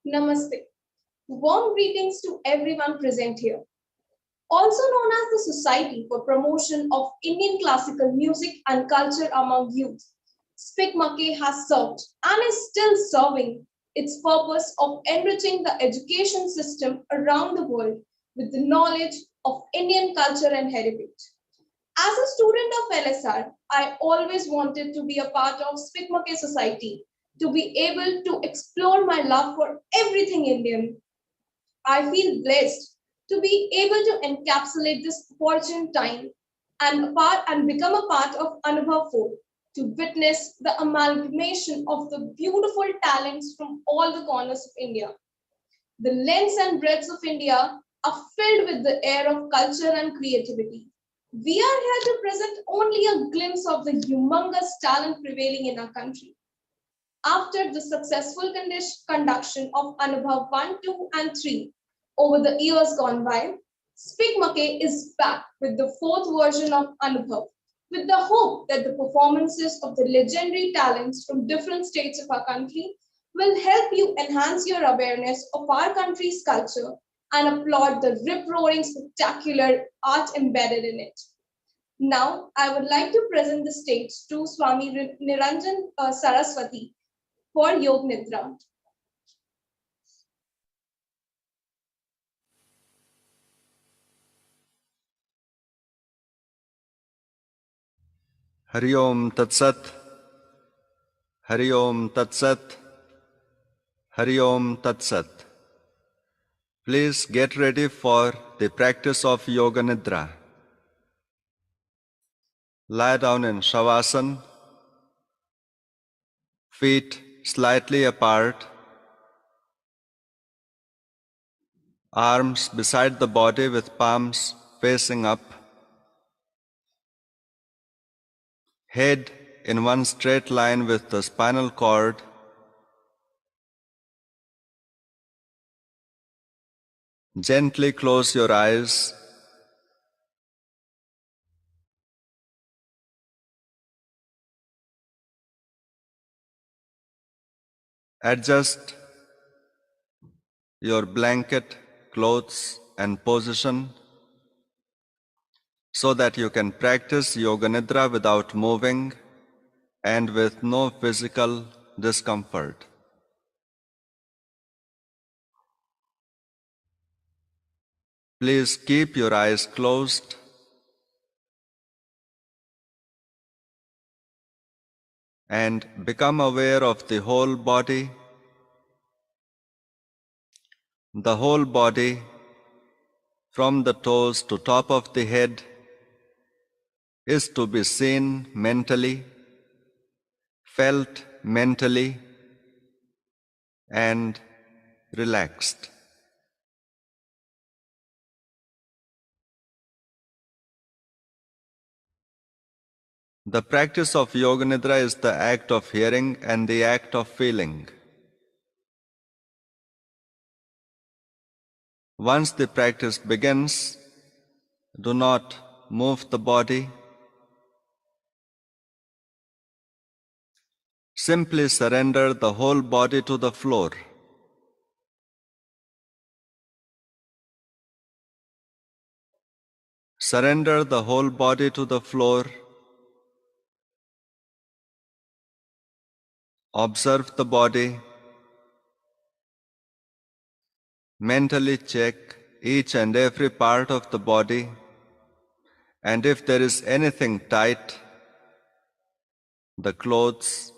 Namaste. Warm greetings to everyone present here. Also known as the Society for Promotion of Indian Classical Music and Culture Among Youth, Spic Macay has served and is still serving its purpose of enriching the education system around the world with the knowledge of Indian culture and heritage. As a student of LSR, I always wanted to be a part of Spic Macay Society to be able to explore my love for everything Indian. I feel blessed to be able to encapsulate this fortunate time and become a part of Anubhav 4 to witness the amalgamation of the beautiful talents from all the corners of India. The lengths and breadths of India are filled with the air of culture and creativity. We are here to present only a glimpse of the humongous talent prevailing in our country. After the successful conduction of Anubhav 1, 2, and 3 over the years gone by, Speak Macay is back with the fourth version of Anubhav, with the hope that the performances of the legendary talents from different states of our country will help you enhance your awareness of our country's culture and applaud the rip-roaring spectacular art embedded in it. Now, I would like to present the stage to Swami Niranjan Saraswati for Yog Nidra. Hari Om Tat Sat, Hari Om Tat Sat, Hari Om Tat Sat. Please get ready for the practice of Yoga Nidra. Lie down in Shavasana, feet slightly apart, arms beside the body with palms facing up, head in one straight line with the spinal cord, gently close your eyes. Adjust your blanket, clothes and position so that you can practice Yoga Nidra without moving and with no physical discomfort. Please keep your eyes closed and become aware of the whole body. The whole body, from the toes to top of the head, is to be seen mentally, felt mentally, and relaxed. The practice of Yoga Nidra is the act of hearing and the act of feeling. Once the practice begins, do not move the body. Simply surrender the whole body to the floor. Surrender the whole body to the floor. Observe the body. Mentally check each and every part of the body, and if there is anything tight, the clothes,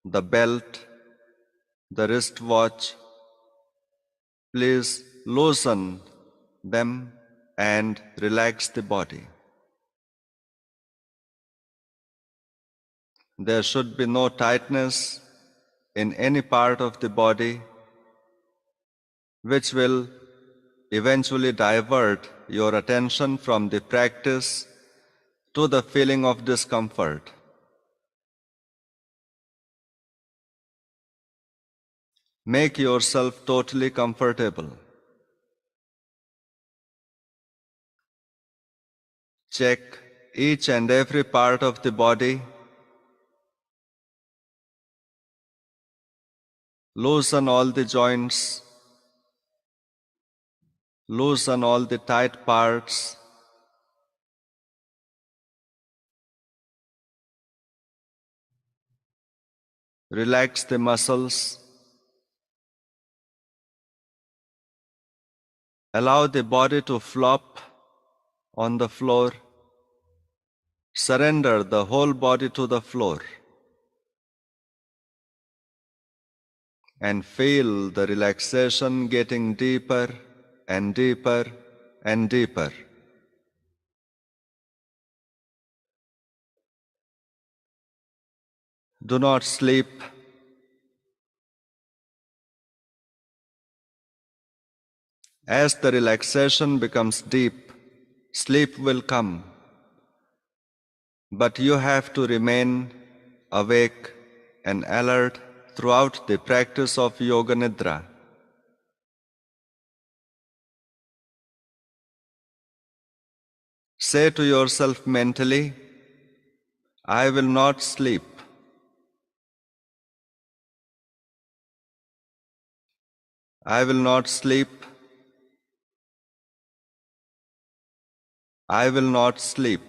the belt, the wristwatch, please loosen them and relax the body. There should be no tightness in any part of the body, which will eventually divert your attention from the practice to the feeling of discomfort. Make yourself totally comfortable. Check each and every part of the body. Loosen all the joints, loosen all the tight parts. Relax the muscles. Allow the body to flop on the floor. Surrender the whole body to the floor and feel the relaxation getting deeper and deeper and deeper. Do not sleep. As the relaxation becomes deep, sleep will come. But you have to remain awake and alert throughout the practice of Yoga Nidra. Say to yourself mentally, I will not sleep. I will not sleep. I will not sleep.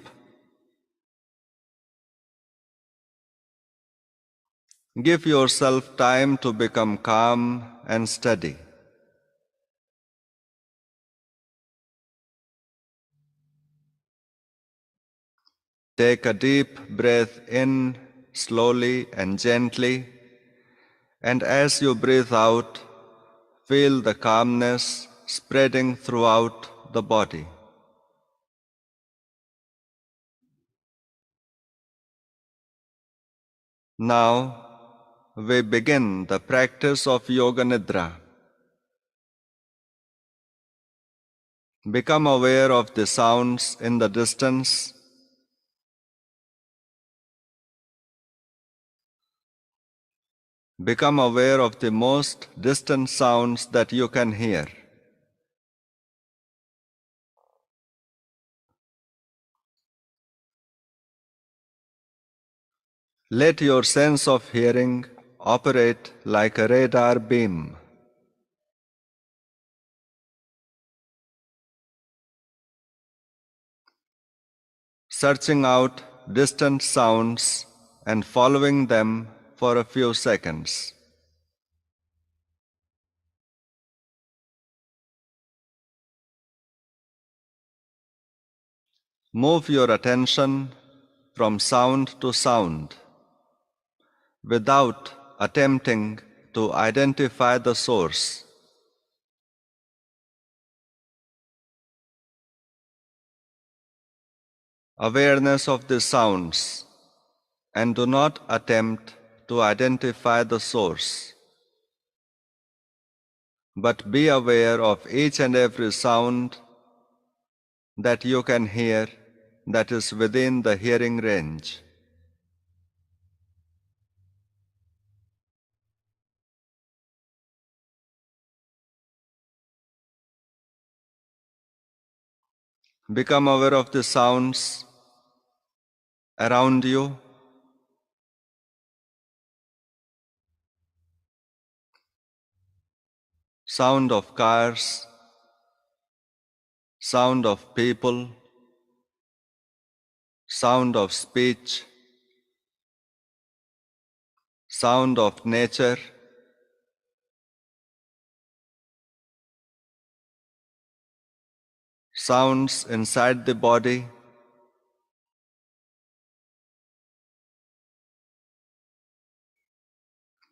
Give yourself time to become calm and steady. Take a deep breath in slowly and gently, and as you breathe out, feel the calmness spreading throughout the body. Now, we begin the practice of Yoga Nidra. Become aware of the sounds in the distance. Become aware of the most distant sounds that you can hear. Let your sense of hearing operate like a radar beam. Searching out distant sounds and following them for a few seconds. Move your attention from sound to sound without attempting to identify the source. Awareness of the sounds, and do not attempt to identify the source, but be aware of each and every sound that you can hear that is within the hearing range. Become aware of the sounds around you. Sound of cars, sound of people, sound of speech, sound of nature, sounds inside the body.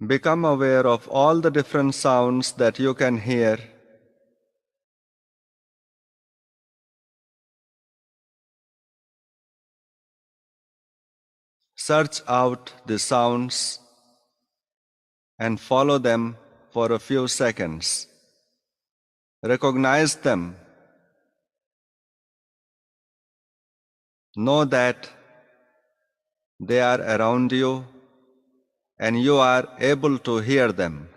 Become aware of all the different sounds that you can hear. Search out the sounds and follow them for a few seconds. Recognize them. Know that they are around you and you are able to hear them.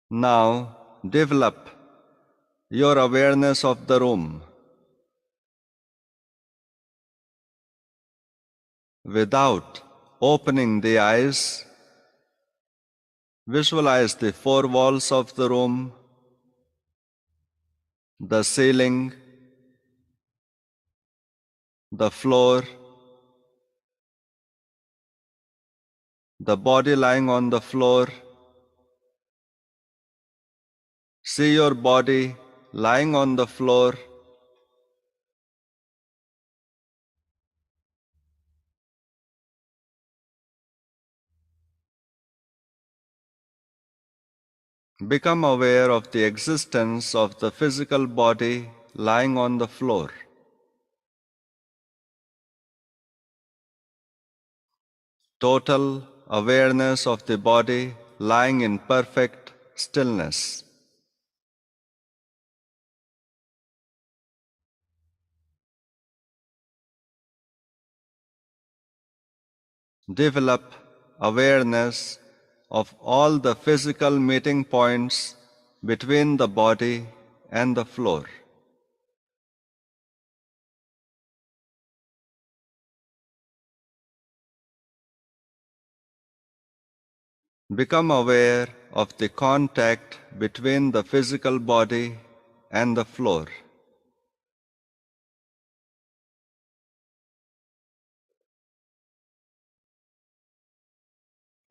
Now develop your awareness of the room. Without opening the eyes, visualize the four walls of the room, the ceiling, the floor, the body lying on the floor. See your body lying on the floor. Become aware of the existence of the physical body lying on the floor. Total awareness of the body lying in perfect stillness. Develop awareness of all the physical meeting points between the body and the floor. Become aware of the contact between the physical body and the floor.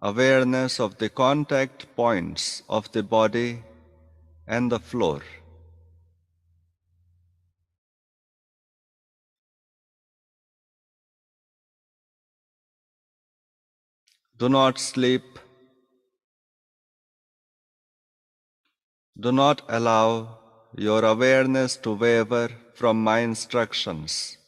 Awareness of the contact points of the body and the floor. Do not sleep. Do not allow your awareness to waver from my instructions.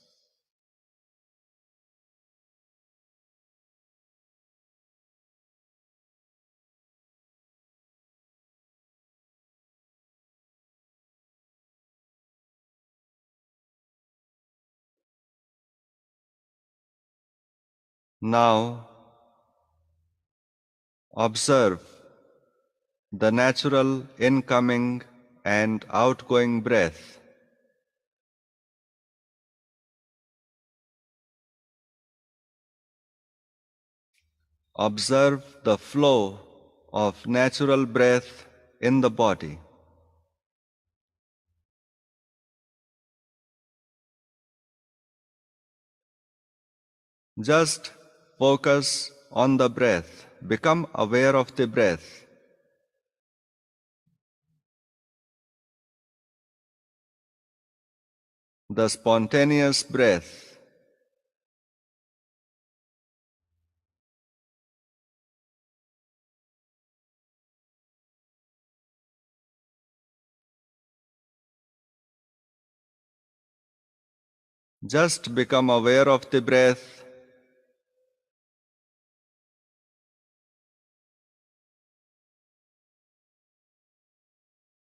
Now, observe the natural incoming and outgoing breath. Observe the flow of natural breath in the body. Just focus on the breath. Become aware of the breath. The spontaneous breath. Just become aware of the breath.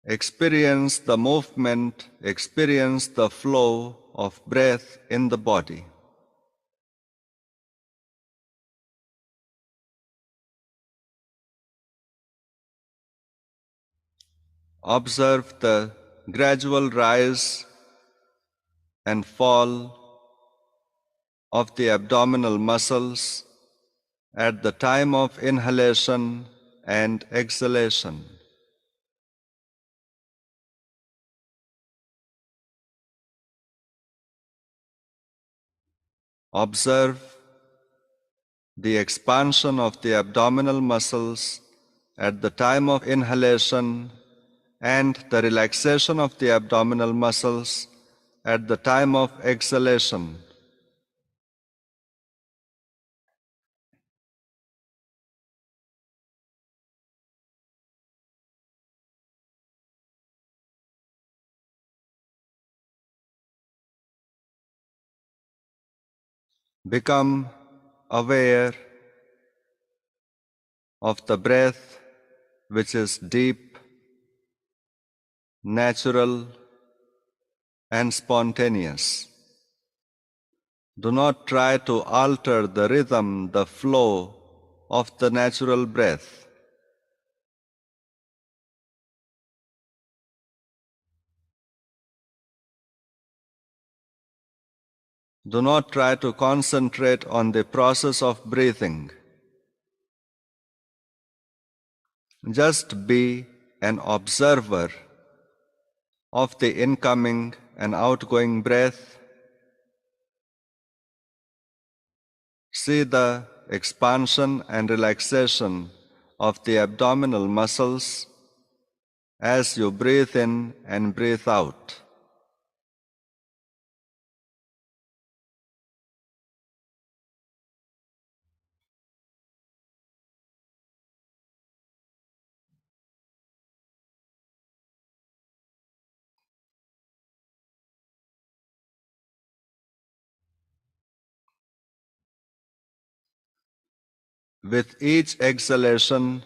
Experience the movement, experience the flow of breath in the body. Observe the gradual rise and fall of the abdominal muscles at the time of inhalation and exhalation. Observe the expansion of the abdominal muscles at the time of inhalation and the relaxation of the abdominal muscles at the time of exhalation. Become aware of the breath which is deep, natural, and spontaneous. Do not try to alter the rhythm, the flow of the natural breath. Do not try to concentrate on the process of breathing. Just be an observer of the incoming and outgoing breath. See the expansion and relaxation of the abdominal muscles as you breathe in and breathe out. With each exhalation,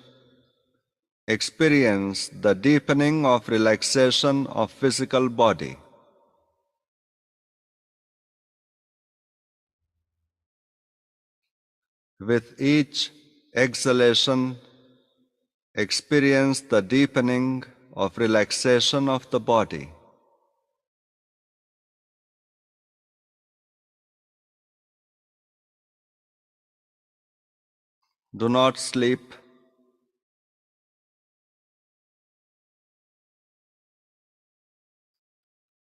experience the deepening of relaxation of physical body. With each exhalation, experience the deepening of relaxation of the body. Do not sleep.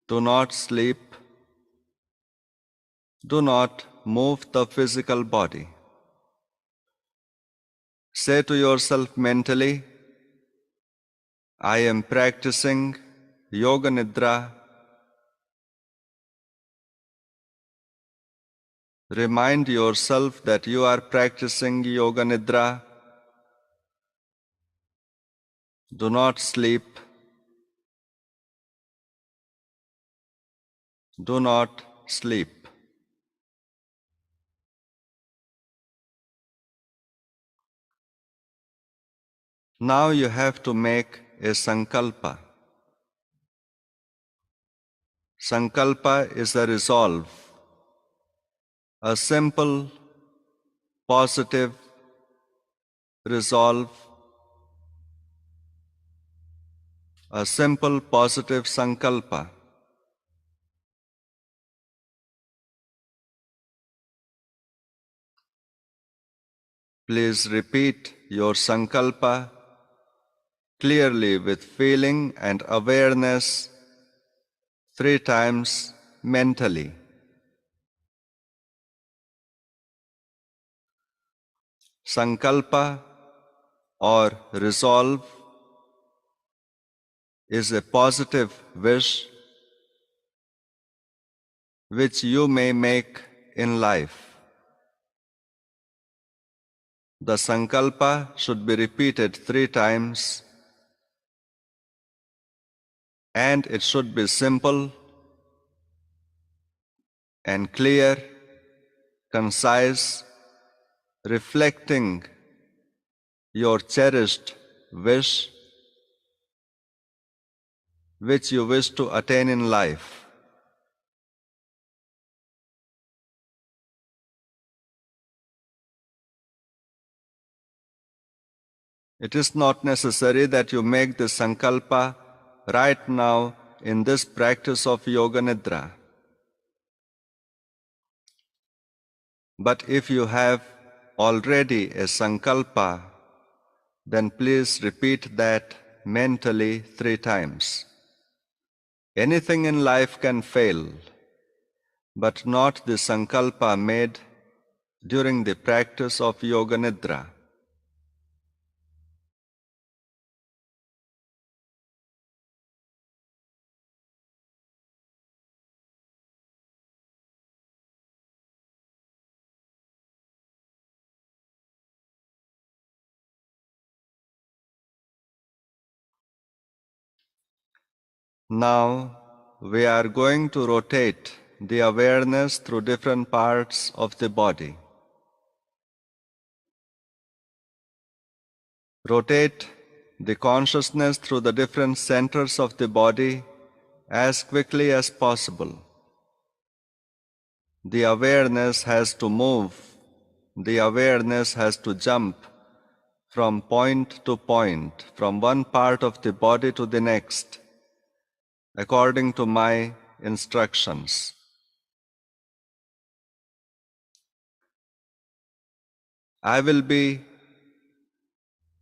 Do not sleep. Do not move the physical body. Say to yourself mentally, I am practicing Yoga Nidra. Remind yourself that you are practicing Yoga Nidra. Do not sleep. Do not sleep. Now you have to make a sankalpa. Sankalpa is a resolve, a simple, positive resolve, a simple, positive sankalpa. Please repeat your sankalpa clearly with feeling and awareness 3 times mentally. Sankalpa or resolve is a positive wish which you may make in life. The sankalpa should be repeated 3 times and it should be simple and clear, concise, reflecting your cherished wish which you wish to attain in life. It is not necessary that you make this sankalpa right now in this practice of Yoga Nidra. But if you have already a sankalpa, then please repeat that mentally 3 times. Anything in life can fail, but not the sankalpa made during the practice of Yoga Nidra. Now we are going to rotate the awareness through different parts of the body. Rotate the consciousness through the different centers of the body as quickly as possible. The awareness has to move. The awareness has to jump from point to point, from one part of the body to the next, according to my instructions. I will be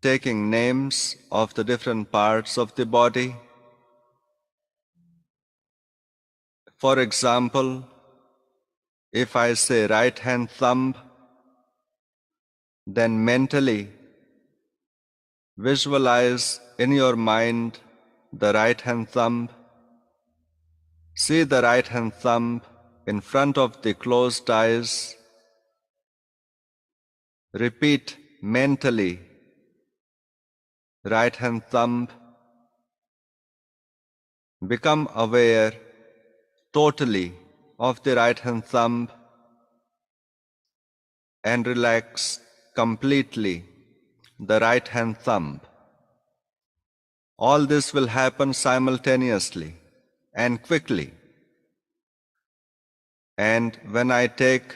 taking names of the different parts of the body. For example, if I say right hand thumb, then mentally visualize in your mind the right hand thumb. See the right hand thumb in front of the closed eyes. Repeat mentally, right hand thumb. Become aware totally of the right hand thumb and relax completely the right hand thumb. All this will happen simultaneously and quickly. And when I take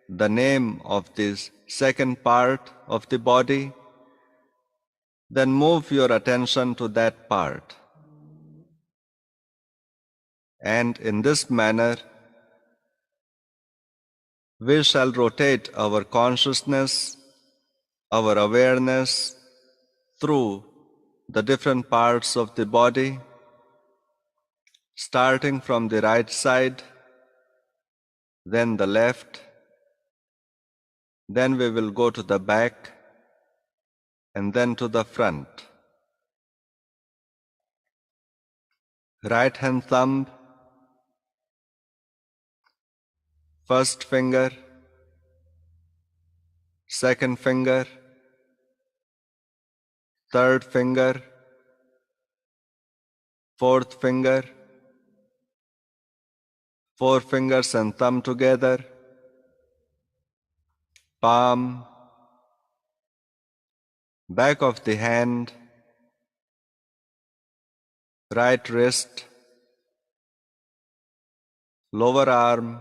the name of this second part of the body, then move your attention to that part. And in this manner, we shall rotate our consciousness, our awareness through the different parts of the body, starting from the right side, then the left, then we will go to the back, and then to the front. Right hand thumb, first finger, second finger, third finger, fourth finger, four fingers and thumb together, palm, back of the hand, right wrist, lower arm,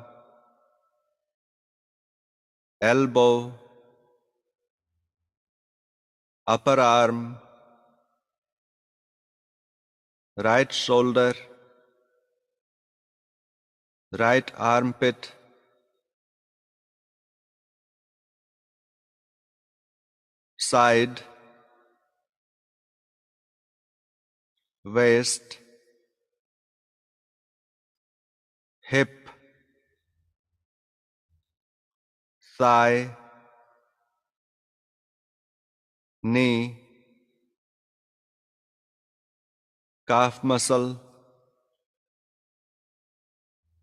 elbow, upper arm, right shoulder, right armpit, side, waist, hip, thigh, knee, calf muscle,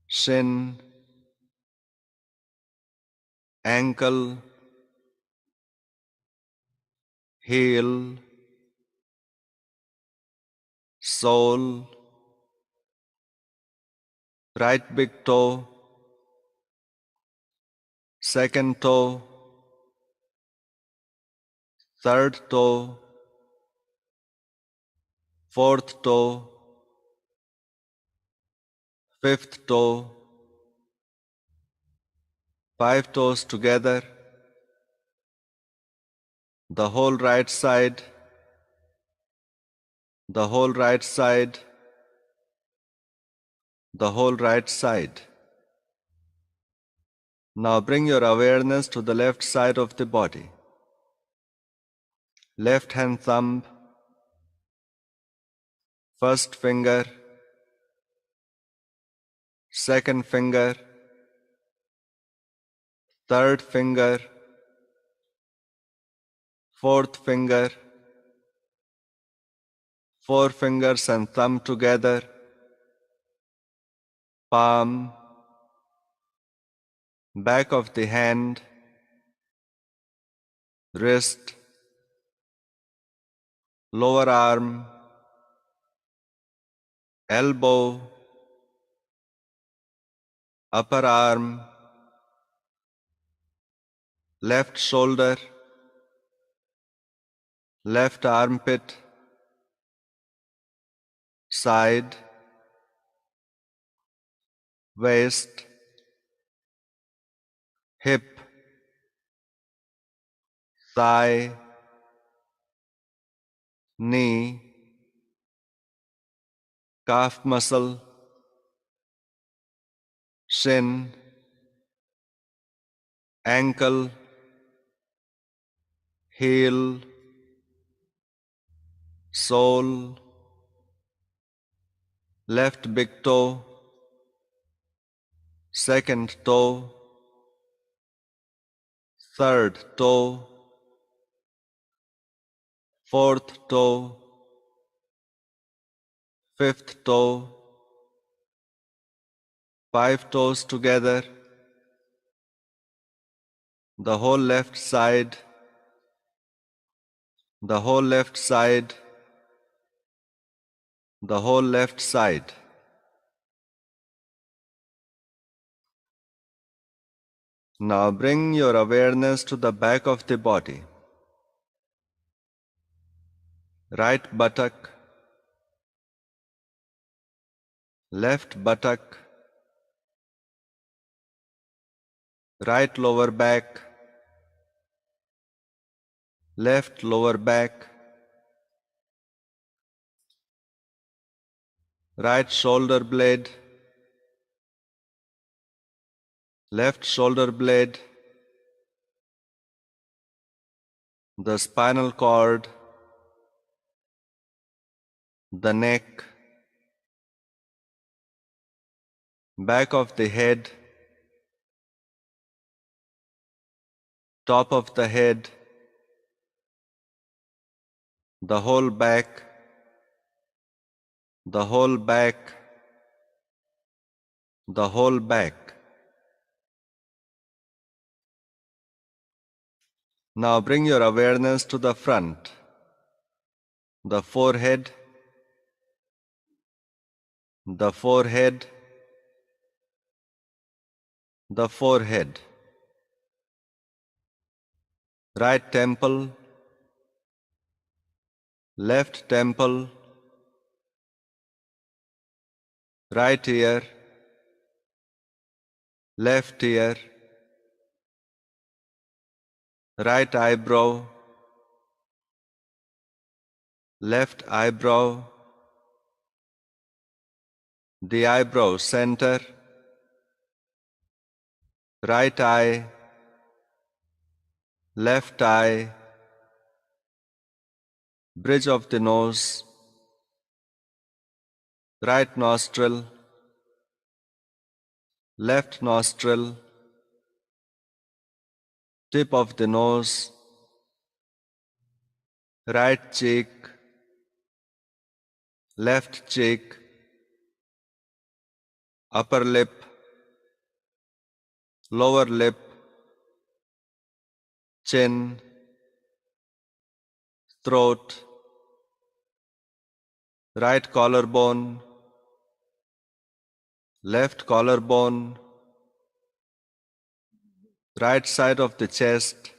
shin, ankle, heel, sole, right big toe, second toe, third toe, fourth toe, fifth toe, five toes together, the whole right side, the whole right side, the whole right side. Now bring your awareness to the left side of the body. Left hand thumb, first finger, second finger, third finger, fourth finger, four fingers and thumb together, palm, back of the hand, wrist, lower arm, elbow, upper arm, left shoulder, left armpit, side, waist, hip, thigh, knee, calf muscle, shin, ankle, heel, sole, left big toe, second toe, third toe, fourth toe, fifth toe, 5 toes together, the whole left side, the whole left side, the whole left side. Now bring your awareness to the back of the body. Right buttock, left buttock, right lower back, left lower back, right shoulder blade, left shoulder blade, the spinal cord, the neck, back of the head, top of the head, the whole back, the whole back, the whole back. Now bring your awareness to the front, the forehead, the forehead, the forehead, right temple, left temple, right ear, left ear, right eyebrow, left eyebrow, the eyebrow center, right eye, left eye, bridge of the nose, right nostril, left nostril, tip of the nose, right cheek, left cheek, upper lip, lower lip, chin, throat, right collarbone, left collarbone, right side of the chest,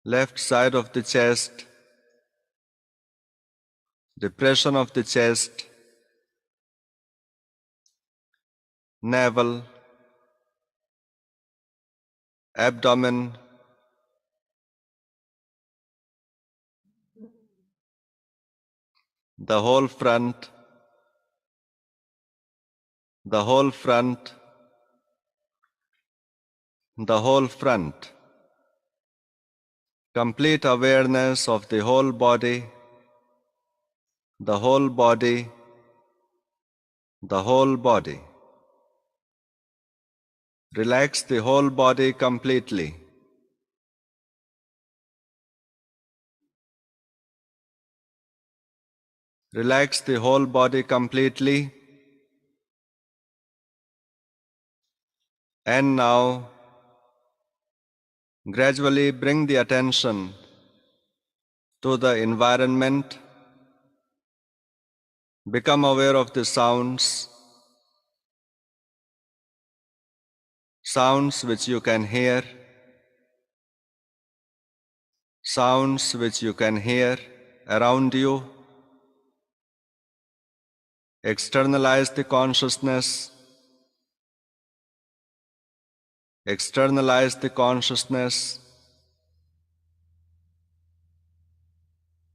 left side of the chest, depression of the chest, navel, abdomen, the whole front, the whole front, the whole front. Complete awareness of the whole body, the whole body, the whole body. Relax the whole body completely. Relax the whole body completely. And now, gradually bring the attention to the environment. Become aware of the sounds, sounds which you can hear, sounds which you can hear around you. Externalize the consciousness. Externalize the consciousness.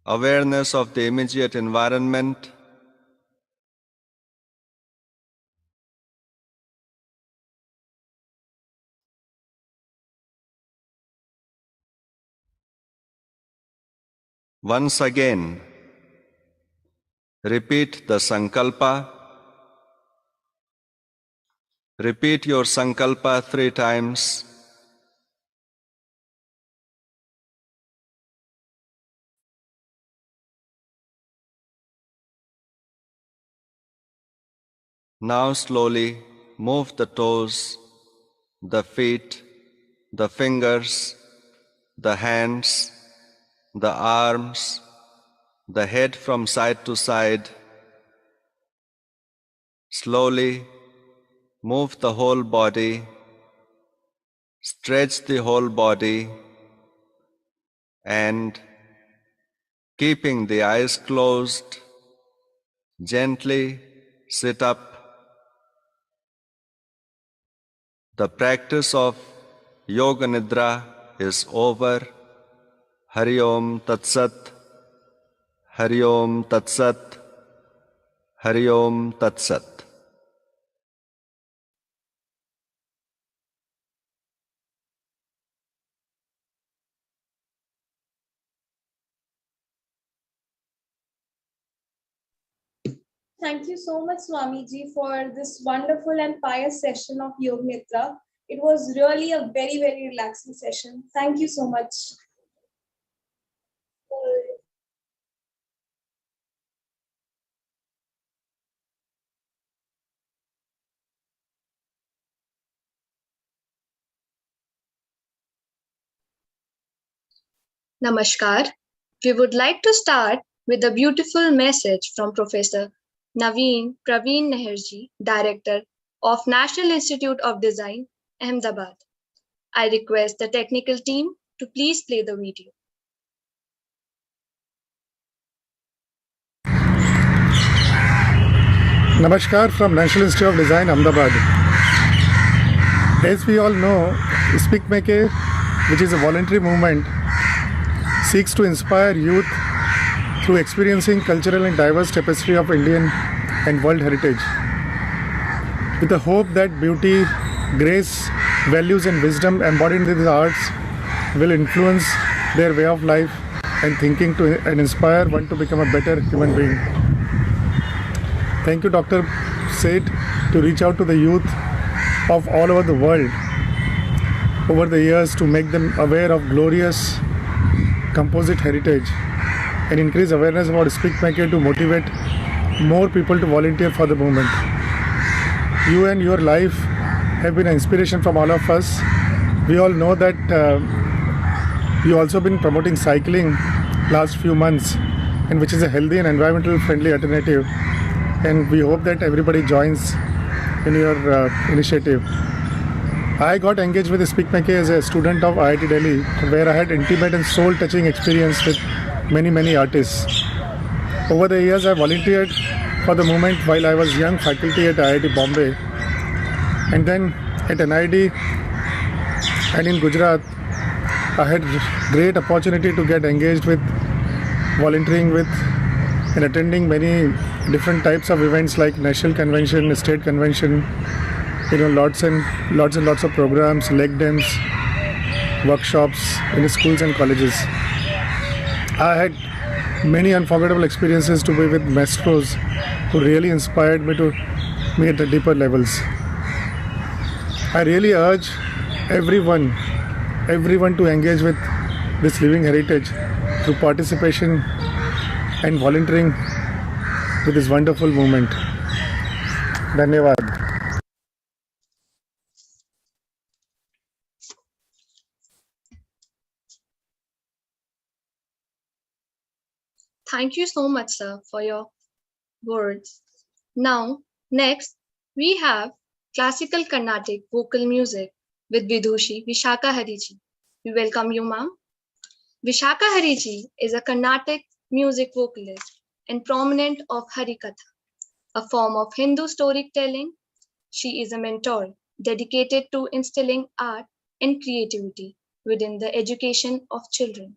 Awareness of the immediate environment. Once again, repeat the sankalpa. Repeat your sankalpa 3 times. Now slowly move the toes, the feet, the fingers, the hands, the arms, the head from side to side. Slowly move the whole body, stretch the whole body, and keeping the eyes closed, gently sit up. The practice of Yoga Nidra is over. Hari Om Tat Sat. Hari Om Tat Sat. Hari Om Tat Sat. Thank you so much, Swamiji, for this wonderful and pious session of Yoga Nidra. It was really a very, very relaxing session. Thank you so much. Namaskar. We would like to start with a beautiful message from Professor Naveen Praveen Naharji, Director of National Institute of Design, Ahmedabad. I request the technical team to please play the video. Namaskar from National Institute of Design, Ahmedabad. As we all know, Spic, Macay, which is a voluntary movement, seeks to inspire youth through experiencing cultural and diverse tapestry of Indian and world heritage, with the hope that beauty, grace, values and wisdom embodied in these arts will influence their way of life and thinking and inspire one to become a better human being. Thank you, Dr. Seth, to reach out to the youth of all over the world over the years to make them aware of glorious composite heritage and increase awareness about Spic, Macay to motivate more people to volunteer for the movement. You and your life have been an inspiration from all of us. We all know that you also been promoting cycling last few months, and which is a healthy and environmental friendly alternative. And we hope that everybody joins in your initiative. I got engaged with Spic, Macay as a student of IIT Delhi, where I had intimate and soul-touching experience with many artists. Over the years, I volunteered for the movement while I was young faculty at IIT Bombay, and then at NID and in Gujarat, I had great opportunity to get engaged with volunteering with and attending many different types of events like national convention, state convention, lots and lots of programs, leg dams, workshops in schools and colleges. I had many unforgettable experiences to be with maestros who really inspired me at the deeper levels. I really urge everyone to engage with this living heritage through participation and volunteering with this wonderful movement. Dhanyavad. Thank you so much, sir, for your words. Now, next, we have classical Carnatic vocal music with Vidushi Vishaka Hariji. We welcome you, ma'am. Vishaka Hariji is a Carnatic music vocalist and prominent of Harikatha, a form of Hindu storytelling. She is a mentor dedicated to instilling art and creativity within the education of children,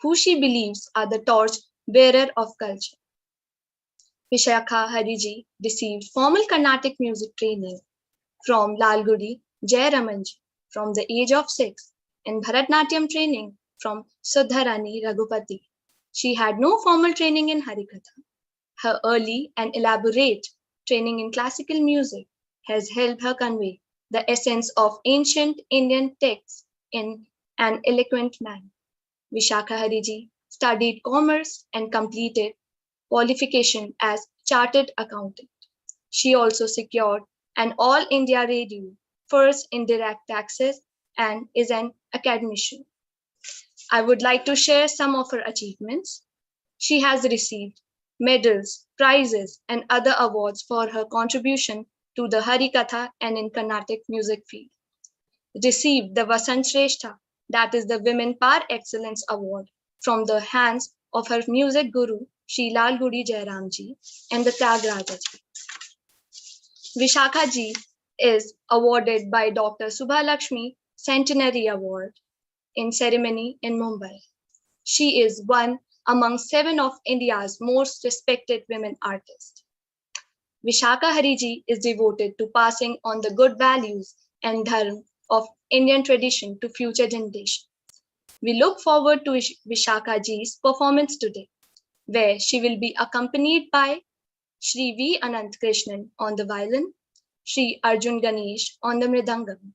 who she believes are the torch bearer of culture. Vishaka Hariji received formal Carnatic music training from Lalgudi Jayaramanji from the age of 6 and Bharatnatyam training from Sudharani Raghupati She had no formal training in Harikatha. Her early and elaborate training in classical music has helped her convey the essence of ancient Indian texts in an eloquent manner. Vishaka Hariji studied commerce and completed qualification as chartered accountant. She also secured an All India Radio first in direct taxes and is an academician. I would like to share some of her achievements. She has received medals, prizes, and other awards for her contribution to the Harikatha and in Carnatic music field. Received the Vasant Shrestha, that is the Women Par Excellence Award, from the hands of her music guru, Shri Lal Gudi Jairam ji and the Tyagaraja ji. Vishaka ji is awarded by Dr. Subha Lakshmi Centenary Award in ceremony in Mumbai. She is one among 7 of India's most respected women artists. Vishaka Hariji is devoted to passing on the good values and dharma of Indian tradition to future generations. We look forward to Vishaka ji's performance today, where she will be accompanied by Shri V. Anant Krishnan on the violin, Shri Arjun Ganesh on the mridangam,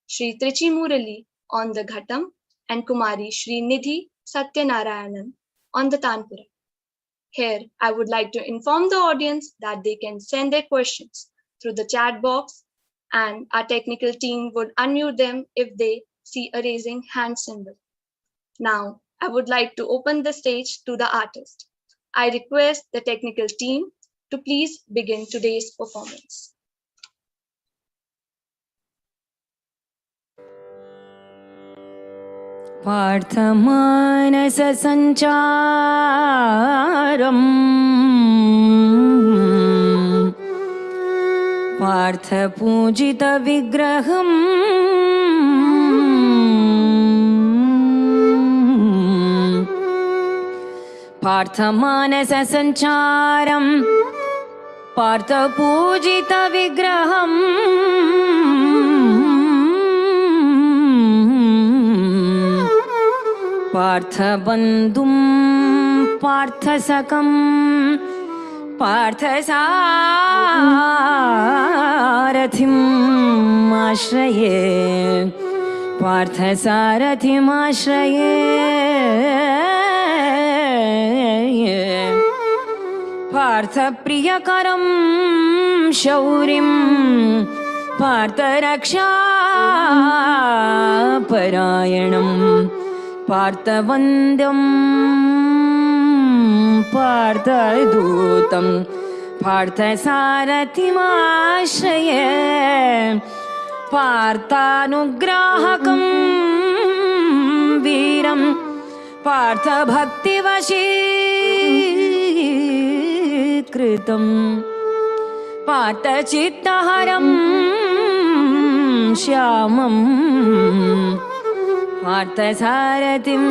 Shri Trichi Murali on the ghatam, and Kumari Shri Nidhi Satyanarayanan on the tanpura. Here, I would like to inform the audience that they can send their questions through the chat box, and our technical team would unmute them if they see a raising hand symbol. Now, I would like to open the stage to the artist. I request the technical team to please begin today's performance. पार्थमानस संचारम Partha पूजित विग्रहम पार्थमानस संचारम पार्थ पूजित विग्रहम पार्थबन्धुं पार्थसकं पार्थसारथिम् आश्रये पार्थसारथिम् आश्रये पार्थप्रियकरं शौरिं पार्थरक्षापरायणम् पार्थवन्द्यं पार्थदूतं पार्थसारथिमाश्रये पार्थानुग्राहकं वीरं पार्थभक्तिवशीकृतं पार्थचित्तहरं श्यामम् पार्थसारथिं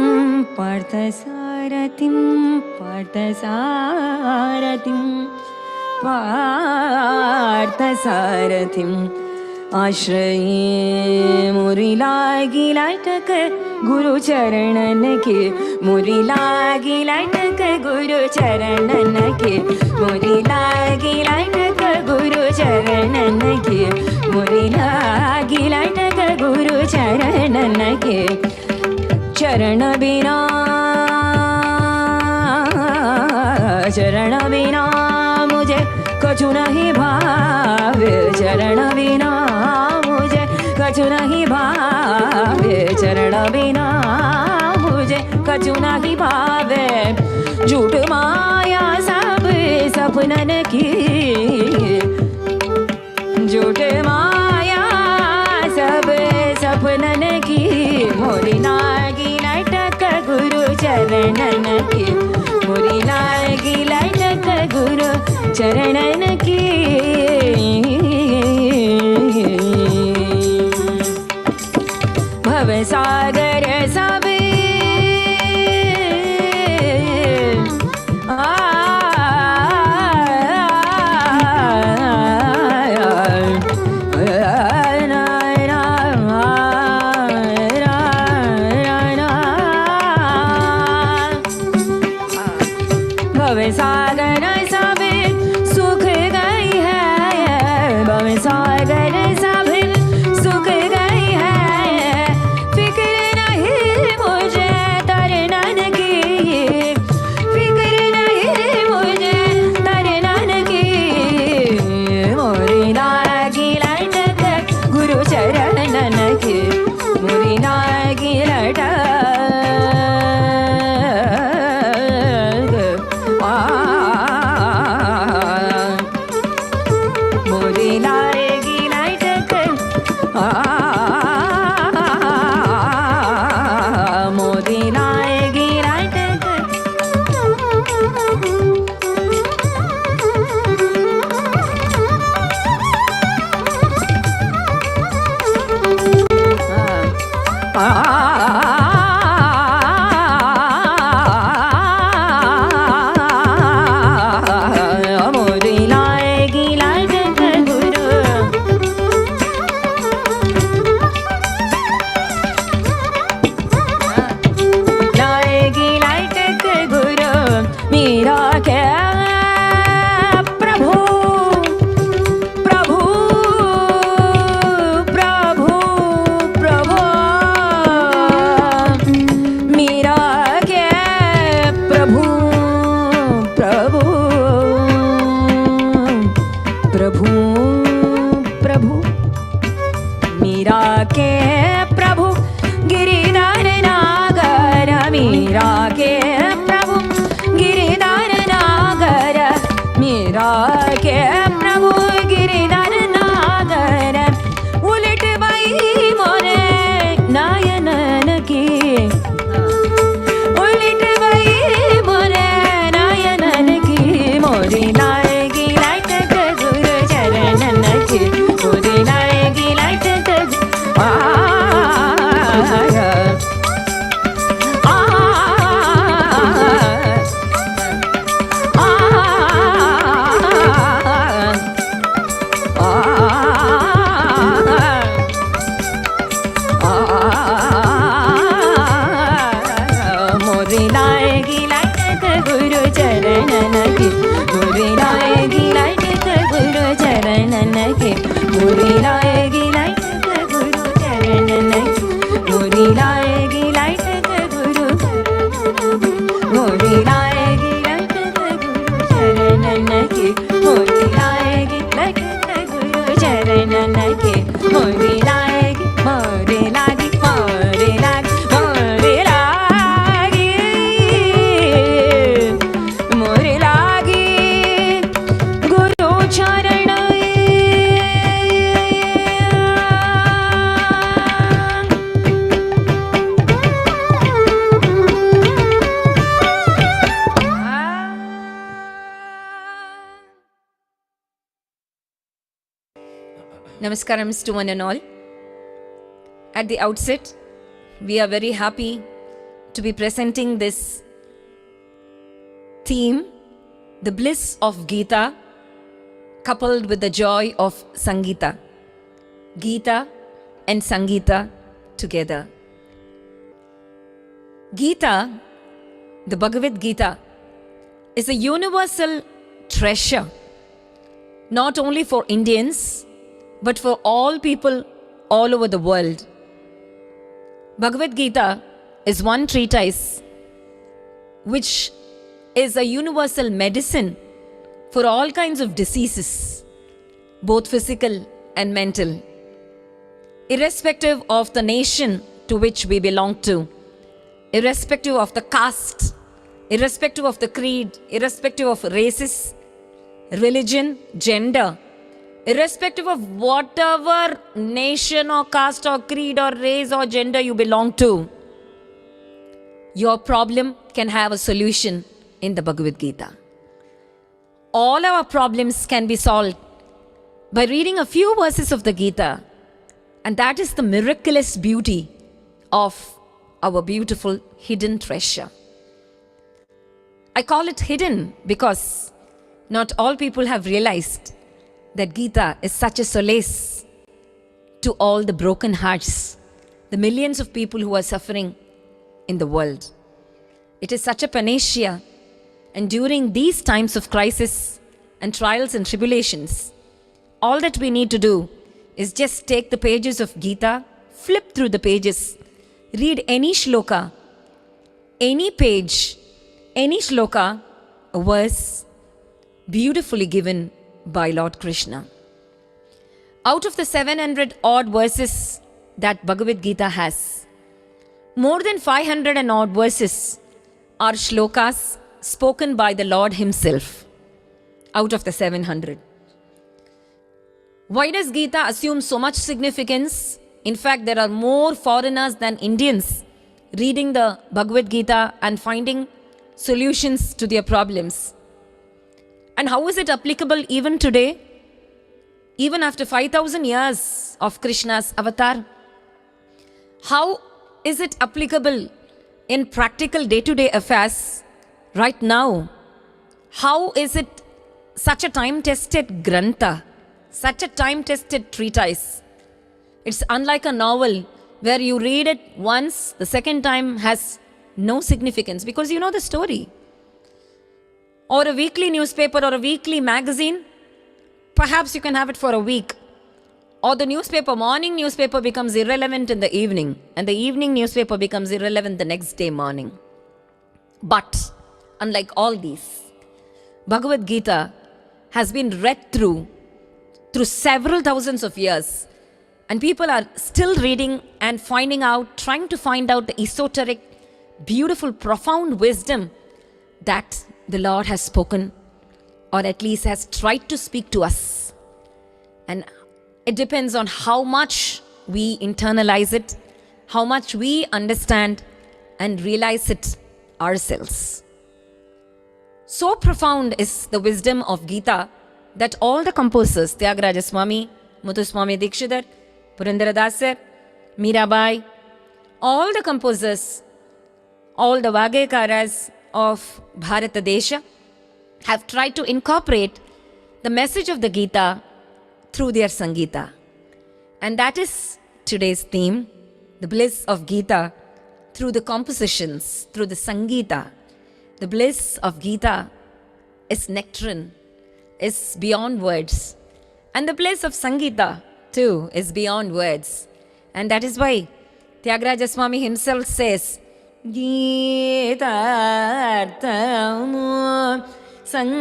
पार्थसारथिं पार्थसारथिं पार्थसारथिम् आश्रये मुरी लागी लाटक गुरु चरणन के मुरी लागी लाटक गुरु चरणन के मुरी लागी लाटक गुरु चरणन के मुरी लागी लाटक गुरु चरणन के चरण बिना मुझे कछु नहीं भावे चरण बिना मुझे कछु नहीं भावे चरण बिना मुझे कछु नहीं भावे झूठ माया सब सपनन की झूठ माया सब सपनन की मोरी लागी लाटक गुरु चरणन की मोरी लागी लाटक गुरु चरणन की भवसागर सब Namaskarams to one and all. At the outset, we are very happy to be presenting this theme, the bliss of Gita, coupled with the joy of Sangeeta. Gita and Sangeeta together. Gita, the Bhagavad Gita, is a universal treasure, not only for Indians, but for all people all over the world. Bhagavad Gita is one treatise which is a universal medicine for all kinds of diseases, both physical and mental. Irrespective of the nation to which we belong to, irrespective of the caste, irrespective of the creed, irrespective of races, religion, gender, irrespective of whatever nation or caste or creed or race or gender you belong to, your problem can have a solution in the Bhagavad Gita. All our problems can be solved by reading a few verses of the Gita, and that is the miraculous beauty of our beautiful hidden treasure. I call it hidden because not all people have realized that Gita is such a solace to all the broken hearts, the millions of people who are suffering in the world. It is such a panacea, and during these times of crisis and trials and tribulations, all that we need to do is just take the pages of Gita, flip through the pages, read any shloka, any page, any shloka, a verse beautifully given by Lord Krishna. Out of the 700 odd verses that Bhagavad Gita has, more than 500 and odd verses are shlokas spoken by the Lord Himself out of the 700. Why does Gita assume so much significance? In fact, there are more foreigners than Indians reading the Bhagavad Gita and finding solutions to their problems. And how is it applicable even today? Even after 5,000 years of Krishna's avatar? How is it applicable in practical day-to-day affairs right now? How is it such a time-tested grantha, such a time-tested treatise? It's unlike a novel where you read it once, the second time has no significance because you know the story. Or a weekly newspaper or a weekly magazine, perhaps you can have it for a week. Or the newspaper, morning newspaper becomes irrelevant in the evening, and the evening newspaper becomes irrelevant the next day morning. But, unlike all these, Bhagavad Gita has been read through several thousands of years, and people are still reading and finding out, trying to find out the esoteric, beautiful, profound wisdom that the Lord has spoken, or at least has tried to speak to us. And it depends on how much we internalize it, how much we understand and realize it ourselves. So profound is the wisdom of Gita that all the composers, Tyagaraja Swami, Muthuswami Dikshidhar, Purandaradasar, Mirabai, all the composers, all the Vagayakaras of Bharata Desha have tried to incorporate the message of the Gita through their Sangeeta. And that is today's theme, the bliss of Gita through the compositions, through the Sangeeta. The bliss of Gita is nectarine, is beyond words. And the bliss of Sangeeta too is beyond words. And that is why Tyagaraja Swami himself says, Gita Arthamu Sangeeta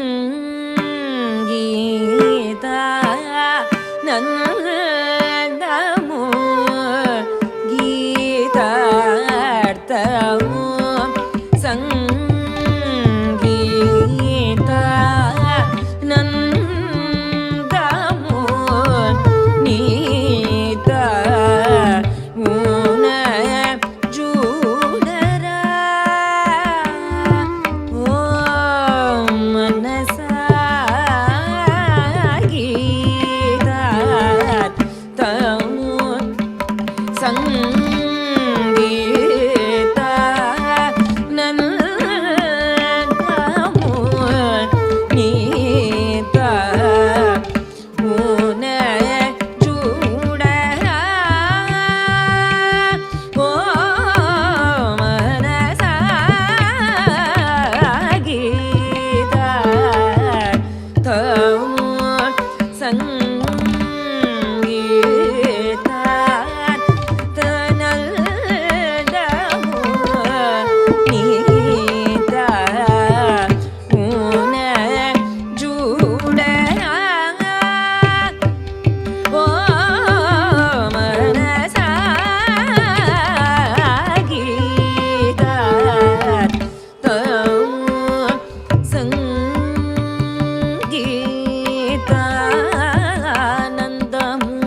Nandamu Gita Arthamu Sangeeta Nandamu Nita Una Judara Om Manasa Gita Tamu Sangeeta Nandamu Nita Una Judara Om Manasa Gita Tamu Sangeeta Tanaldamu Nita Una Judara Om Manasa Gita Tamu Sangeeta Nandamu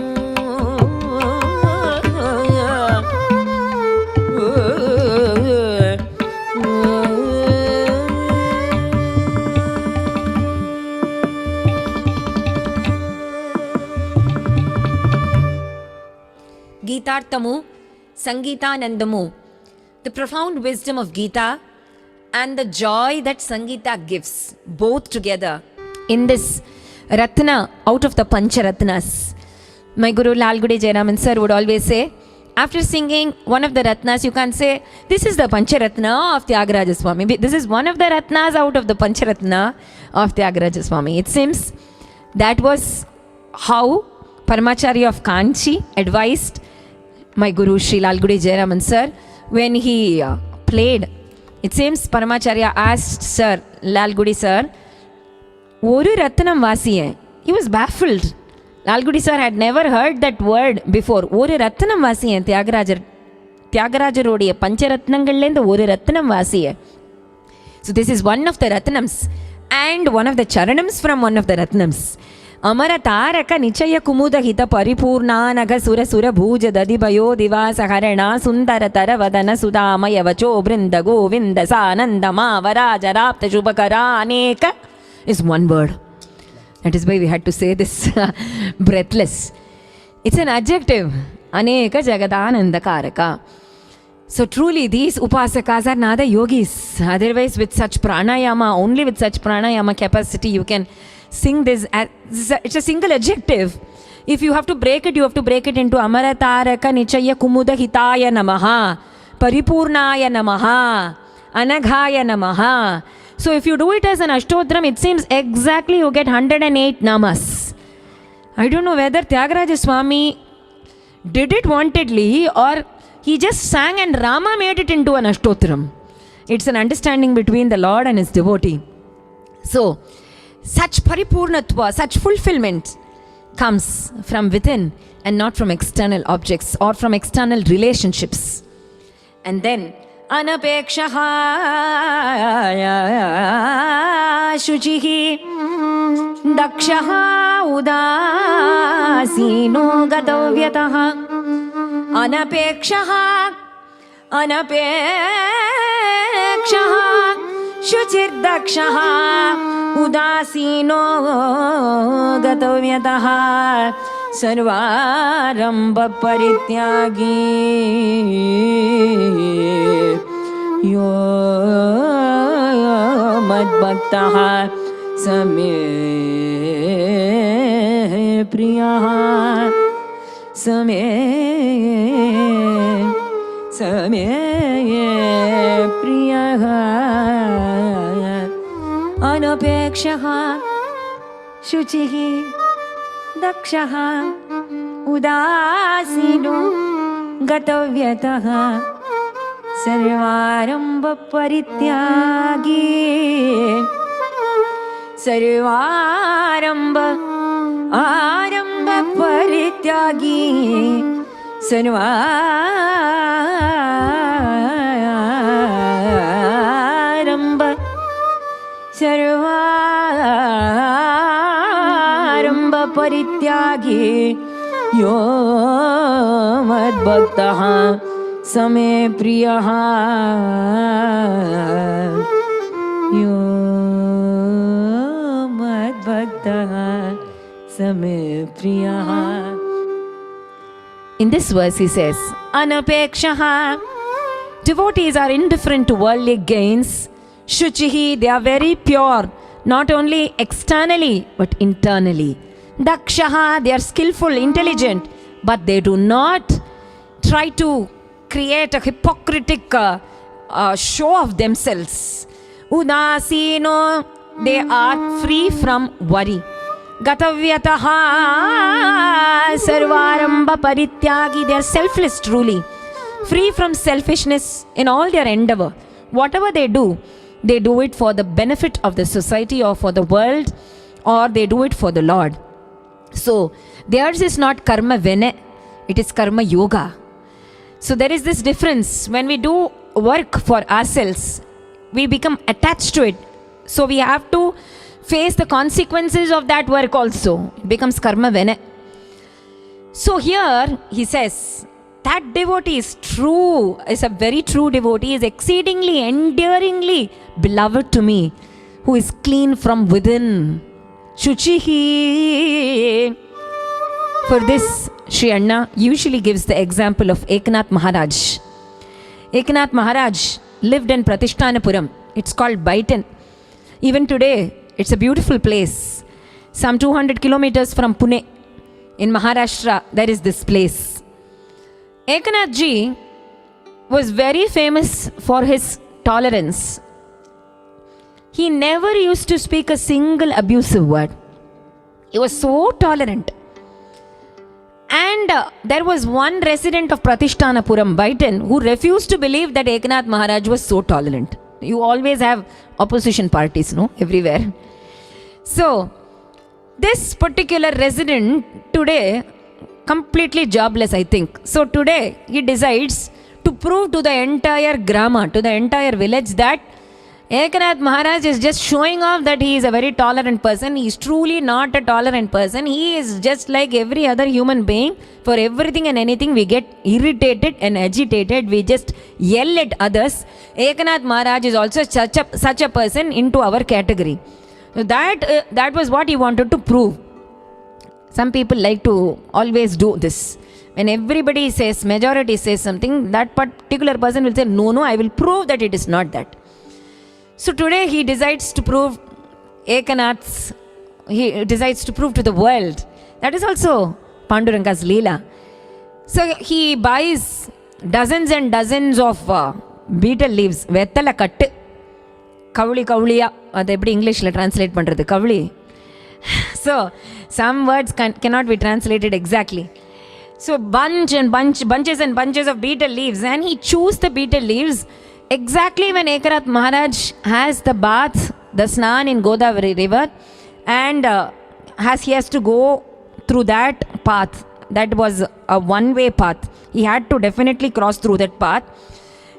Geetarthamu, Sangeetanandamu, the profound wisdom of Gita and the joy that Sangeeta gives, both together in this Ratna out of the Pancharatnas. My Guru Lalgude Jayaraman sir would always say, after singing one of the Ratnas, you can't say, this is the Pancharatna of Tyagaraja Swami. This is one of the Ratnas out of the Pancharatna of Tyagaraja Swami. It seems that was how Paramacharya of Kanchi advised my Guru Sri Lalgude Jayaraman sir when he played. It seems Paramacharya asked Sir, Lalgudi sir, Oru Ratnam Vasiye. He was baffled. Lalgudi sir had never heard that word before. Oru Ratnam Vasiye, Tyagarajaruடைய பஞ்சரத்னங்கள்லேருந்து ஒரு ரத்னம் வாசிய. So this is one of the ratnams and one of the charanams from one of the ratnams. Amara Taraka Nichaya Kumuda Hita Paripurna Naga Sura Sura Bhuja Dadibayo Divasa Harana Sundara Taravadana Sudama Yavacho Brinda Govinda Sananda Mavaraja Rapta Shubhakara Aneka is one word. That is why we had to say this breathless. It's an adjective. Aneka Jagadananda Karaka. So truly these upasakas are nada yogis. Otherwise with such pranayama, only with such pranayama capacity you can sing this. It's a single adjective. If you have to break it, you have to break it into Amarataraka Nichaya Kumuda Hitaya Namaha, Paripurnaya Namaha, Anaghaya Namaha. So if you do it as an Ashtotram, it seems exactly you get 108 namas. I don't know whether Tyagaraja Swami did it wantedly or he just sang and Rama made it into an Ashtotram. It's an understanding between the Lord and his devotee. So, such paripurnatva, such fulfillment comes from within and not from external objects or from external relationships. And then, Anapekshaha Shuchihi Dakshaha Udasino Gatavyataha Anapekshaha Shuchirdakshaha Udasino Gatavyataha Sarvaramba Parityagi मद्भक्तः समे प्रियः समे प्रियः अनपेक्षः शुचिः दक्षः उदासीनो गतव्यतः सर्वारंभ परित्यागी सर्वारंभ परित्यागी सर्वारंभ परित्यागी यो मद्भक्तः समे प्रियः यो मद्भक्तः समे प्रियः. In this verse he says, Anapekshah, devotees are indifferent to worldly gains. Shuchihi, they are very pure, not only externally but internally. Dakshaha, they are skillful, intelligent, but they do not try to create a hypocritic show of themselves. Udasino, they are free from worry. Gatavyataha sarvaramba parityagi, they are selfless truly, free from selfishness in all their endeavor. Whatever they do it for the benefit of the society or for the world, or they do it for the Lord. So theirs is not karma vene, it is karma yoga. So there is this difference. When we do work for ourselves, we become attached to it. So we have to face the consequences of that work also. It becomes karma vene. So here he says, that devotee is true, is a very true devotee, is exceedingly, endearingly beloved to me, who is clean from within. Shuchihi. For this, Sri Anna usually gives the example of Eknath Maharaj. Eknath Maharaj lived in Pratishtanapuram. It's called Baitan. Even today, it's a beautiful place. Some 200 kilometers from Pune, in Maharashtra, there is this place. Eknath ji was very famous for his tolerance. He never used to speak a single abusive word. He was so tolerant. And there was one resident of Pratishtanapuram, Baitan, who refused to believe that Eknath Maharaj was so tolerant. You always have opposition parties, no? Everywhere. So, this particular resident today, completely jobless, I think. So today, he decides to prove to the entire grama, to the entire village, that Eknath Maharaj is just showing off that he is a very tolerant person. He is truly not a tolerant person. He is just like every other human being. For everything and anything, we get irritated and agitated. We just yell at others. Eknath Maharaj is also such a person into our category. So that was what he wanted to prove. Some people like to always do this. When everybody says, majority says something, that particular person will say, no, I will prove that it is not that. So today he decides to prove he decides to prove to the world. That is also Panduranga's Leela. So he buys dozens and dozens of betel leaves. Vettala kattu. Kavliya. Adu eppadi English la translate pandrathu. Kavli. So some words cannot be translated exactly. So bunches and bunches of betel leaves, and he chose the betel leaves exactly when Eknath Maharaj has the bath, the snan in Godavari river, and he has to go through that path. That was a one-way path. He had to definitely cross through that path.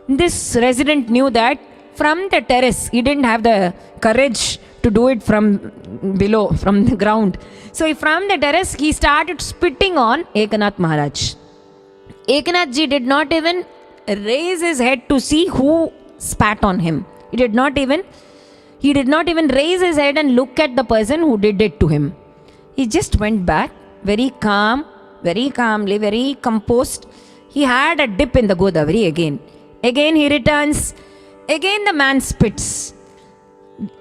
This resident knew that from the terrace. He didn't have the courage to do it from below, from the ground. So from the terrace, he started spitting on Eknath Maharaj. Eknath ji did not even raise his head to see who spat on him. He did not even raise his head and look at the person who did it to him. He just went back, very calmly, very composed. He had a dip in the Godavari again. Again he returns. Again the man spits.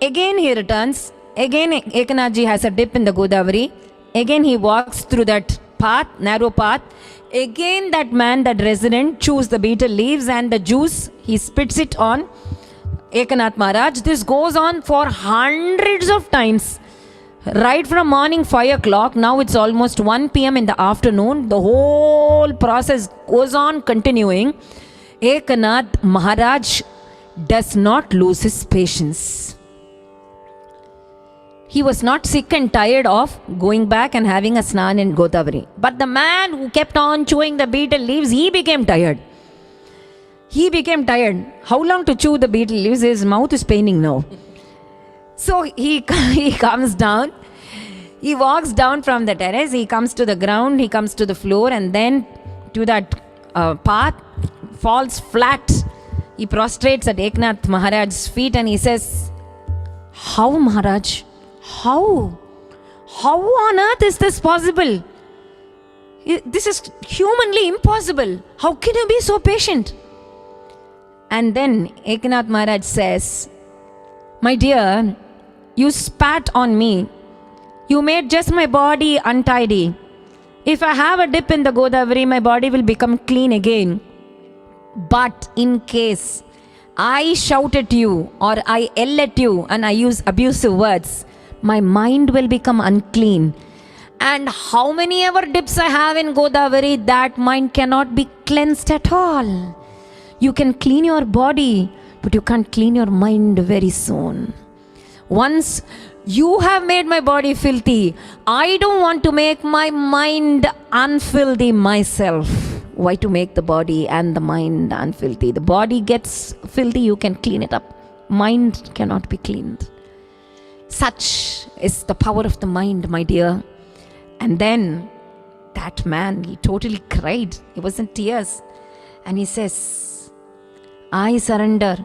Again he returns. Again Ekanathji has a dip in the Godavari. Again he walks through that path, narrow path. Again that man, that resident, chews the betel leaves and the juice, he spits it on Ekanath Maharaj. This goes on for hundreds of times. Right from morning 5 o'clock, now it's almost 1 p.m. in the afternoon. The whole process goes on continuing. Ekanath Maharaj does not lose his patience. He was not sick and tired of going back and having a snan in Godavari. But the man who kept on chewing the betel leaves, he became tired. He became tired. How long to chew the betel leaves? His mouth is paining now. So he comes down. He walks down from the terrace. He comes to the ground. He comes to the floor and then to that path, falls flat. He prostrates at Eknath Maharaj's feet and he says, "How, Maharaj? How? How on earth is this possible? This is humanly impossible. How can you be so patient?" And then Eknath Maharaj says, "My dear, you spat on me. You made just my body untidy. If I have a dip in the Godavari, my body will become clean again. But in case I shout at you or I yell at you and I use abusive words, my mind will become unclean. And how many ever dips I have in Godavari, that mind cannot be cleansed at all. You can clean your body, but you can't clean your mind very soon. Once you have made my body filthy, I don't want to make my mind unfilthy myself." Why to make the body and the mind unfilthy? The body gets filthy, you can clean it up. Mind cannot be cleaned. Such is the power of the mind, my dear. And then that man, he totally cried. He was in tears. And he says, "I surrender.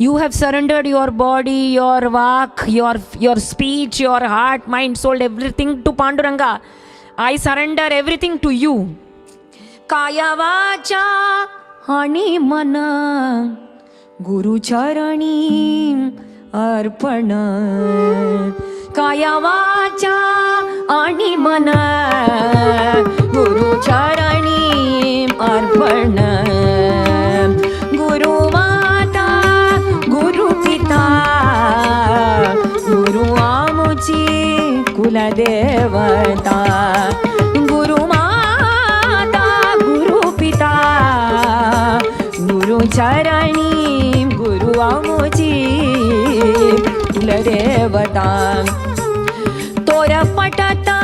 You have surrendered your body, your vak, your speech, your heart, mind, soul, everything to Panduranga. I surrender everything to you. Kaya vacha ani mana Guru charani arpana. Kaya vacha ani mana Guru charani arpana. Guru mata, Guru pita, Guru amuchi kula devata. Guru mata, Guru pita, Guru charani, Guru amuchi kula devata. Tora patata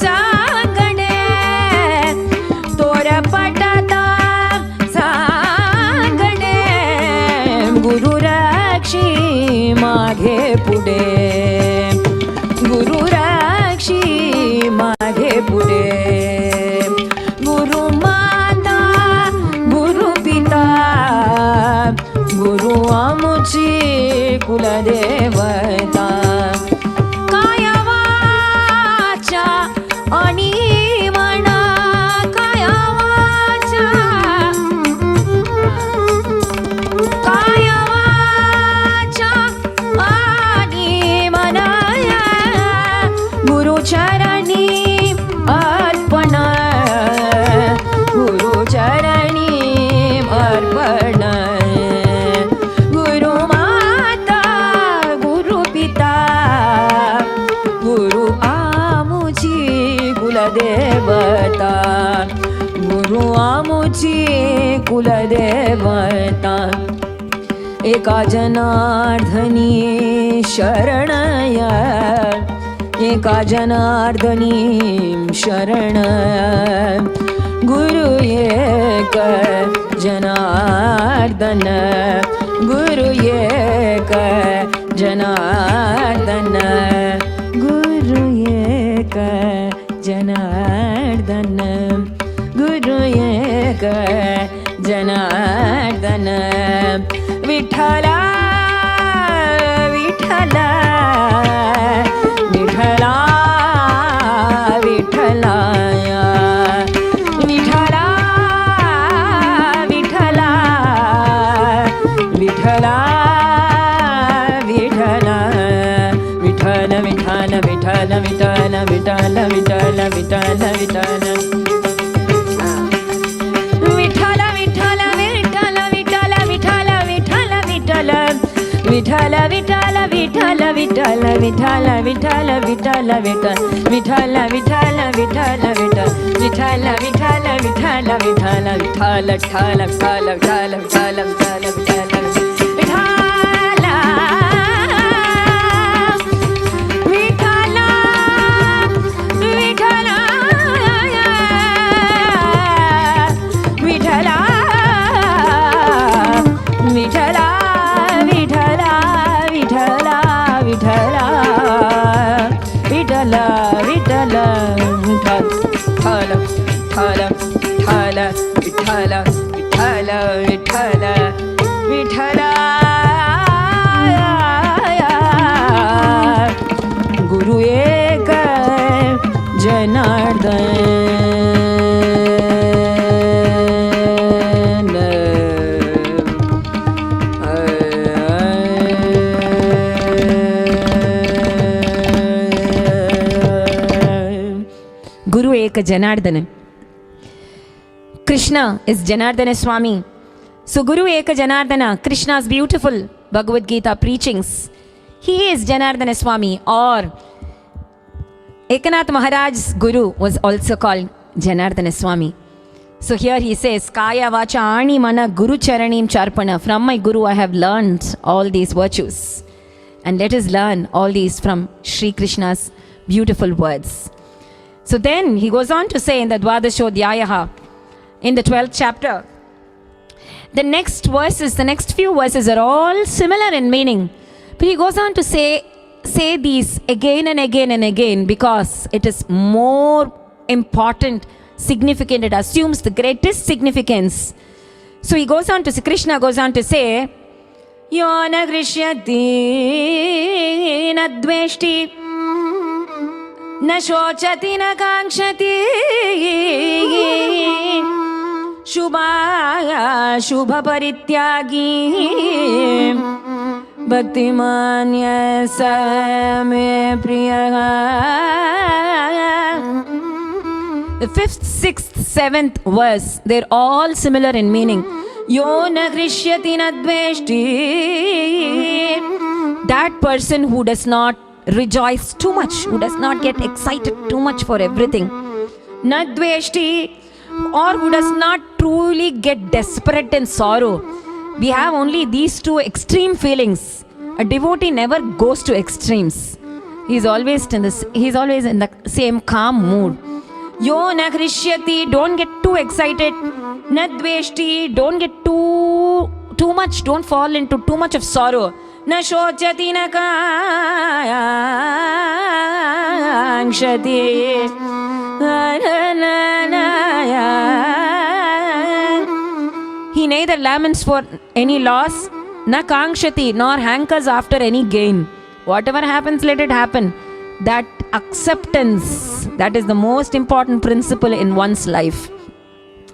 sangane, Tora patata sangane, Guru rakshi maghe pude, Guru rakshi maghe pude. Guru mata, Guru pita, Guru amuchi kula devata. Kaya vacha ani mana, Kaya vacha, Kaya vacha ani mana, Guru charani arpana, Guru charani arpana. Guru mata, Guru pita, Guru amuchi kula devata. Guru amuchi kula devata. Eka janardhani sharanaya, Eka janardhani sharanaya. Guru eka janardhana, Guru eka janardhana, Guru eka janardhana, Guru eka janardhana. Vithala, Vithala, Vithala, Vithalaya. Vithala, Vithala, Vithala, Vithala. Vitala. Vitala, Vitala, Vitala, Vitala, Vitala, Vitala, Vitala. Vitala, Vitala, Vitala, Vitala, Vitala, Vitala, Vitala, Vitala, Vitala, Vitala, Vitala, Vitala, Vitala, Vitala, Vitala, Vitala, Vitala, Thala, Thala, Thala, Thala, Thala, Vitala, Vitala, Vitala, Vitala, Vitala, Vitala, Vitala, Vitala, Vitala, Vitala, Vitala, Thala, Thala, Vitala, Vitala, Vitala, Vitala, Guru ek Janardana. Guru ek Janardana. Krishna is Janardana Swami. So Guru Eka Janardana, Krishna's beautiful Bhagavad Gita preachings. He is Janardana Swami, or Ekanath Maharaj's Guru was also called Janardana Swami. So here he says, Kaya Vacha Ani Mana Guru Charanim Charpana. From my Guru I have learned all these virtues. And let us learn all these from Sri Krishna's beautiful words. So then he goes on to say in the Dvadashodhyayaha, in the 12th chapter, the next few verses are all similar in meaning. But he goes on to say these again and again and again because it is more important, significant. It assumes the greatest significance. So he goes on to say, Krishna goes on to say, Yona Grishyati na dveshti na shochati na kankshati Shubhaya Shubha Parityagi Bhaktimanya Same Priya. The 5th, 6th, 7th verse, they're all similar in meaning. Yo na krishyati na dveshti. That person who does not rejoice too much, who does not get excited too much for everything. Na dveshti, or who does not truly get desperate in sorrow. We have only these two extreme feelings. A devotee never goes to extremes. He's always in the same calm mood. Yo na krishyati, don't get too excited. Na dveshti, don't get too much, don't fall into too much of sorrow. Na shochati na kankshati. He neither laments for any loss, na kankshati, nor hankers after any gain. Whatever happens, let it happen. That acceptance, that is the most important principle in one's life.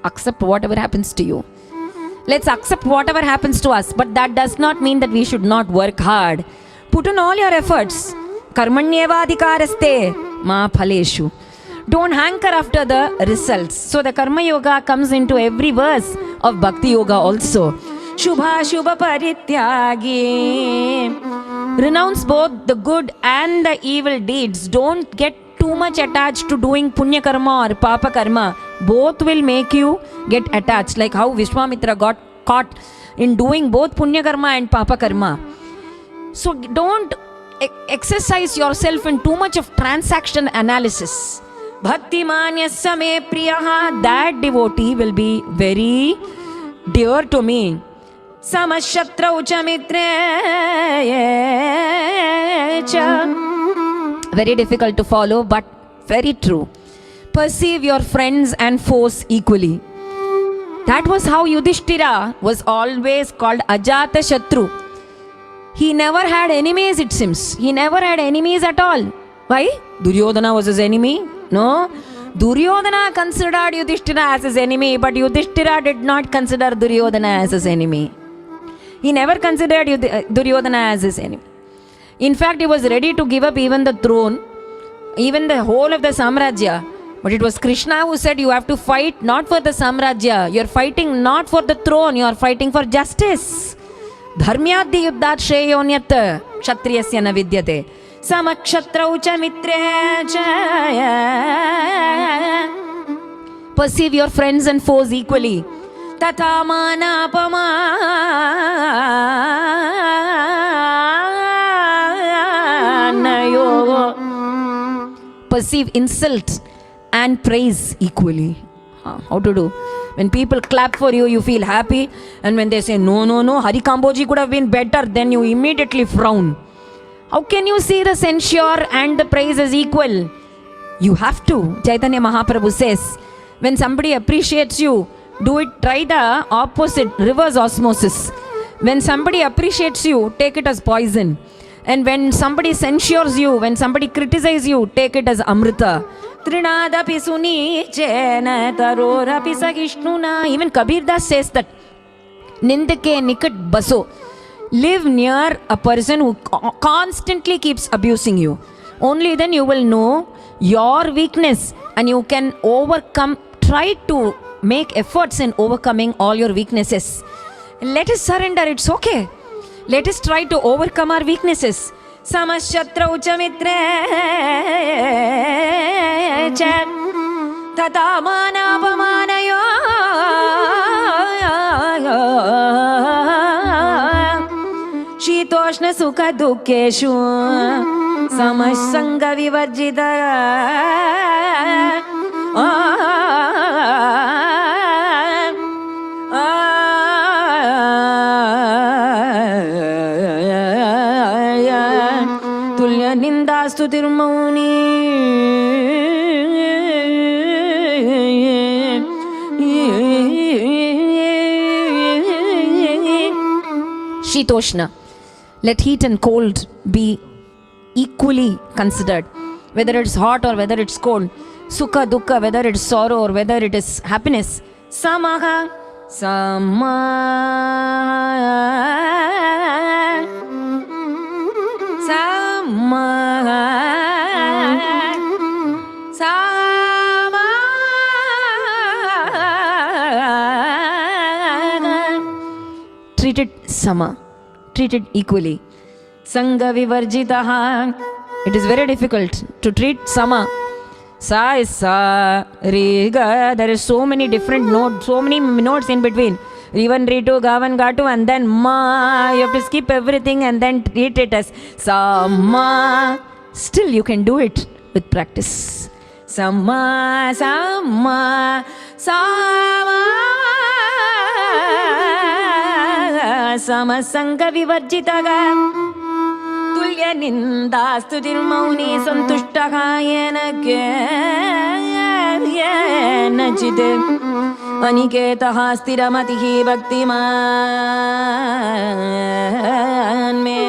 Accept whatever happens to you. Let's accept whatever happens to us, but that does not mean that we should not work hard. Put in all your efforts. Karmanyevadhikaraste ma phaleshu. Don't hanker after the results. So the Karma Yoga comes into every verse of Bhakti Yoga also. Shubha Shubha Parityagi. Renounce both the good and the evil deeds. Don't get too much attached to doing Punya Karma or Papa Karma. Both will make you get attached. Like how Vishwamitra got caught in doing both Punya Karma and Papa Karma. So don't exercise yourself in too much of transaction analysis. Bhakti Manya Same Priyaha, that devotee will be very dear to me. Samashatra Ucha Mitre. Very difficult to follow, but very true. Perceive your friends and foes equally. That was how Yudhishthira was always called Ajata Shatru. He never had enemies, it seems. He never had enemies at all. Why? Duryodhana was his enemy? No. Duryodhana considered Yudhishthira as his enemy, but Yudhishthira did not consider Duryodhana as his enemy. He never considered Duryodhana as his enemy. In fact, he was ready to give up even the throne, even the whole of the Samrajya, But it was Krishna who said you have to fight not for the samrajya. You're fighting not for the throne. You're fighting for justice. Dharmyadhi yuddhat shreyonyat kshatriyasya na vidyate. Samakshatrau cha mitre cha. Perceive your friends and foes equally. Tatha mana apamanayo. Perceive insult and praise equally. How to do? When people clap for you, you feel happy. And when they say, no, no, no, Hari Kamboji could have been better, then you immediately frown. How can you see the censure and the praise as equal? You have to. Chaitanya Mahaprabhu says, when somebody appreciates you, do it, try the opposite, reverse osmosis. When somebody appreciates you, take it as poison. And when somebody censures you, when somebody criticizes you, take it as amrita. Trinadapi suni chena tarorapi sagishnuna. Even Kabir Das says that, Nindake nikat baso. Live near a person who constantly keeps abusing you. Only then you will know your weakness and you can overcome. Try to make efforts in overcoming all your weaknesses. Let us surrender, it's okay. Let us try to overcome our weaknesses. Samashyatra uchamitre cha tata mana apamanayo. Shitoshna sukha dukkeshu samasanga vivarjita. Tulya nindastu tirmauni. Shitoshna. Let heat and cold be equally considered. Whether it's hot or whether it's cold. Sukha, dukkha, whether it's sorrow or whether it is happiness. Samaha. Sama. Sama. Sama. Treat it sama. Treat it equally. Sangha vivarjitaha. It is very difficult to treat sama. Sa is sa, re, ga. There is so many different notes, so many notes in between. Rivan, Ritu, Gavan, Gatu, and then ma. You have to skip everything and then treat it as sa, ma. Still, you can do it with practice. Sama, sama, sama. Samasanga vivarjitaga. Tulya nindastu tirmauni santushtaha yena chide. Aniketaha stiramatihi bhaktiman me.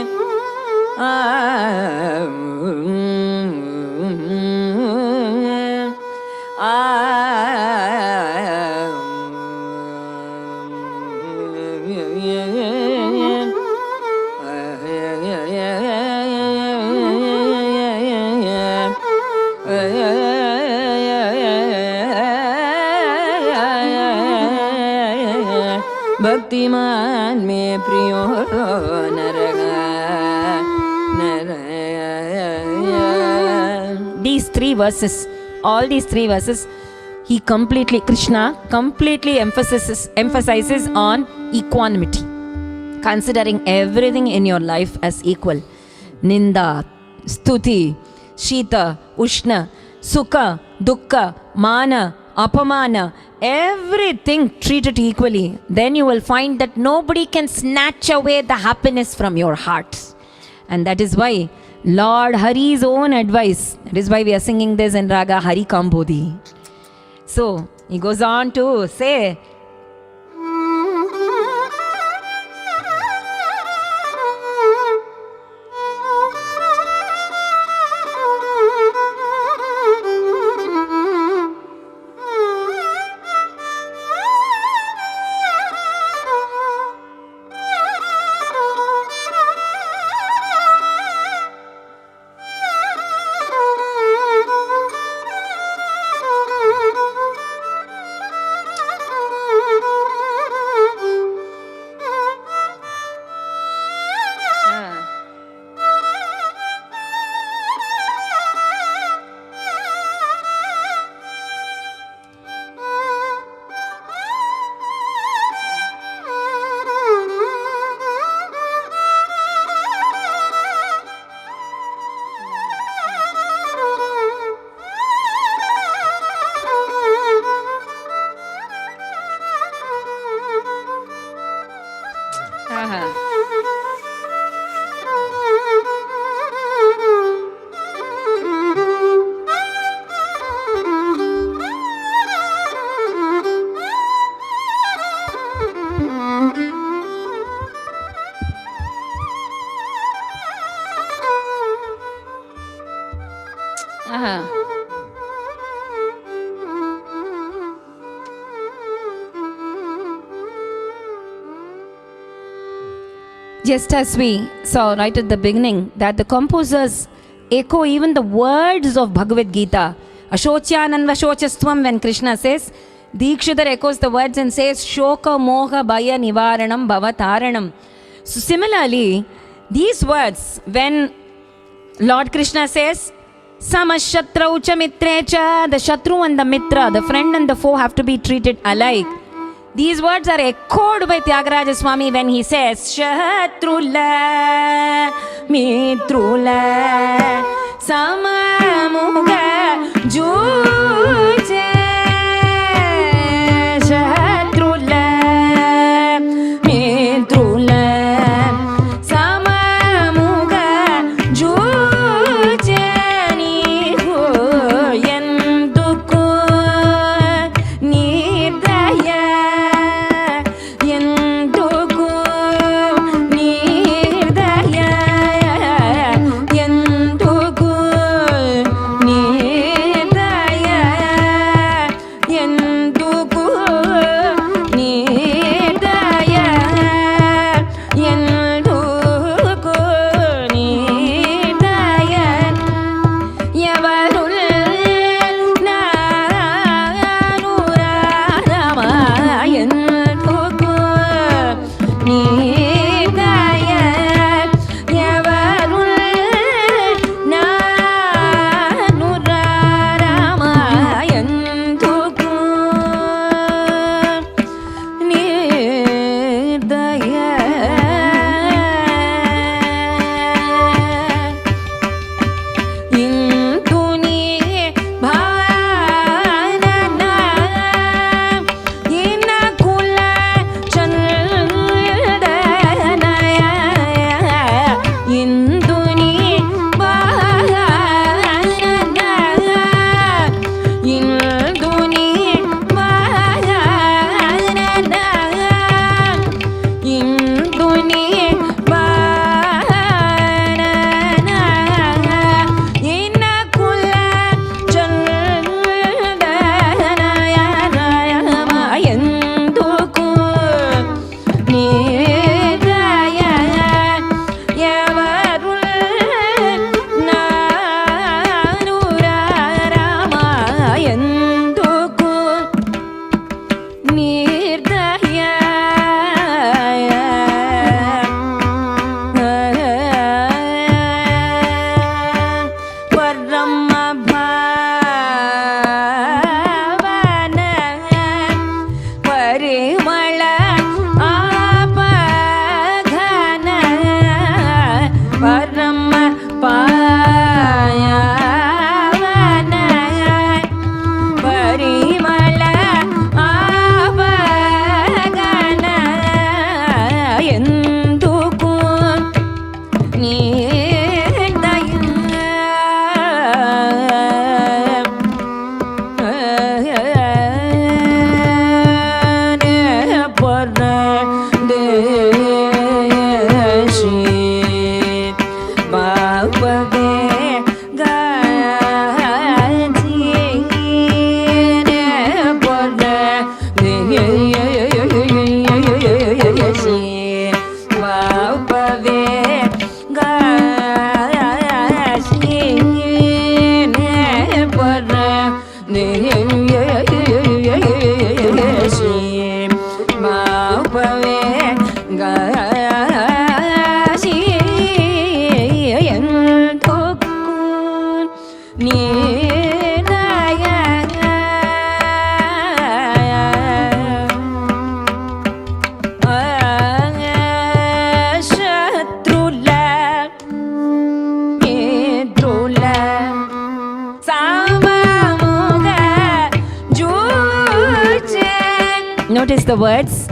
Bhaktiman me priyo naraga. These three verses, all these three verses, Krishna completely emphasizes on equanimity, considering everything in your life as equal. Ninda, stuti, shita, ushna, sukha, dukkha, mana, apamana, everything treated equally. Then you will find that nobody can snatch away the happiness from your heart. And that is why Lord Hari's own advice, that is why we are singing this in Raga Hari Kambodhi. So he goes on to say, Just as we saw right at the beginning that the composers echo even the words of Bhagavad Gita. Ashocyananvashochastvam, when Krishna says, Dikshidhar echoes the words and says, Shoka moha bhaya nivaranam bhavataranam. So similarly, these words, when Lord Krishna says, Samashatrau cha mitrecha, the Shatru and the Mitra, the friend and the foe have to be treated alike. These words are echoed by Tyagaraja Swami when he says, Shatrula, Mitrula, Samamuga, Juje, Shatrula, Mitrula, Samamuga, Juje, Nihu, Yenduku, Nidaya. Notice the words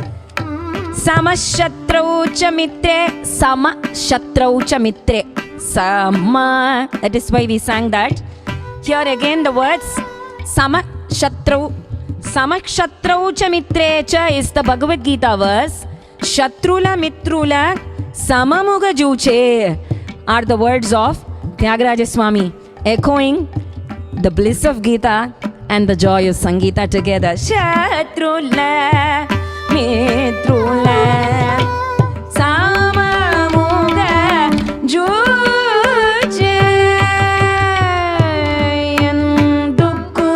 Samashatrau cha mitre. Samashatrau cha mitre. Sama. That is why we sang that. Here again the words Samashatrau. Samakshatrau cha mitre cha is the Bhagavad Gita verse. Shatrula mitrula samamuga juche are the words of Tyagaraja Swami, echoing the bliss of Gita and the joy of Sangeeta together. Shatrula mitrula samamuga juche yanduku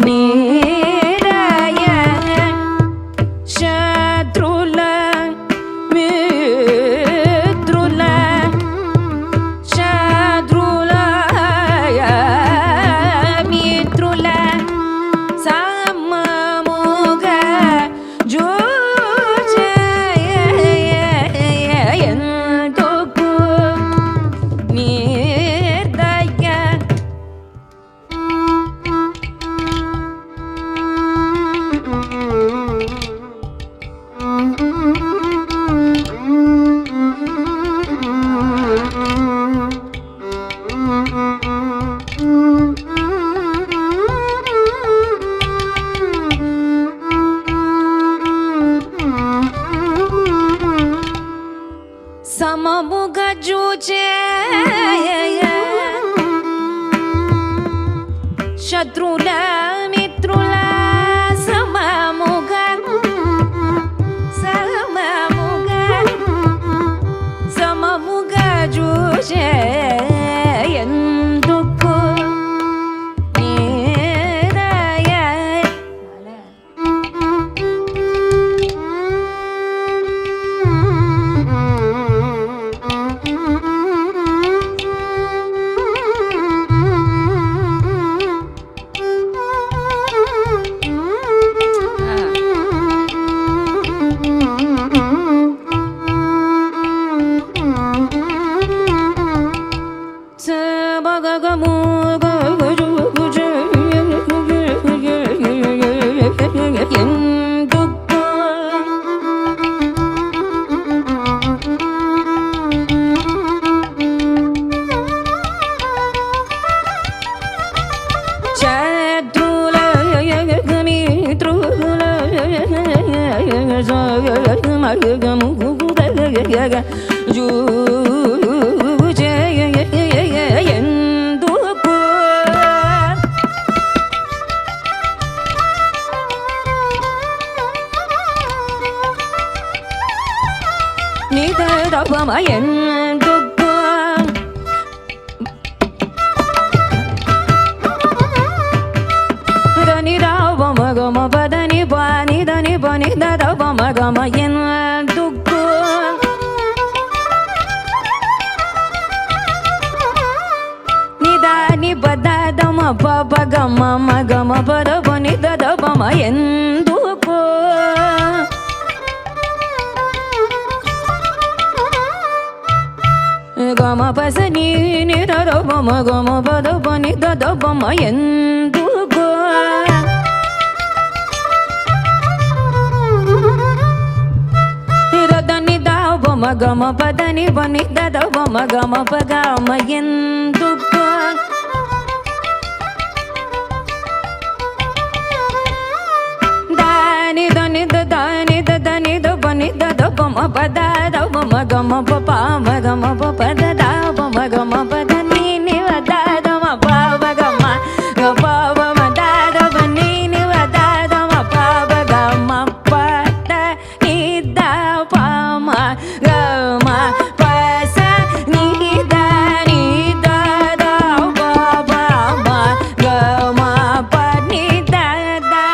niraya shatrula mitrula shatrula mitrula samamuga juche yanduku niraya. Samamuga juche shatrula mitrula samamuga juche yanduku niraya. Gama pasani ni da da ba ma gama ba da ba ni da da ba ma yendugo. Da da ni da ba ma gama pa da ni ba ni da da ba ma gama pa ga ma yendugo. Da ni da ni da da ni da da ni da ba ni da da ba ma pa da da ba ma gama pa pa ma gama pa pa da da ba ma gama pa da ni ni wa da da ma pa ba ga ma ga pa ba ma da da ba ni ni wa da da ma pa ba ga ma pa da ni da pa ma ga ma pa sa ni da da ba ba ma ga ma pa ni da da.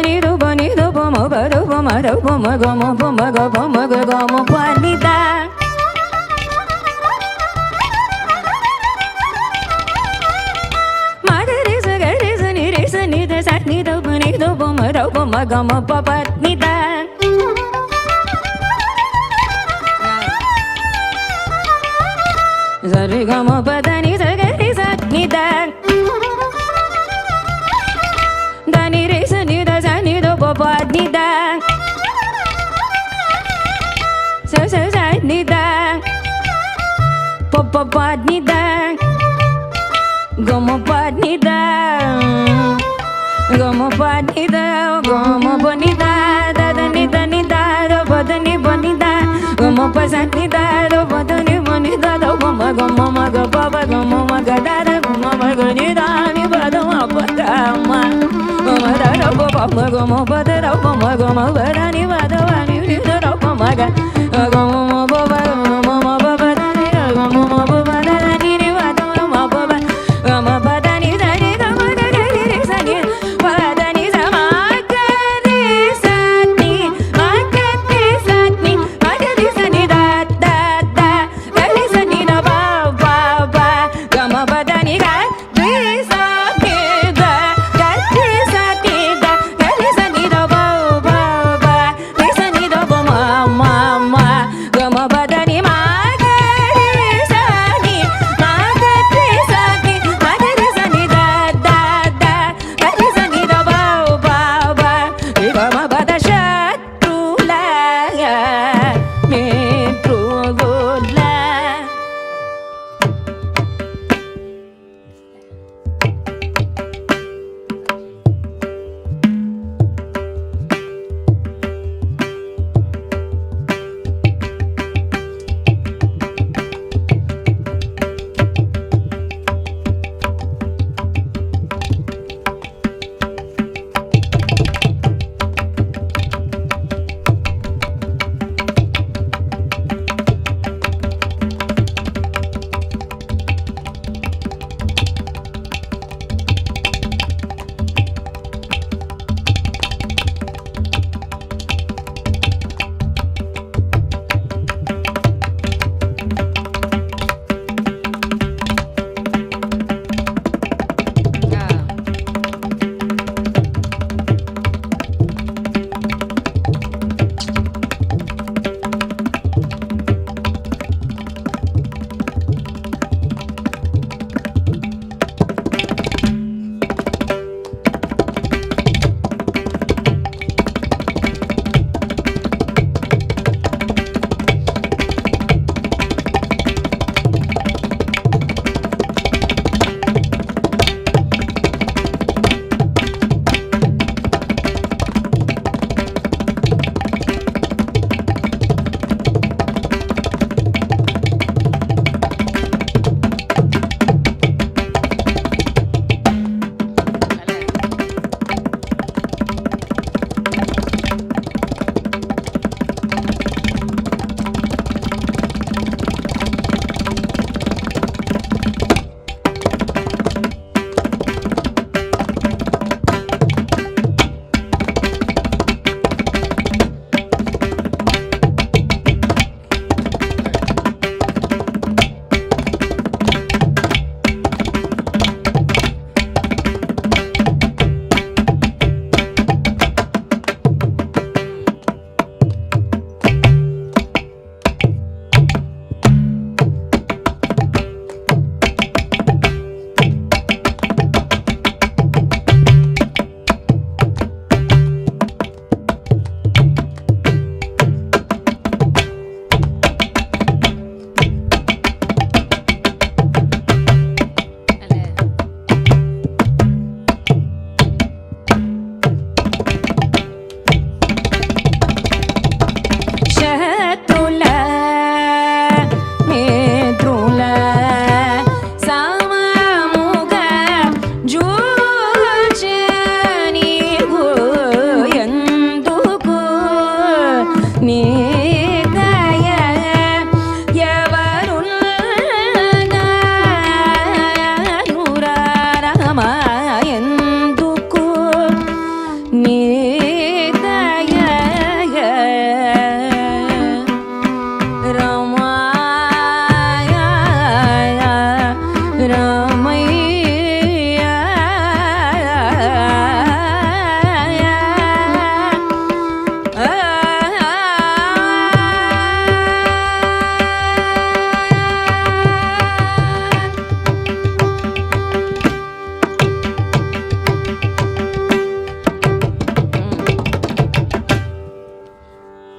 ni do pa ni do pa ma pa do pa ma do pa ma ga ma pa ma ga pa ma ga ma pa ni da. Ma ga re sa ni da sa ni do pa ni do pa ma do pa ma ga ma pa pa ni da. Sa re ga ma pa da ni sa ni da. Da ni re sa ni da sa ni do pa pa ni da. Sa ni da. Pa pa pa ni da. Ga ma pa ni da. Ga ma pa ni da. Ga ma pa ni da. Da ni da do pa da ni pa ni da. Ga ma pa sa ni da do pa da ni pa ni da do pa ma ga pa pa ga ma ga da da ma ga ni da ni pa da ma pa da ma. Ga ma da do pa ma ga ma pa da do pa ma ga ma pa da ni pa da wa ni da do pa ma ga. Ga ma pa pa ma pa pa da ni ga ma pa pa da ni ni pa da ma pa pa. Ga ma pa da ni da ni ga ma ga ga ni sa ni pa da ni sa ma ga ni sa ni ma ga ni sa ni ma ga ni sa ni da da da ga ni sa ni da pa pa pa ga ma pa da ni ga ni sa ni da ga ni sa ni da ga ni sa ni da pa pa pa ni sa ni da pa ma ma ma ga ma pa da ni ma ga ni sa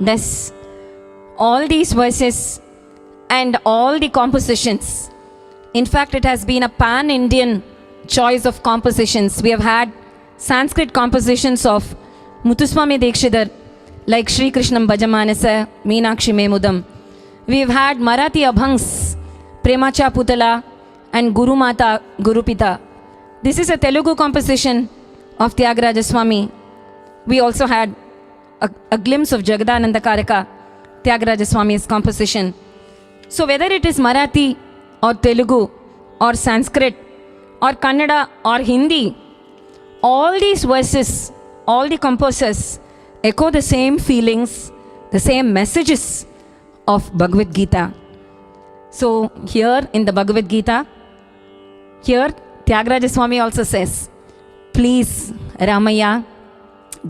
Thus, all these verses and all the compositions, in fact, it has been a pan-Indian choice of compositions. We have had Sanskrit compositions of Muthuswami Dekshidhar, like Sri Krishnam Bhajamanasa, Meenakshi Memudam. We have had Marathi Abhangs, Premacha Putala, and Guru Mata, Guru Pita. This is a Telugu composition of Tyagaraja Swami. We also had a glimpse of Jagadananda Karaka, Tyagaraja Swami's composition. So whether it is Marathi or Telugu or Sanskrit or Kannada or Hindi, all these verses, all the composers echo the same feelings, the same messages of Bhagavad Gita. So here in the Bhagavad Gita, here Tyagaraja Swami also says, please Ramaya,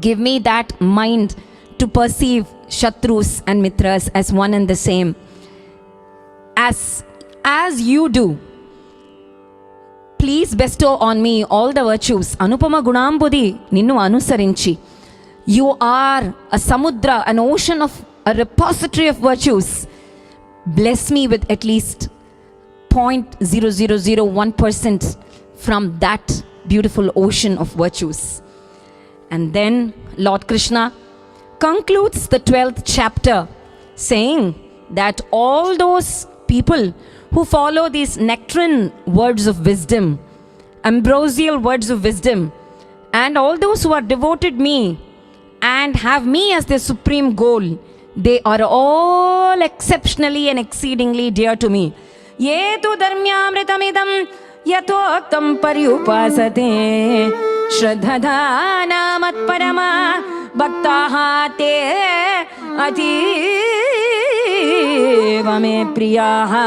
give me that mind to perceive Shatrus and Mitras as one and the same. As you do, please bestow on me all the virtues. Anupama Gunambudi Ninnu Anusarinchi. You are a samudra, an ocean of a repository of virtues. Bless me with at least 0.0001% from that beautiful ocean of virtues. And then Lord Krishna concludes the 12th chapter saying that all those people who follow these nectarine words of wisdom, ambrosial words of wisdom, and all those who are devoted me and have me as their supreme goal, they are all exceptionally and exceedingly dear to me. Yetu dharmyamritamidam yatoktam paryupasate shraddhadhana matparama bhaktaha te ativa me priyaha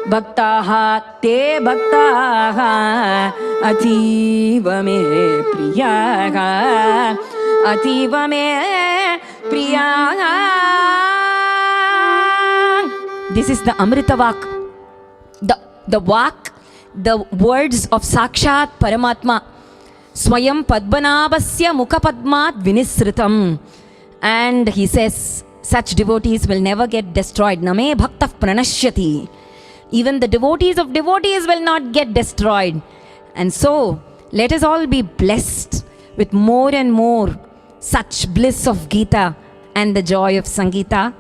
bhaktaha te bhaktaha ativa me priyaha ativa me priyaha. This is the Amrita Vak, the Vak, the words of Sakshat Paramatma. Swayam Padmanabhasya Mukha Padmat Vinisritam. And he says, such devotees will never get destroyed. Name Bhaktah Pranashyati. Even the devotees of devotees will not get destroyed. And so, let us all be blessed with more and more such bliss of Gita and the joy of Sangita.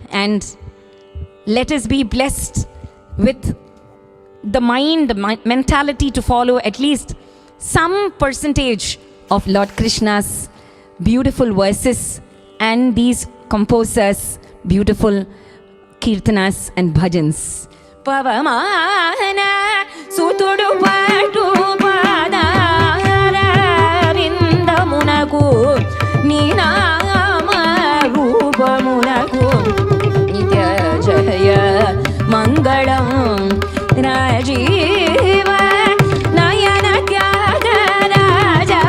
And let us be blessed with the mind, mentality to follow at least some percentage of Lord Krishna's beautiful verses and these composers' beautiful kirtanas and bhajans. Pavamana sutudu patu padara vindamunaku ninama rupamunaku nitya jaya mangalam rajiva nayana tyagaraja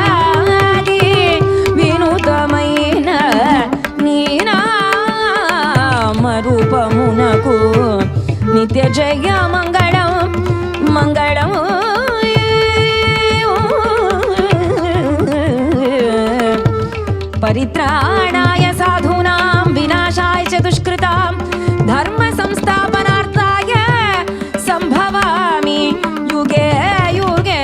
vinutamaina ninama rupamunaku nitya jaya mangalam mangalam. Paritranaya sadhunam vinashaya cha dushkritam dharma samsthapanarthaya sambhavami yuge yuge.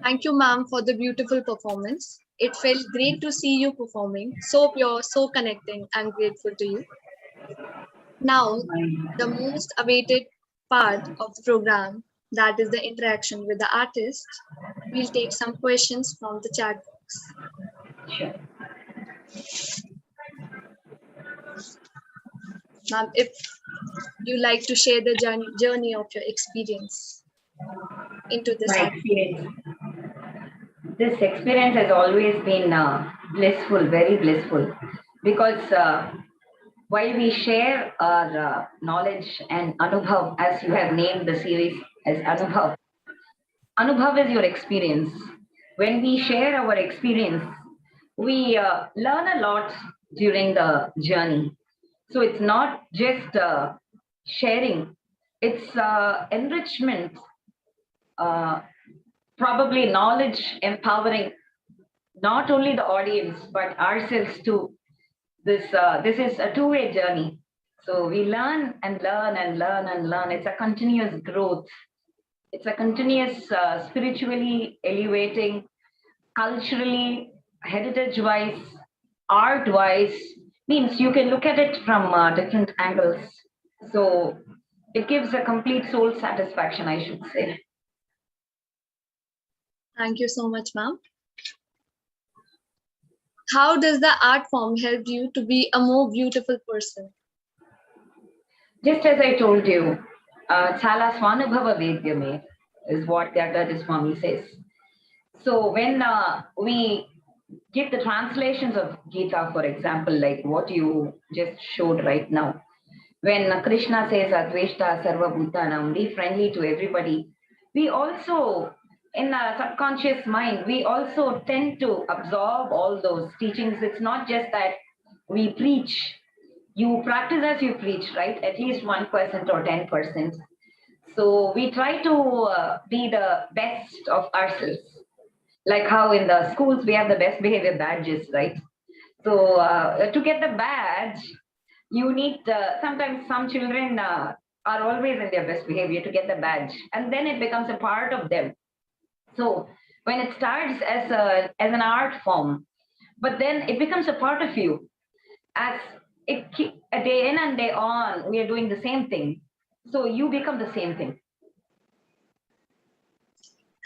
Thank you, ma'am, for the beautiful performance. It felt great to see you performing. So pure, so connecting. I'm grateful to you. Now, the most awaited part of the program, that is the interaction with the artist. We'll take some questions from the chat box. Ma'am, if you like to share the journey of your experience into this Right, yes. this experience has always been blissful, very blissful, because while we share our knowledge and Anubhav, as you have named the series as Anubhav, Anubhav is your experience. When we share our experience, we learn a lot during the journey. So it's not just sharing, it's enrichment, uh, probably knowledge empowering not only the audience but ourselves too. This is a two-way journey. So we learn and learn and learn and learn. It's a continuous growth. It's a continuous spiritually elevating, culturally, heritage-wise, art-wise. Means you can look at it from different angles. So it gives a complete soul satisfaction, I should say. Thank you so much, ma'am. How does the art form help you to be a more beautiful person? Just as I told you, Chala Swanubhava Vedyame is what Gadaji Swami says. So when we give the translations of Gita, for example, like what you just showed right now, when Krishna says Adveshta Sarva Bhutanam, be friendly to everybody, we also, in our subconscious mind, we also tend to absorb all those teachings. It's not just that we preach. You practice as you preach, right? At least 1% or 10%. So we try to be the best of ourselves. Like how in the schools we have the best behavior badges, right? So to get the badge, you need, sometimes some children are always in their best behavior to get the badge. And then it becomes a part of them. So when it starts as an art form, but then it becomes a part of you. As it a day in and day on, we are doing the same thing. So you become the same thing.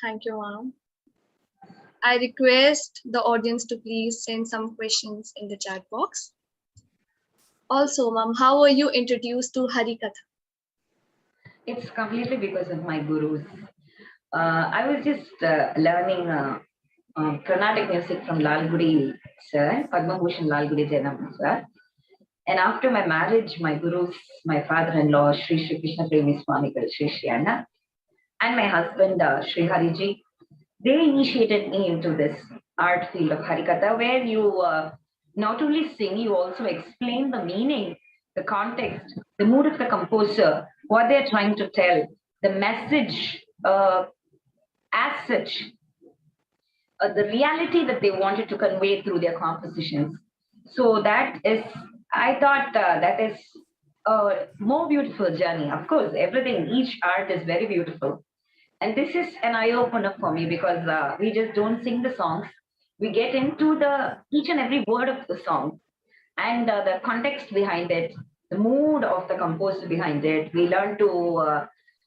Thank you, ma'am. I request the audience to please send some questions in the chat box. Also, ma'am, how were you introduced to Harikatha? It's completely because of my gurus. I was just learning Carnatic music from Lalgudi sir, Padma Bhushan Lalgudi Janam sir. And after my marriage, my gurus, my father-in-law, Sri Sri Krishna Premi Swamigal, Sri Shriyana, and my husband, Sri Hariji, they initiated me into this art field of Harikatha, where you not only sing, you also explain the meaning, the context, the mood of the composer, what they're trying to tell, the message as such, the reality that they wanted to convey through their compositions. So that is, I thought that is a more beautiful journey. Of course, everything, each art is very beautiful. And this is an eye-opener for me because we just don't sing the songs. We get into the each and every word of the song and the context behind it, the mood of the composer behind it. We learn to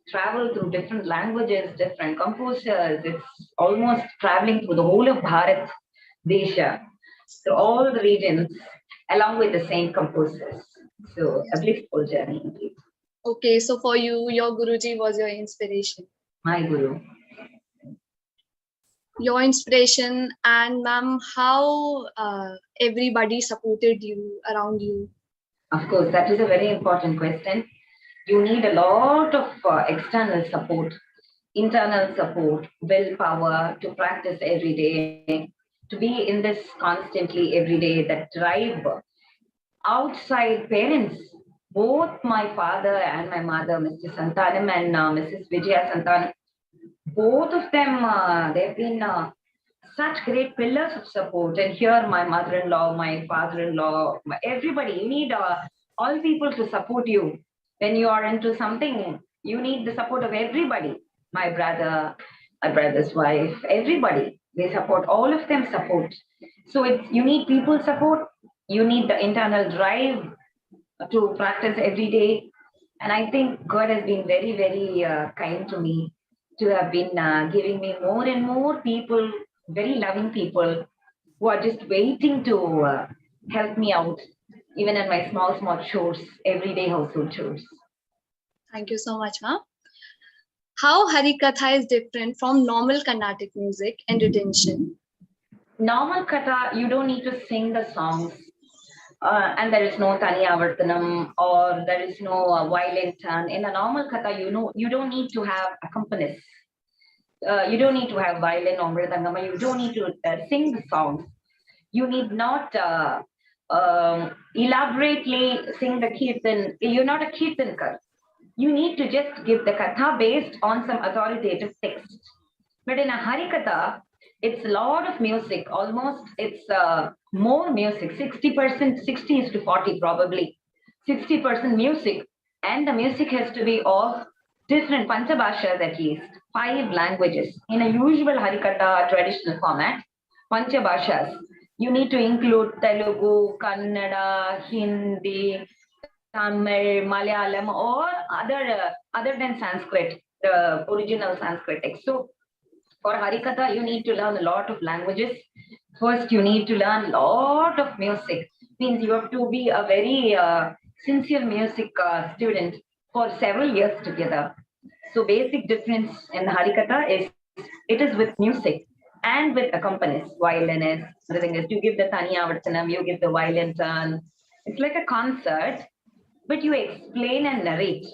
travel through different languages, different composers. It's almost traveling through the whole of Bharat, Desha, so all the regions, along with the same composers. So a blissful journey indeed. Okay, so for you, your Guruji was your inspiration. My guru. Your inspiration, and ma'am, how everybody supported you around you? Of course, that is a very important question. You need a lot of external support, internal support, willpower to practice every day, to be in this constantly every day, that drive. Outside parents, both my father and my mother, Mr. Santanam and Mrs. Vijaya Santanam, both of them, they've been such great pillars of support. And here, my mother-in-law, my father-in-law, everybody, you need all people to support you. When you are into something, you need the support of everybody. My brother, my brother's wife, everybody, they support, all of them support. So you need people support, you need the internal drive to practice every day. And I think God has been very, very kind to me to have been giving me more and more people, very loving people who are just waiting to help me out, even in my small, small chores, everyday household chores. Thank you so much, ma'am. How Harikatha is different from normal Carnatic music and retention? Normal Katha, you don't need to sing the songs. And there is no Tani Avartanam or there is no violin turn. In a normal Katha, you don't need to have accompanists. You don't need to have violin or mridangama. You don't need to sing the songs. You need not elaborately sing the kirtan. You're not a kirtankar. You need to just give the katha based on some authoritative text. But in a harikatha, it's a lot of music. Almost it's more music. 60%, 60 is to 40 probably. 60% music, and the music has to be of different panchabhashas at least, 5 languages. In a usual harikatha traditional format, panchabhashas. You need to include Telugu, Kannada, Hindi, Tamil, Malayalam, or other than Sanskrit, the original Sanskrit text. So for Harikatha, you need to learn a lot of languages. First, you need to learn a lot of music. Means you have to be a very sincere music student for several years together. So basic difference in Harikatha is it is with music and with accompanists, violinist, mridangist. You give the Tani Avartanam, you give the violin turn. It's like a concert, but you explain and narrate.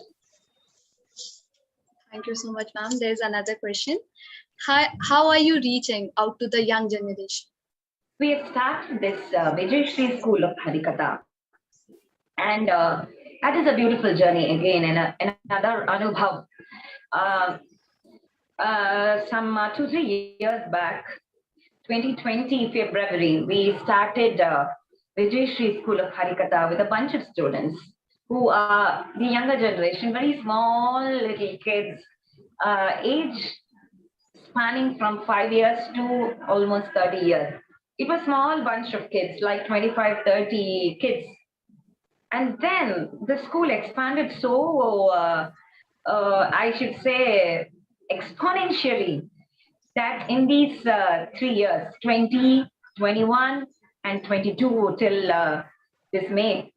Thank you so much, ma'am. There's another question. How are you reaching out to the young generation? We have started this Vijay School of Harikatha. And that is a beautiful journey again, and another Anubhav. Some 2-3 years back, 2020 February, we started Vijay School of Harikatha with a bunch of students who are the younger generation, very small little kids, age spanning from 5 years to almost 30 years. It was a small bunch of kids, like 25, 30 kids. And then the school expanded so, I should say, exponentially, that in these 3 years, 20, 21, and 22 till this May,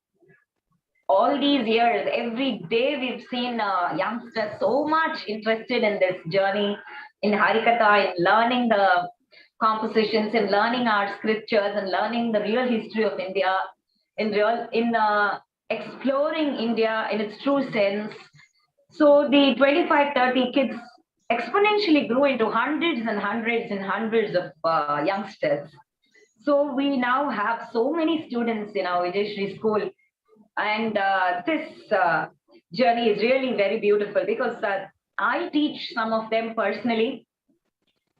all these years, every day we've seen youngsters so much interested in this journey in Harikatha, in learning the compositions, in learning our scriptures, and learning the real history of India, in exploring India in its true sense. So the 25, 30 kids exponentially grew into hundreds and hundreds and hundreds of youngsters. So we now have so many students in our Vijay school. And this journey is really very beautiful because I teach some of them personally.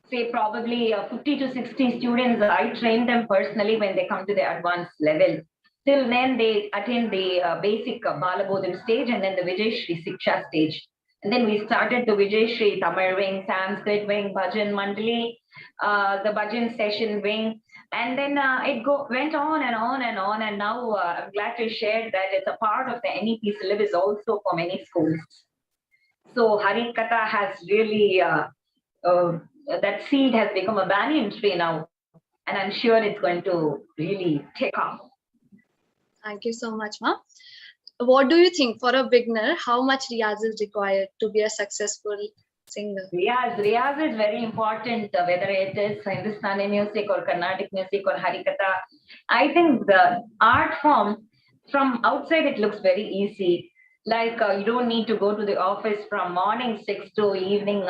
Say probably 50 to 60 students, I train them personally when they come to the advanced level. Till then, they attend the basic Balabodham stage and then the Vijay Shri Siksha stage. And then we started the Vijay Shri Tamil wing, Sanskrit wing, Bhajan Mandali, the Bhajan session wing. And then it went on and on and on. And now I'm glad to share that it's a part of the NEP syllabus also for many schools. So Harikatha has really, that seed has become a banyan tree now. And I'm sure it's going to really take off. Thank you so much, ma'am. What do you think for a beginner, how much riyaz is required to be a successful singer? Riyaz is very important, whether it is Hindustani music or Carnatic music or Harikatha. I think the art form, from outside, it looks very easy. Like you don't need to go to the office from morning 6 to evening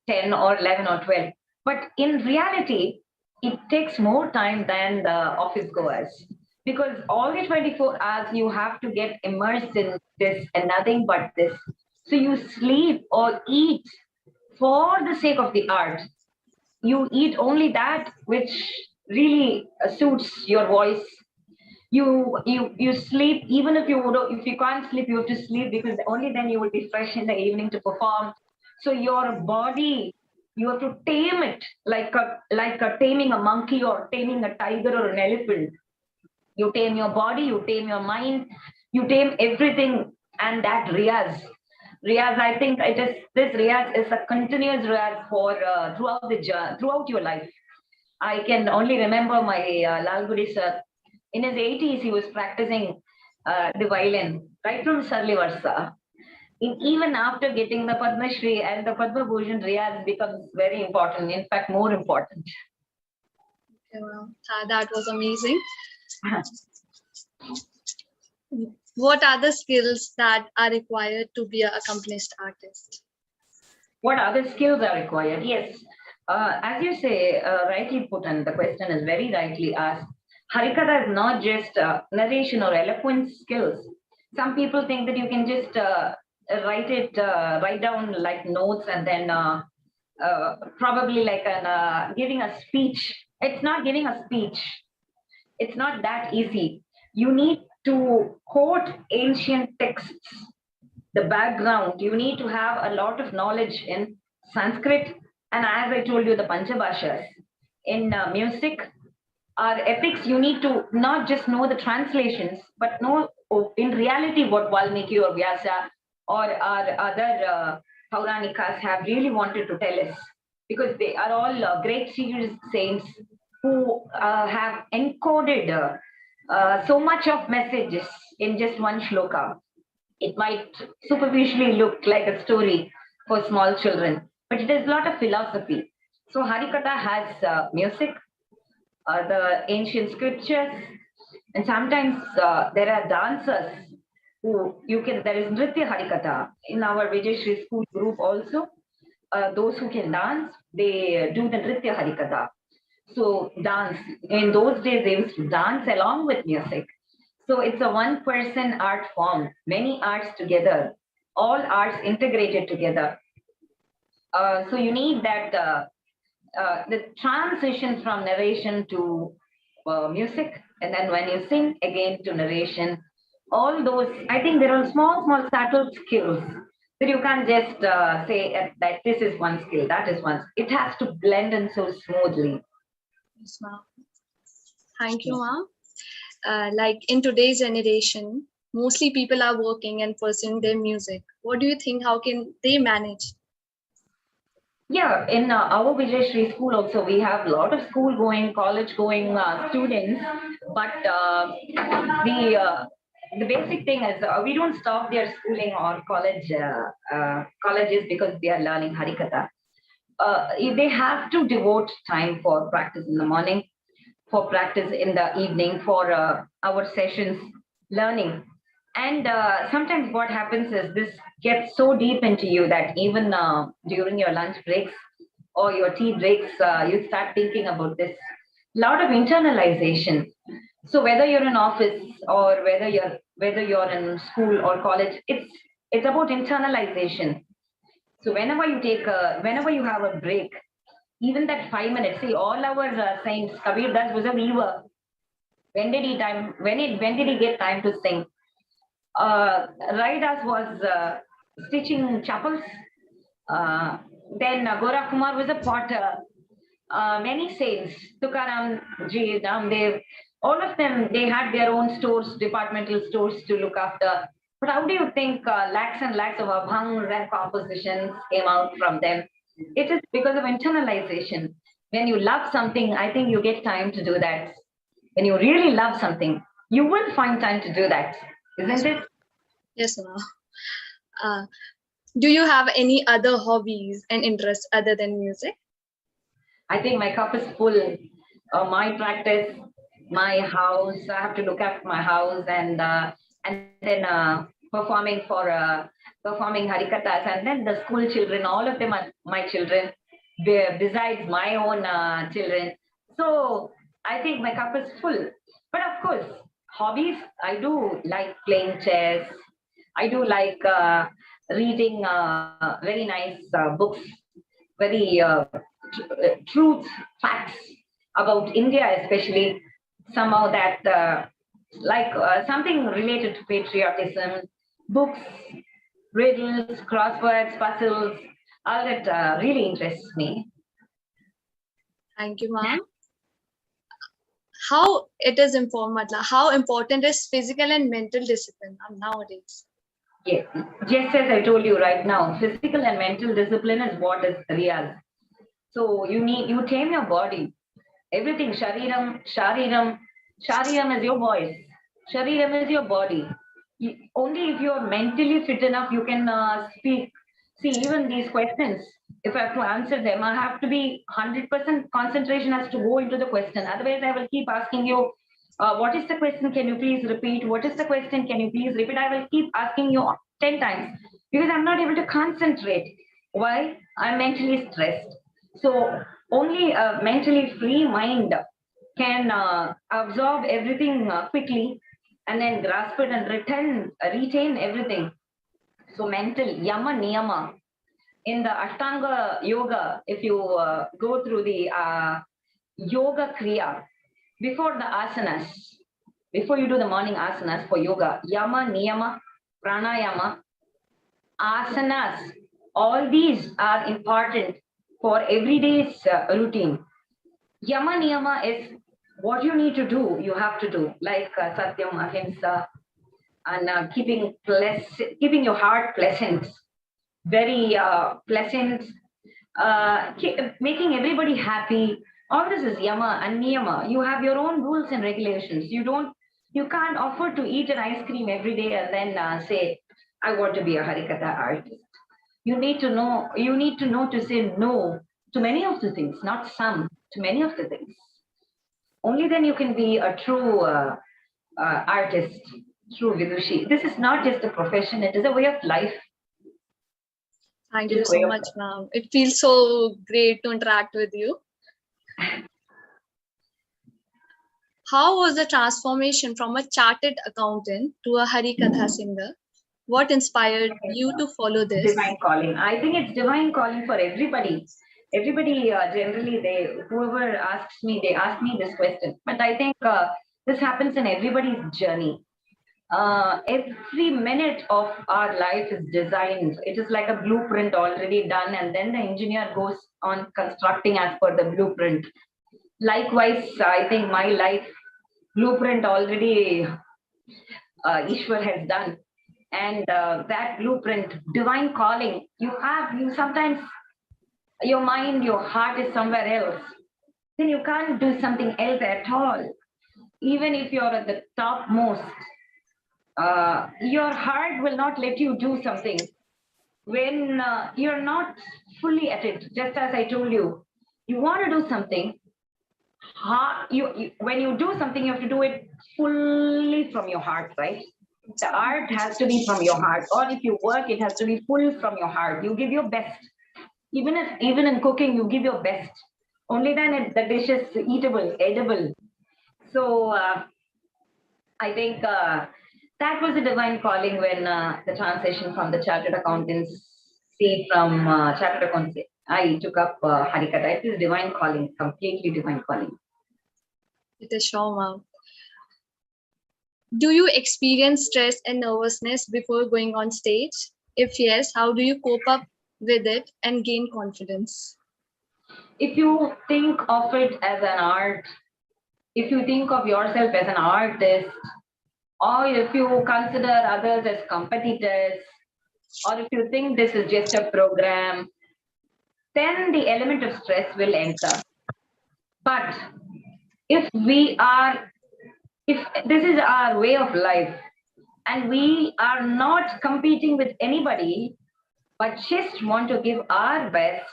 10 or 11 or 12. But in reality, it takes more time than the office goers. Because all the 24 hours you have to get immersed in this and nothing but this. So you sleep or eat for the sake of the art. You eat only that which really suits your voice. You sleep even if you can't sleep, you have to sleep because only then you will be fresh in the evening to perform. So your body, you have to tame it like taming a monkey or taming a tiger or an elephant. You tame your body, you tame your mind, you tame everything, and that riyaz. Riyaz, I think this riyaz is a continuous riyaz for throughout your life. I can only remember my Lalgudi sir. In his 80s, he was practicing the violin right from Sarli Varsa. Even after getting the Padma Shri and the Padma Bhushan, Riyaz becomes very important, in fact, more important. Okay, well, that was amazing. What are the skills that are required to be an accomplished artist? What other skills are required? Yes. As you say, rightly put, and the question is very rightly asked. Harikatha is not just narration or eloquence skills. Some people think that you can just write down like notes and then probably like giving a speech. It's not giving a speech. It's not that easy. You need to quote ancient texts, the background. You need to have a lot of knowledge in Sanskrit, and as I told you, the Panchabhashas. In music, our epics, you need to not just know the translations, but know in reality what Valmiki or Vyasa or our other Pauranikas have really wanted to tell us, because they are all great serious saints who have encoded so much of messages in just one shloka. It might superficially look like a story for small children, but it is a lot of philosophy. So Harikatha has music, the ancient scriptures, and sometimes there are dancers who you can. There is Nritya Harikatha in our Vijayashri school group also. Those who can dance, they do the Nritya Harikatha. So dance in those days they used to dance along with music. So it's a one-person art form, many arts together, all arts integrated together. So you need that the transition from narration to music, and then when you sing again to narration, all those, I think there are small, small subtle skills that you can't just say that this is one skill, that is one. It has to blend in so smoothly. Yes, ma'am. Thank you, ma'am. Like in today's generation, mostly people are working and pursuing their music. What do you think? How can they manage? Yeah, in our Vijayashri school also, we have a lot of school going, college going students, but the basic thing is we don't stop their schooling or colleges because they are learning Harikatha. They have to devote time for practice in the morning, for practice in the evening, for our sessions, learning. And sometimes what happens is this gets so deep into you that even during your lunch breaks or your tea breaks, you start thinking about this. Lot of internalization. So whether you're in office or whether you're in school or college, it's about internalization. So whenever you have a break, even that 5 minutes, see all our saints, Kabir Das was a weaver. When did he get time to sing? Raidas was stitching chapels. Then Gora Kumar was a potter. Many saints, Tukaram Ji, Ramdev, all of them, they had their own stores, departmental stores to look after. But how do you think lakhs and lakhs of abhangs and compositions came out from them? It is because of internalization. When you love something, I think you get time to do that. When you really love something, you will find time to do that, isn't it? Yes, ma'am. Do you have any other hobbies and interests other than music? I think my cup is full. My practice, my house. I have to look after my house, and then performing harikatas, and then the school children. All of them are my children, besides my own children. So I think my cup is full. But of course, hobbies. I do like playing chess. I do like reading very nice books, very truth, facts about India, especially somehow that something related to patriotism, books, riddles, crosswords, puzzles, all that really interests me. Thank you, ma'am. How it is important, how important is physical and mental discipline nowadays? Yeah, just as I told you right now, physical and mental discipline is what is real. So you tame your body. Everything, shariram, shariram is your voice. Shariram is your body. Only if you're mentally fit enough, you can speak. See, even these questions, if I have to answer them, I have to be 100% concentration has to go into the question. Otherwise, I will keep asking you, what is the question? Can you please repeat? What is the question? Can you please repeat? I will keep asking you 10 times because I'm not able to concentrate. Why? I'm mentally stressed. So only a mentally free mind can absorb everything quickly and then grasp it and retain everything. So mental yama niyama in the Ashtanga yoga, if you go through the yoga kriya before the asanas, before you do the morning asanas for yoga, yama niyama pranayama asanas, all these are important for everyday's routine. Yama niyama is what you need to do, you have to do, like satyam, ahimsa, and keeping your heart pleasant, very pleasant, making everybody happy. All this is yama and niyama. You have your own rules and regulations. You can't offer to eat an ice cream every day and then say, I want to be a Harikatha artist. You need to know to say no to many of the things, not some, to many of the things. Only then you can be a true artist, true Vidushi. This is not just a profession, it is a way of life. Thank you so much, ma'am. It feels so great to interact with you. How was the transformation from a chartered accountant to a Harikatha singer? What inspired you to follow this? Divine calling. I think it's divine calling for everybody. Everybody generally, whoever asks me, they ask me this question. But I think this happens in everybody's journey. Every minute of our life is designed. It is like a blueprint already done, and then the engineer goes on constructing as per the blueprint. Likewise, I think my life blueprint already Ishwar has done. And that blueprint, divine calling, you sometimes, your mind, your heart is somewhere else. Then you can't do something else at all. Even if you're at the topmost, your heart will not let you do something when you're not fully at it. Just as I told you, you want to do something. When you do something, you have to do it fully from your heart, right? The art has to be from your heart, or if you work, it has to be full from your heart. You give your best. Even in cooking, you give your best. Only then the dish is eatable, edible. So I think that was a divine calling when the transition from the chartered accountancy from chartered accountancy, I took up Harikatha. It is divine calling, completely divine calling. It is sure, ma'am. Do you experience stress and nervousness before going on stage? If yes, how do you cope up with it and gain confidence? If you think of it as an art, if you think of yourself as an artist, or if you consider others as competitors, or if you think this is just a program, then the element of stress will enter. But if this is our way of life, and we are not competing with anybody, but just want to give our best,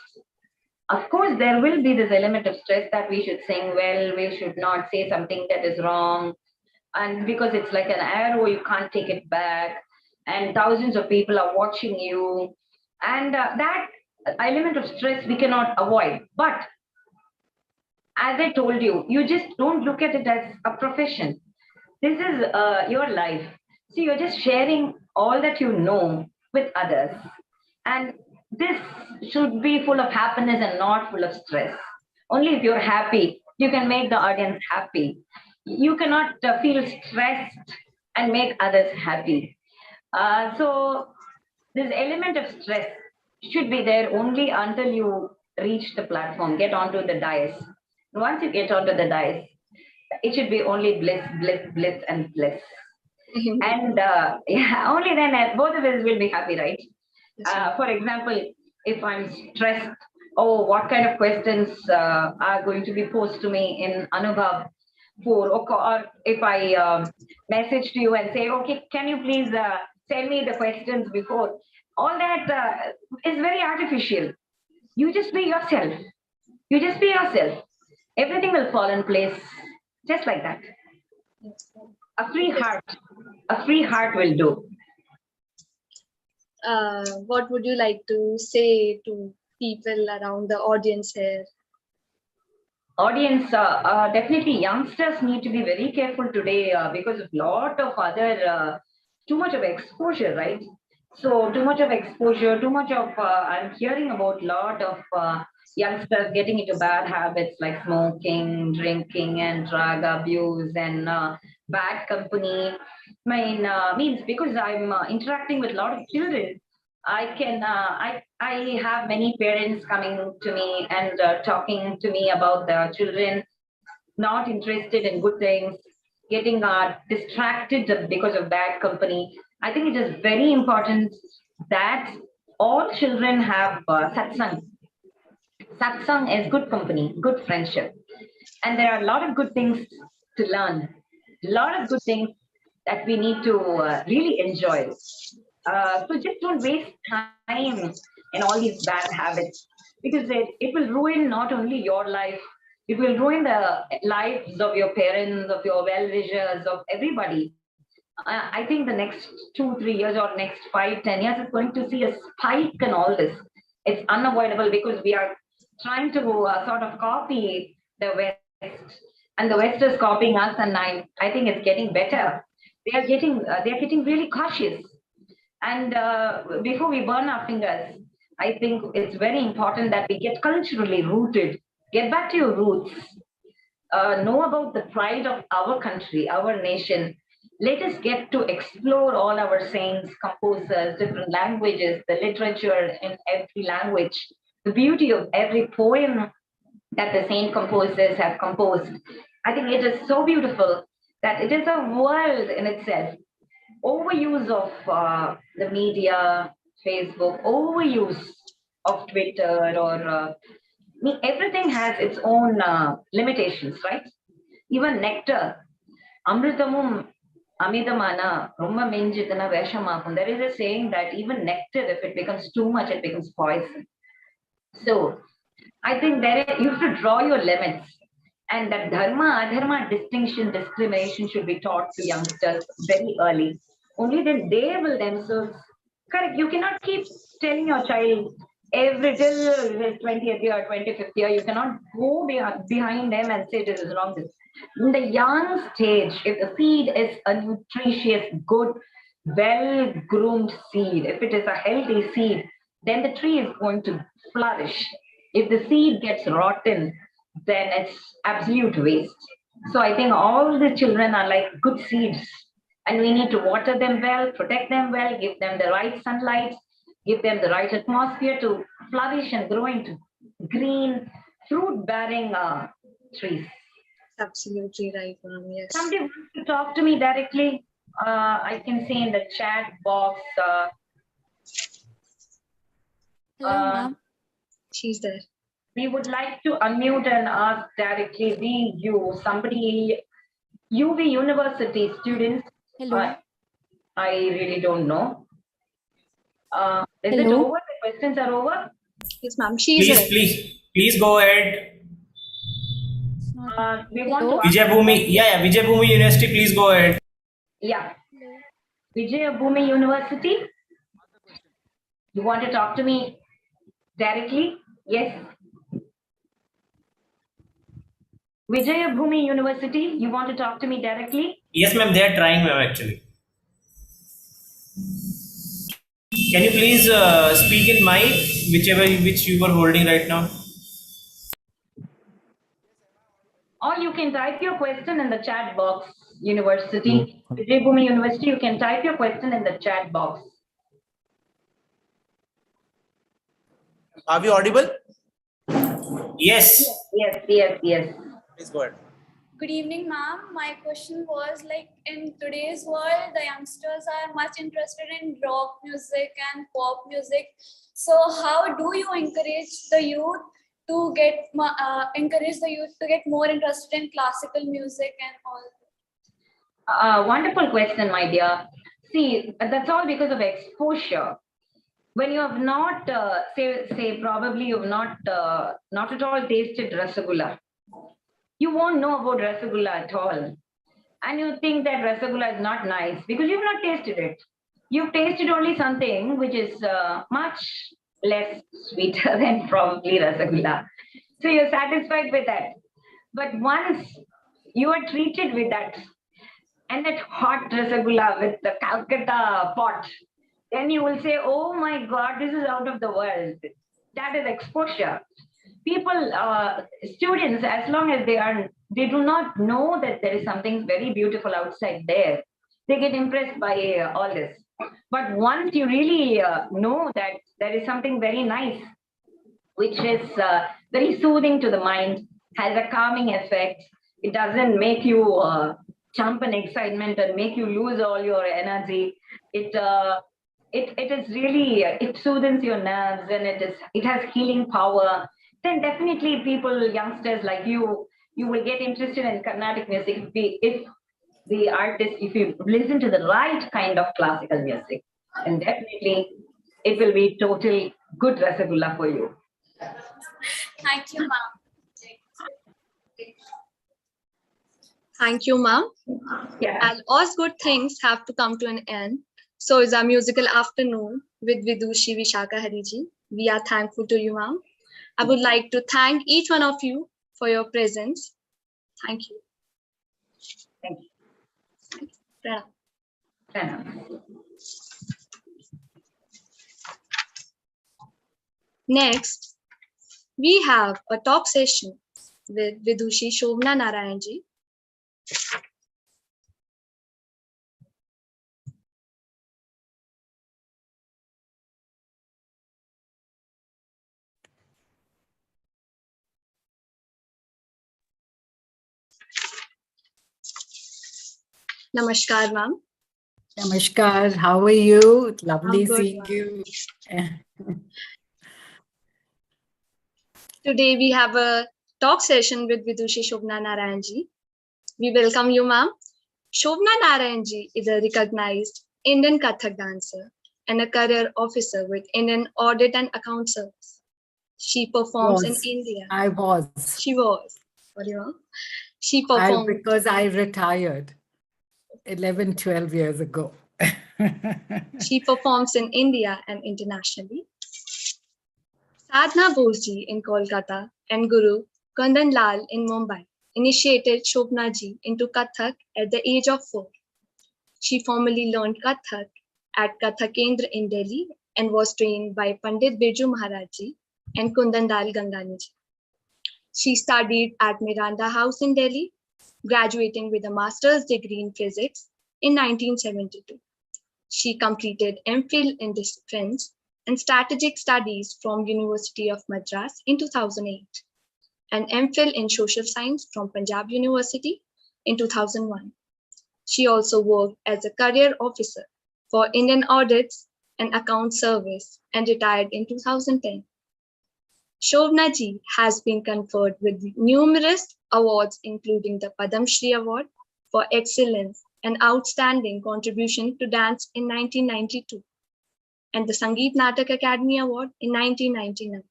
of course, there will be this element of stress that we should sing well, we should not say something that is wrong. And because it's like an arrow, you can't take it back. And thousands of people are watching you. And that element of stress we cannot avoid. But as I told you, you just don't look at it as a profession. This is your life. So you're just sharing all that you know with others. And this should be full of happiness and not full of stress. Only if you're happy, you can make the audience happy. You cannot feel stressed and make others happy. So this element of stress should be there only until you reach the platform, get onto the dais. Once you get onto the dais, it should be only bliss, bliss, bliss, and bliss. And yeah, only then both of us will be happy, right? For example, if I'm stressed, oh, what kind of questions are going to be posed to me in Anubhav? 4, or if I message to you and say, okay, can you please send me the questions before? All that is very artificial. You just be yourself. You just be yourself. Everything will fall in place just like that. A free heart will do. What would you like to say to people around the audience here? Audience, definitely youngsters need to be very careful today because of lot of other, too much of exposure, right? So too much of exposure, too much of, I'm hearing about lot of youngsters getting into bad habits like smoking, drinking and drug abuse and bad company. Means because I'm interacting with a lot of children, I have many parents coming to me and talking to me about their children not interested in good things, getting distracted because of bad company. I think it is very important that all children have satsang. Satsang is good company, good friendship, and there are a lot of good things to learn, a lot of good things that we need to really enjoy. So just don't waste time in all these bad habits because it will ruin not only your life, it will ruin the lives of your parents, of your well-wishers, of everybody. I think the next 2, 3 years or next 5, 10 years is going to see a spike in all this. It's unavoidable because we are trying to sort of copy the West, and the West is copying us, and I think it's getting better. They're getting really cautious. And before we burn our fingers, I think it's very important that we get culturally rooted. Get back to your roots. Know about the pride of our country, our nation. Let us get to explore all our saints, composers, different languages, the literature in every language, the beauty of every poem that the saint composers have composed. I think it is so beautiful that it is a world in itself. Overuse of the media, Facebook, overuse of Twitter, or everything has its own limitations, right? Even nectar, amritamum amidamana, rumma minjitana veshamapam. There is a saying that even nectar, if it becomes too much, it becomes poison. So I think you have to draw your limits, and that dharma, adharma distinction, discrimination should be taught to youngsters very early. Only then they will themselves correct. You cannot keep telling your child every till his 20th year, 25th year. You cannot go behind them and say this is wrong. In the young stage, if the seed is a nutritious, good, well-groomed seed, if it is a healthy seed, then the tree is going to flourish. If the seed gets rotten, then it's absolute waste. So I think all the children are like good seeds, and we need to water them well, protect them well, give them the right sunlight, give them the right atmosphere to flourish and grow into green, fruit-bearing trees. Absolutely right, ma'am. Yes. Somebody wants to talk to me directly. I can see in the chat box. Hello, ma'am. She's there. We would like to unmute and ask directly. Somebody, UV University students. Hello. I really don't know. Is it Hello. over? The questions are over? Yes, ma'am. She's there. Please go ahead. We want Hello? to ask. Vijay Bhumi, yeah, Vijay Bhumi University, please go ahead. Yeah. Vijay Bhumi University. You want to talk to me directly? Yes. Vijay Bhumi University, you want to talk to me directly? Yes, ma'am, they are trying, ma'am, actually. Can you please speak in mic, which you were holding right now? Or you can type your question in the chat box, University. Vijay Bhumi University, you can type your question in the chat box. Are we audible? Yes. Yes. Please go ahead. Good evening, ma'am. My question was like in today's world, the youngsters are much interested in rock music and pop music. So how do you encourage the youth to get encourage the youth to get more interested in classical music and all? Wonderful question, my dear. See, that's all because of exposure. When you have not, say probably you've not at all tasted rasgulla, you won't know about rasgulla at all. And you think that rasgulla is not nice because you've not tasted it. You've tasted only something which is much less sweeter than probably rasgulla. So you're satisfied with that. But once you are treated with that, and that hot rasgulla with the Calcutta pot, then you will say, oh my God, this is out of the world. That is exposure. People, students, as long as they do not know that there is something very beautiful outside there, they get impressed by all this. But once you really know that there is something very nice, which is very soothing to the mind, has a calming effect, it doesn't make you jump in excitement and make you lose all your energy. It is really, it soothes your nerves and it has healing power. Then definitely people, youngsters like you will get interested in Carnatic music if the artist, if you listen to the right kind of classical music, then definitely it will be total good rasgulla for you. Thank you, ma'am. Thank you, ma'am. Yeah. And all good things have to come to an end. So is our musical afternoon with Vidushi Vishaka Hariji. We are thankful to you, ma'am. I would like to thank each one of you for your presence. Thank you. Thank you. Pranam. Pranam. Next, we have a talk session with Vidushi Shobna Narayanji. Namaskar, ma'am. Namaskar, how are you? Lovely I'm good, seeing ma'am. you. Today we have a talk session with Vidushi Shobna Narayanji. We welcome you, ma'am. Shobna Narayanji is a recognized Indian Kathak dancer and a career officer with Indian Audit and Account Service. She performs in India. I was. She was. Sorry, ma'am. She performed. Because I retired 11, 12 years ago. She performs in India and internationally. Sadhna Boseji in Kolkata and Guru Kundan Lal in Mumbai initiated Shobna ji into Kathak at the age of 4. She formally learned Kathak at Kathak Kendra in Delhi and was trained by Pandit Birju Maharaj ji and Kundan Lal Gangani ji. She studied at Miranda House in Delhi, graduating with a master's degree in physics in 1972. She completed MPhil in Defense and Strategic Studies from University of Madras in 2008, and MPhil in Social Science from Punjab University in 2001. She also worked as a career officer for Indian Audits and Account Service and retired in 2010. Shobna ji has been conferred with numerous awards, including the Padam Shri Award for Excellence and Outstanding Contribution to Dance in 1992 and the Sangeet Natak Academy Award in 1999.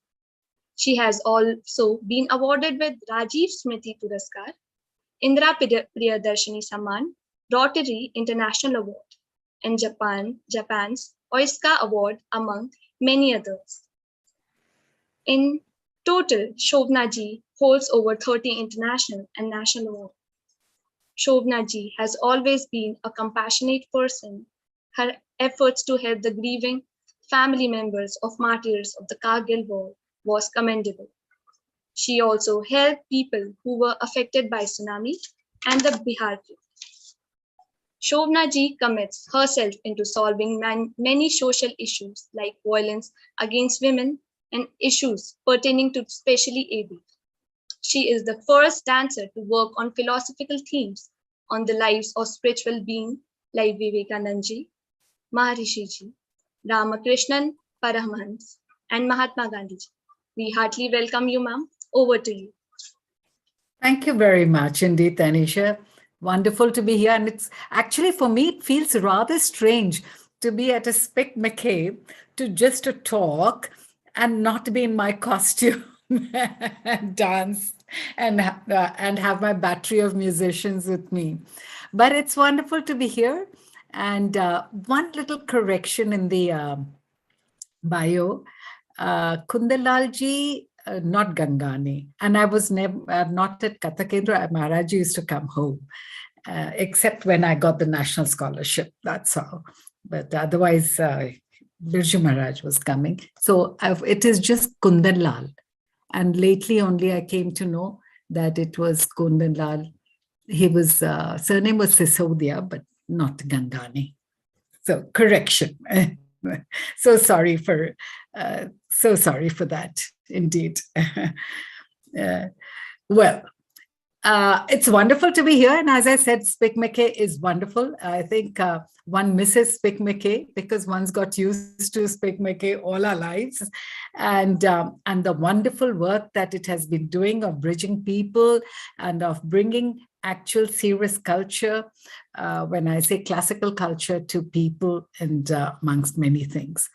She has also been awarded with Rajiv Smriti Puraskar, Indira Priyadarshini Samman, Rotary International Award, and Japan's Oiska Award, among many others. In total, Shobna ji holds over 30 international and national awards. Shobna ji has always been a compassionate person. Her efforts to help the grieving family members of martyrs of the Kargil War was commendable. She also helped people who were affected by tsunami and the Bihar flood. Shobna ji commits herself into solving many social issues like violence against women and issues pertaining to specially abled. She is the first dancer to work on philosophical themes on the lives of spiritual beings like Vivekananda ji, Maharishi ji, Ramakrishnan Paramahans, and Mahatma Gandhi ji. We heartily welcome you, ma'am. Over to you. Thank you very much indeed, Tanisha. Wonderful to be here. And it's actually, for me, it feels rather strange to be at a Spic Macay to just to talk and not be in my costume and dance and have my battery of musicians with me. But it's wonderful to be here. And one little correction in the bio. Kundalalji, not Gangani. And I was never not at Kathak. Maharaj used to come home, except when I got the national scholarship. That's all. But otherwise, Birju Maharaj was coming. So it is just Kundan Lal. And lately only I came to know that it was Kundan Lal. He was, surname was Sisodia, but not Gangani. So correction. So sorry for that, indeed. Well, it's wonderful to be here. And as I said, Spic Macay is wonderful. I think one misses Spic Macay because one's got used to Spic Macay all our lives. And the wonderful work that it has been doing of bridging people and of bringing actual serious culture, when I say classical culture, to people and amongst many things.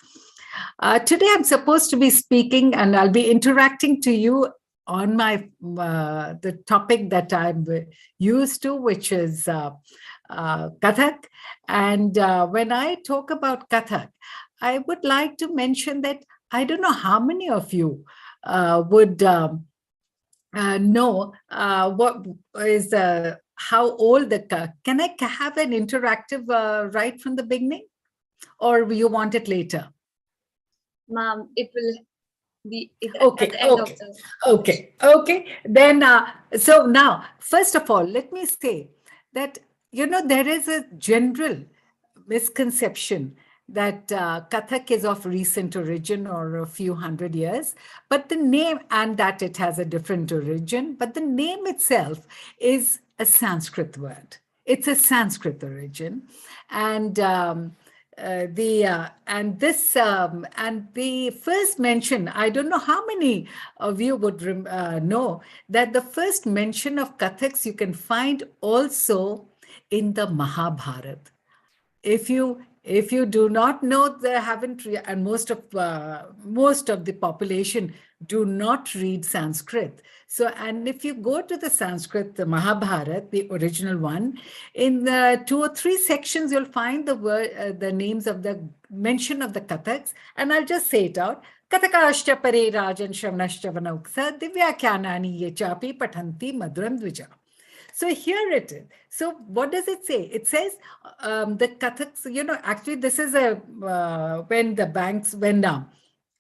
Today I'm supposed to be speaking and I'll be interacting to you on my the topic that I'm used to, which is Kathak. And when I talk about Kathak, I would like to mention that I don't know how many of you would know what is how old the can I have an interactive right from the beginning, or you want it later? Ma'am, it will be okay, at the end okay, of the... okay. Then, so now, first of all, let me say that, there is a general misconception that Kathak is of recent origin or a few hundred years, but the name, and that it has a different origin, but the name itself is a Sanskrit word. It's a Sanskrit origin. And the first mention, I don't know how many of you would know that the first mention of Kathaks you can find also in the Mahabharata. If you do not know, they haven't, and most of the population do not read Sanskrit. So, and if you go to the Sanskrit, the Mahabharata, the original one, in the 2 or 3 sections, you'll find the word, the names of the mention of the Kathaks, and I'll just say it out. Kathakashcha pare rajan shravnashcha vanauksa divyakyanani ye chapi pathanti madhuram dvija. So here it is. So what does it say? It says the Kathaks, actually this is when the banks went down.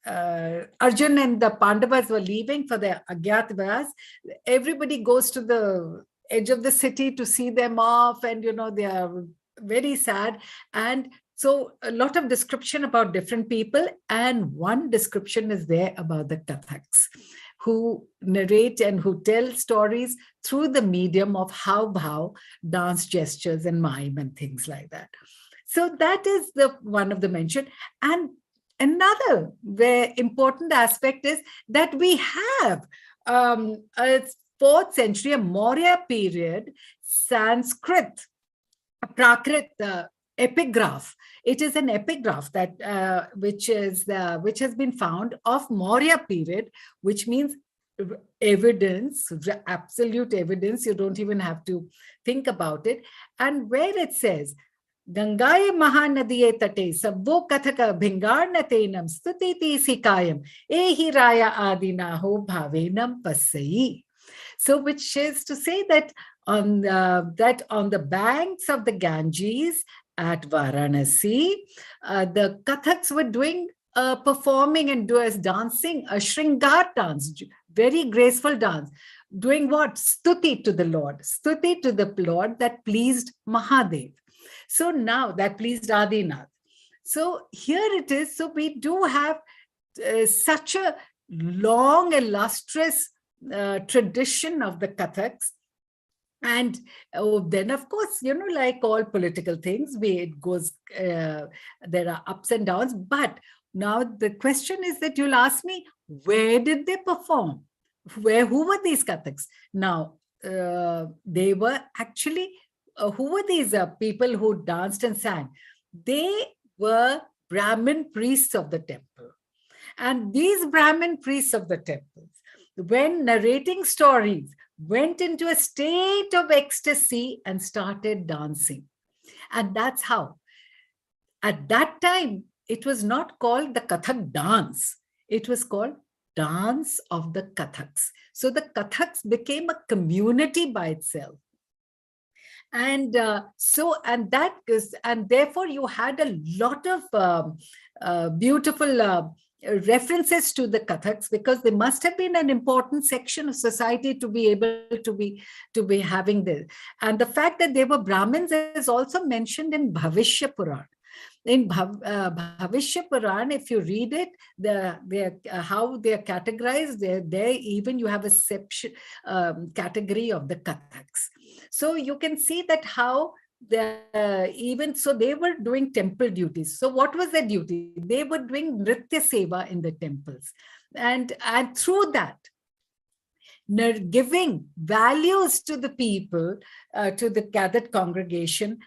Arjun and the Pandavas were leaving for their Agyatavas. Everybody goes to the edge of the city to see them off, and they are very sad. And so a lot of description about different people, and one description is there about the Kathaks, who narrate and who tell stories through the medium of how dance gestures and mime and things like that. So that is the one of the mention. And another very important aspect is that we have a 4th century, a Maurya period, Sanskrit, Prakrit epigraph. It is an epigraph that which has been found of Maurya period, which means evidence, absolute evidence. You don't even have to think about it. And where it says, Gangaye Mahanadiye Tate Sabbo Kathaka Bhingarnatenam Stutiti Sikayam Ehi Raya Adinaho Bhavenam Pasai. So, which is to say that on the banks of the Ganges at Varanasi, the Kathaks were doing performing and dancing a Shringar dance, very graceful dance, doing what? Stuti to the Lord that pleased Mahadev. So now that pleased Adinath. So here it is. So we do have such a long, illustrious tradition of the Kathaks. And then, of course, like all political things, it goes, there are ups and downs. But Now, the question is that you'll ask me, where did they perform? Who were these Kathaks? Now, they were actually, who were these people who danced and sang? They were Brahmin priests of the temple. And these Brahmin priests of the temples, when narrating stories, went into a state of ecstasy and started dancing. And that's how. At that time, it was not called the Kathak dance. It was called Dance of the Kathaks. So the Kathaks became a community by itself. And and therefore you had a lot of beautiful references to the Kathaks, because they must have been an important section of society to be able to be having this. And the fact that they were Brahmins is also mentioned in Bhavishya Puran. In Bhavishya Puran, if you read it, how they are categorized, there even you have a category of the Kathaks. So you can see that how even so they were doing temple duties. So what was their duty? They were doing Nritya Seva in the temples. And through that, giving values to the people, to the gathered congregation,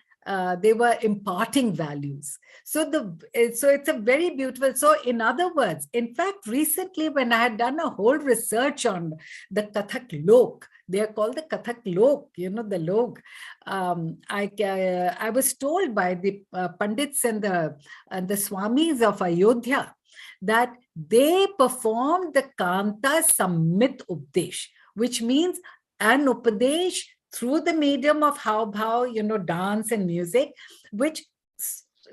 they were imparting values. So it's a very beautiful. So in other words, in fact, recently when I had done a whole research on the Kathak Lok, they are called the Kathak Lok, the Lok. I was told by the Pandits and the Swamis of Ayodhya that they performed the Kanta Sammit Updesh, which means an Upadesh through the medium of Hav-bhav, dance and music, which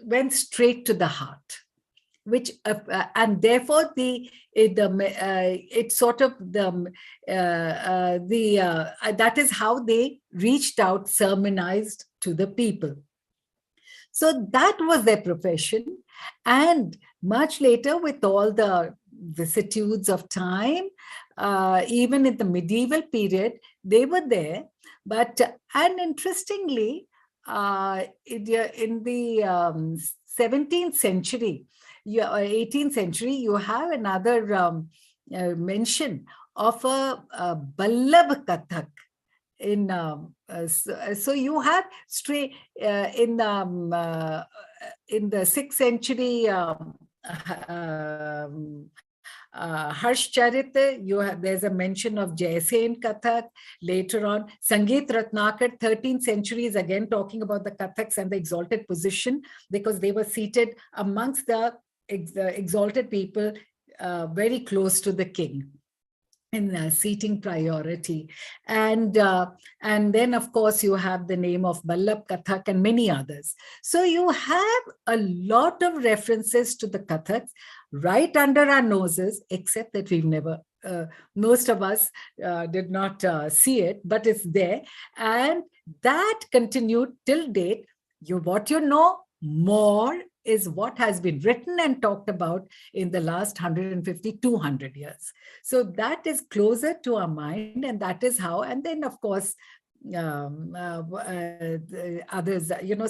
went straight to the heart. Which and therefore that is how they reached out, sermonized to the people. So that was their profession. And much later, with all the vicissitudes of time, even in the medieval period, they were there. And interestingly, in the 17th century, 18th century, you have another mention of a Ballabh Kathak. So you have in the 6th century Harsh Charita, there's a mention of Jaisain Kathak. Later on, Sangeet Ratnakar, 13th century, is again talking about the Kathaks and the exalted position, because they were seated amongst the exalted people very close to the king in seating priority. And then, of course, you have the name of Ballabh Kathak and many others. So you have a lot of references to the Kathaks right under our noses, except that we've never, most of us did not see it, but it's there. And that continued till date. What you know more is what has been written and talked about in the last 150, 200 years. So that is closer to our mind, and that is how, and then of course, others,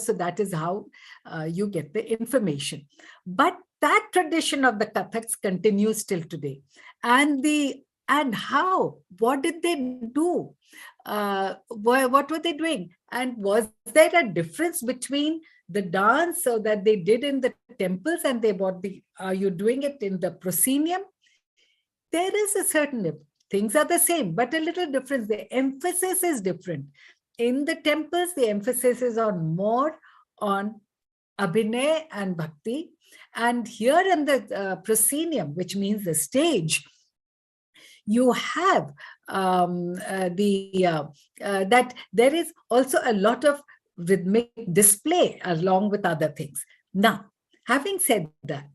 so that is how you get the information. But that tradition of the Kathaks continues till today. And what did they do? What were they doing? And was there a difference between the dance so that they did in the temples and are you doing it in the proscenium? There is a certain, things are the same, but a little difference. The emphasis is different. In the temples, the emphasis is more on abhinay and bhakti. And here in the proscenium, which means the stage, you have that there is also a lot of rhythmic display along with other things. Now, having said that,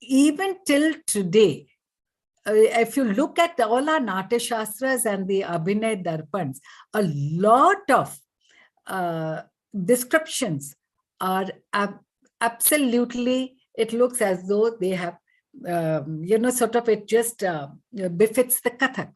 even till today, if you look at all our Natya Shastras and the Abhinay Darpans, a lot of descriptions are absolutely, it looks as though they have, sort of it just befits the Kathak.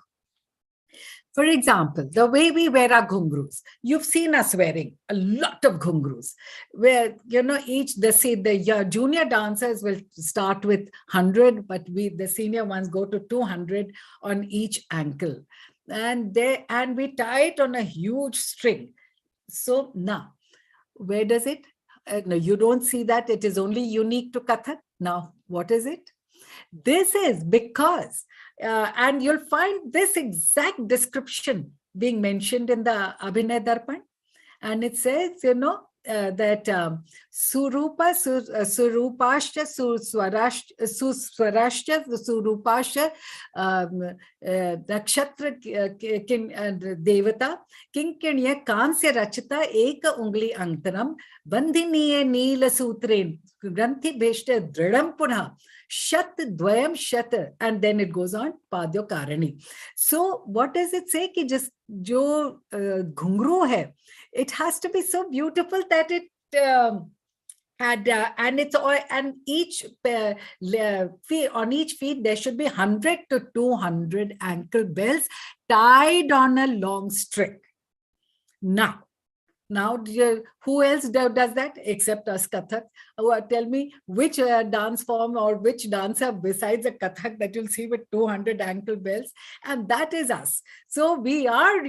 For example, the way we wear our ghungroos. You've seen us wearing a lot of ghungroos, where, the junior dancers will start with 100, but the senior ones go to 200 on each ankle. And we tie it on a huge string. So now, where does it? No, you don't see that. It is only unique to Kathak. Now, what is it? This is because, and you'll find this exact description being mentioned in the Abhinay Darpan. And it says, that Surupa, Surupashya, Suswarashya, Surupashya, Nakshatra Devata, Kinkanya Kansya Rachita, Eka Ungli Antaram, Bandhiniye Neela Sutren, Granthi Bheshta Dridam Punha, Shat Dvayam Shat, and then it goes on, Padyo Karani. So what does it say? Ki just jo ghungru hai, it has to be so beautiful that it and it's all, and each on each feet there should be 100 to 200 ankle bells tied on a long string. Now, who else does that except us Kathak? Tell me which dance form or which dancer besides a Kathak that you'll see with 200 ankle bells, and that is us. So we are,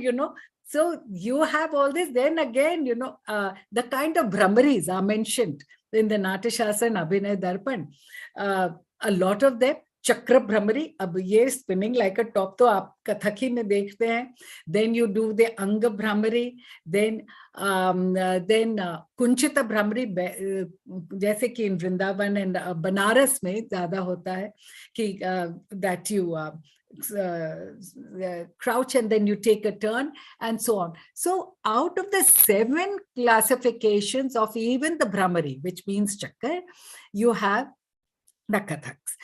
so you have all this. Then again, the kind of brahmaris are mentioned in the Natyashastra and Abhinay Darpan. A lot of them, Chakra Brahmari, ab ye spinning like a top, to aap Kathak hi mein dekhte hain. Then you do the Anga Brahmari, then Kunchita Brahmari, jaise ki in Vrindavan and Banaras mein zyada hota hai ki that you crouch and then you take a turn and so on. So out of the 7 classifications of even the Brahmari, which means Chakra, you have the Kathaks.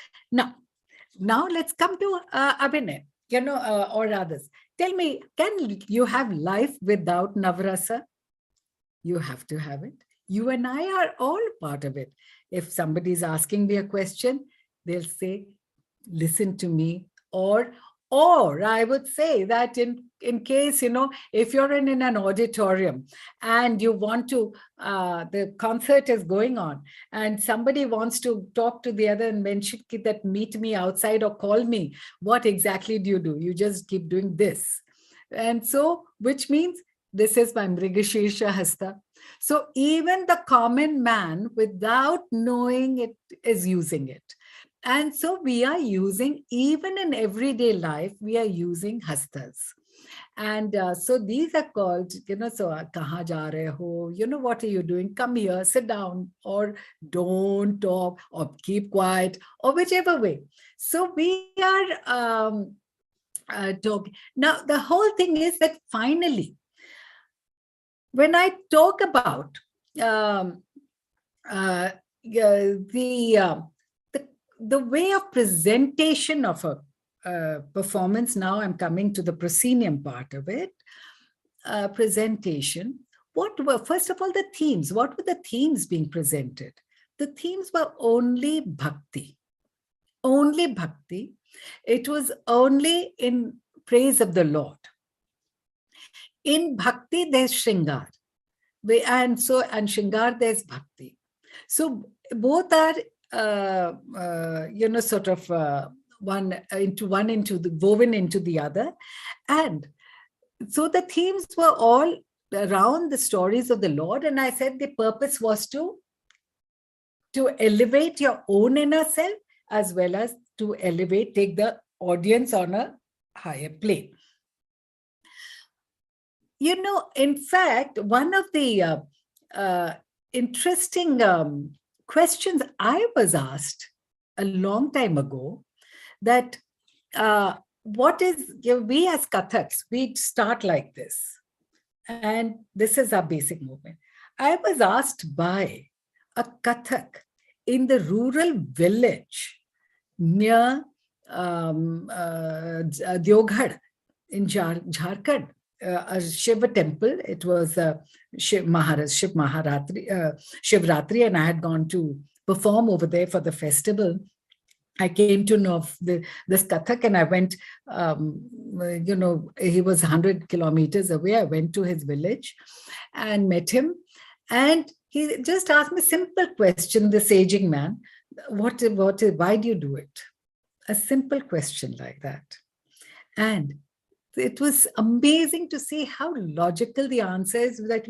Now let's come to Abhinay, or others. Tell me, can you have life without Navrasa? You have to have it. You and I are all part of it. If somebody is asking me a question, they'll say, listen to me. Or I would say that in case, if you're in an auditorium and you want to, the concert is going on and somebody wants to talk to the other and mention that meet me outside or call me, what exactly do? You just keep doing this. And so, which means this is my Mrigashirsha Hasta. So even the common man, without knowing it, is using it. And so we are using, even in everyday life, we are using hastas. And so these are called, so kaha ja rahe ho, what are you doing? Come here, sit down, or don't talk, or keep quiet, or whichever way. So we are talking. Now, the whole thing is that finally, when I talk about the way of presentation of a performance, now I'm coming to the proscenium part of it, presentation. What were, first of all, the themes? What were the themes being presented? The themes were only bhakti. Only bhakti. It was only in praise of the Lord. In bhakti, there's Shringar. And Shringar, there's bhakti. So both are sort of woven into the other. And so the themes were all around the stories of the Lord. And I said the purpose was to elevate your own inner self, as well as to take the audience on a higher plane. In fact, one of the interesting questions I was asked a long time ago, that what is, we as Kathaks, we start like this. And this is our basic movement. I was asked by a Kathak in the rural village near Deoghar in Jharkhand, a Shiva temple. It was Shivratri, and I had gone to perform over there for the festival. I came to know of this Kathak, and I went, he was 100 kilometers away. I went to his village and met him. And he just asked me a simple question, this aging man, why do you do it? A simple question like that. And it was amazing to see how logical the answer is, that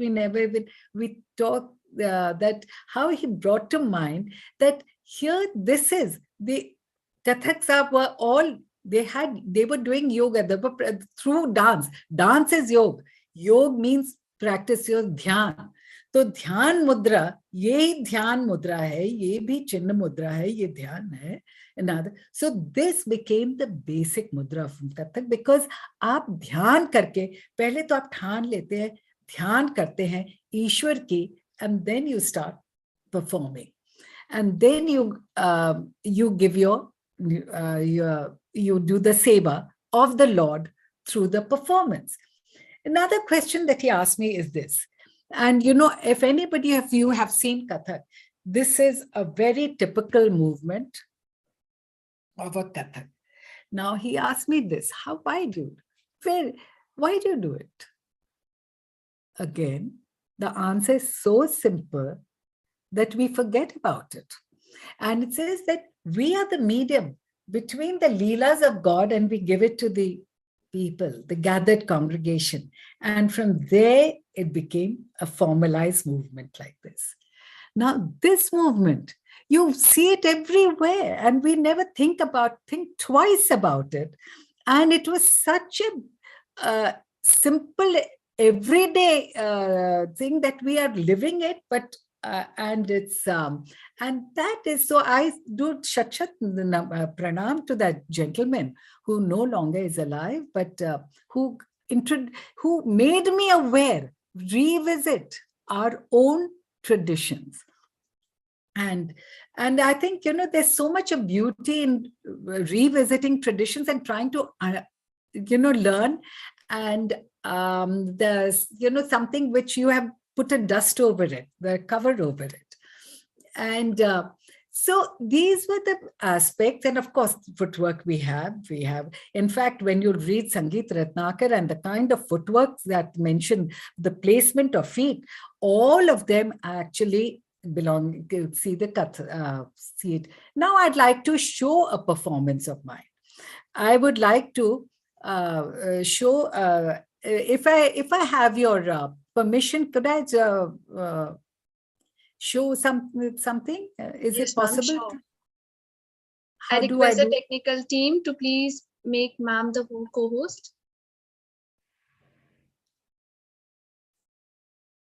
we talk, that how he brought to mind that here, this is the Kathaks were all, they were doing yoga through dance. Dance is yoga. Yoga means practice your dhyan. तो ध्यान मुद्रा, ये ध्यान मुद्रा है, ये भी चिन्ह मुद्रा है, ये ध्यान है. Another. So this became the basic mudra from Kathak, because आप ध्यान करके, पहले तो आप ठान लेते हैं, ध्यान करते हैं ईश्वर की, and then you start performing, and then you give you do the seva of the Lord through the performance. Another question that he asked me is this, and if anybody of you have seen Kathak, this is a very typical movement of a Kathak. Now he asked me this, why do you do it? Again, the answer is so simple that we forget about it. And it says that we are the medium between the leelas of God, and we give it to the people, the gathered congregation. And from there, it became a formalized movement like this. Now, this movement, you see it everywhere, and we never think twice about it. And it was such a simple, everyday thing that we are living it, but and it's and that is, so I do Shakshat Pranam to that gentleman who no longer is alive, but who made me aware, revisit our own traditions. And I think, there's so much of beauty in revisiting traditions and trying to, learn. And there's, something which you have put a dust over it, the cover over it. And so these were the aspects. And of course, footwork we have, in fact, when you read Sangeet Ratnakar and the kind of footwork that mention the placement of feet, all of them actually belong, see it. Now I'd like to show a performance of mine. I would like to show, if I have your permission, could I show something? Is Yes, it possible? sure. How I do request I the do? technical team to please make ma'am the co-host.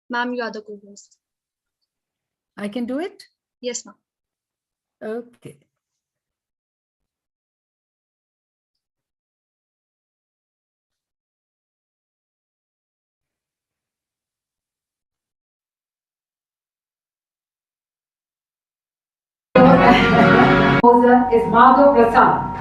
Ma'am, you are the co-host. I can do it? Yes, ma'am. Okay. Is Madhav Prasad.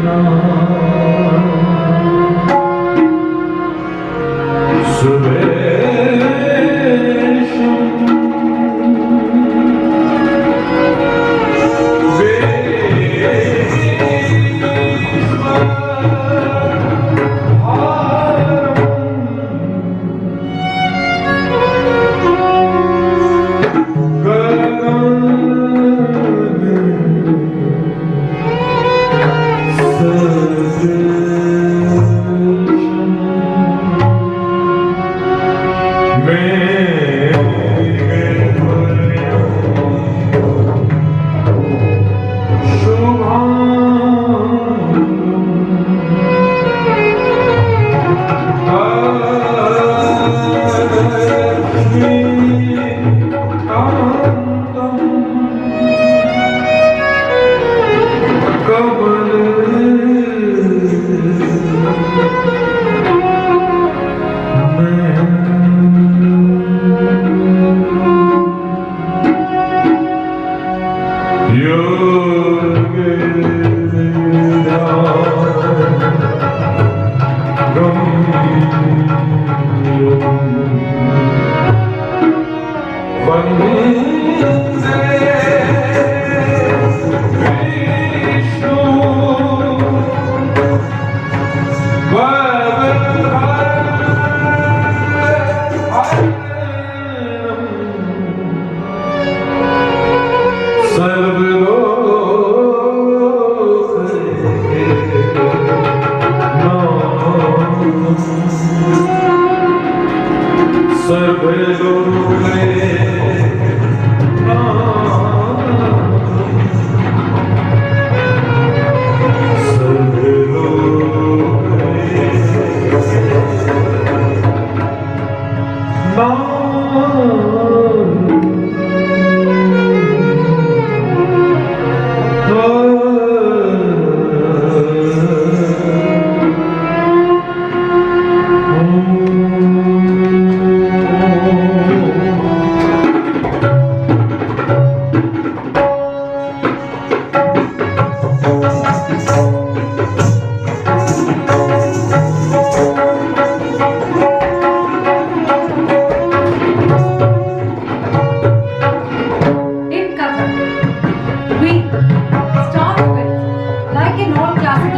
Padma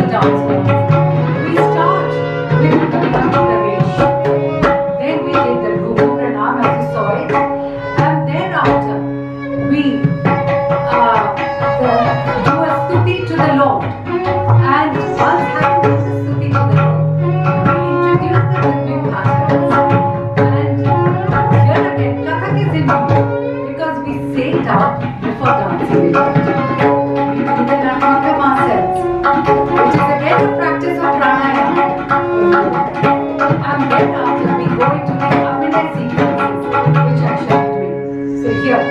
dance forms. We start with the Pravesh. Then we did the Bhuvu Pranam as you saw it. And then after we do a stuti to the Lord. And once having done the stuti to the Lord, we introduce the rhythmic patterns. And here again, Kathak is in because we say it out before dancing it out. We do the Natmakam ourselves, which is again a practice of pranayama. And then after we go into the Abhinay sequences, which I shall be doing. So here.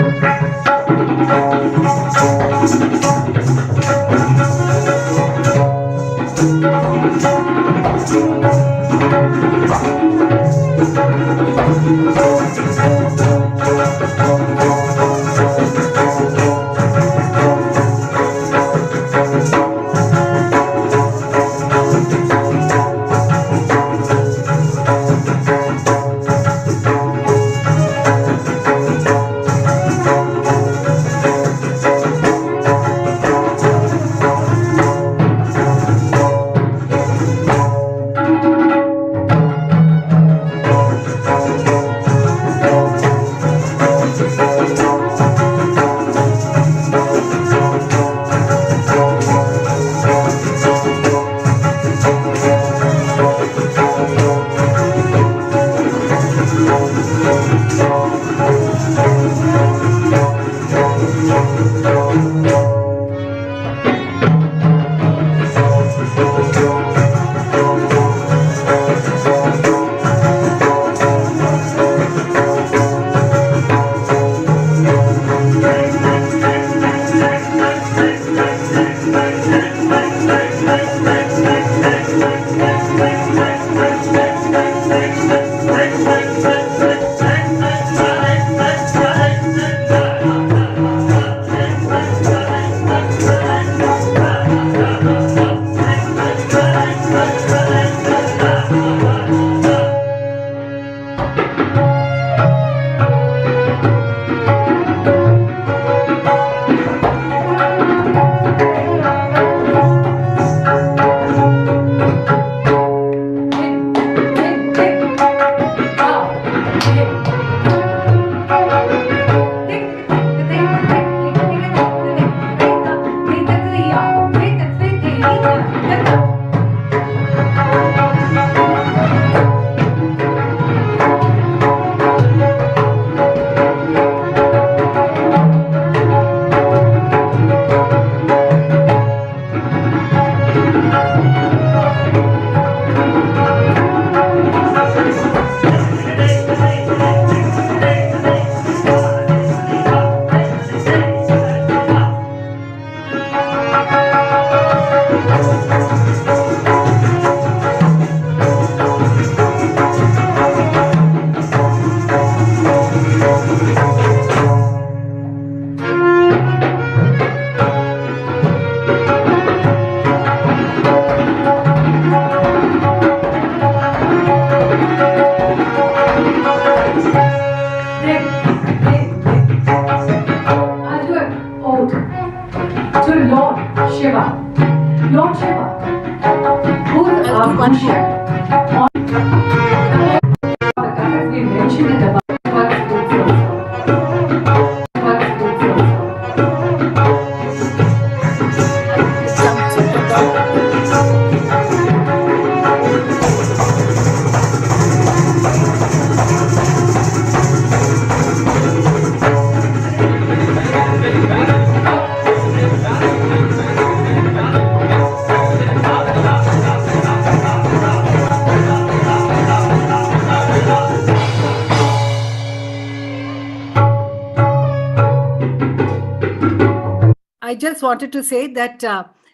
I just wanted to say that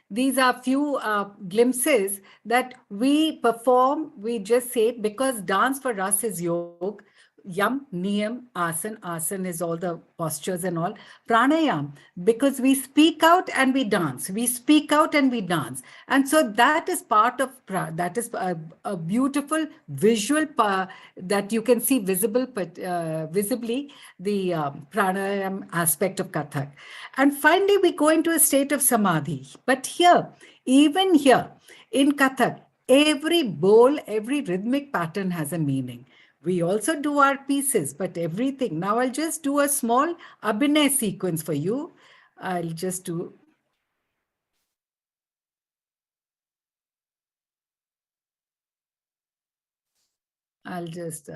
these are few glimpses that we perform. We just say because dance for us is yoga, yam, niyam, asan. Asan is all the postures and all. Pranayam, because we speak out and we dance. We speak out and we dance. And so that is part of, that is a beautiful visual that you can see visible, but visibly the pranayam aspect of Kathak. And finally, we go into a state of samadhi. But here, Even here in Kathak, every bowl, every rhythmic pattern has a meaning. We also do our pieces, but everything. Now I'll just do a small Abhinay sequence for you. I'll just do. I'll just,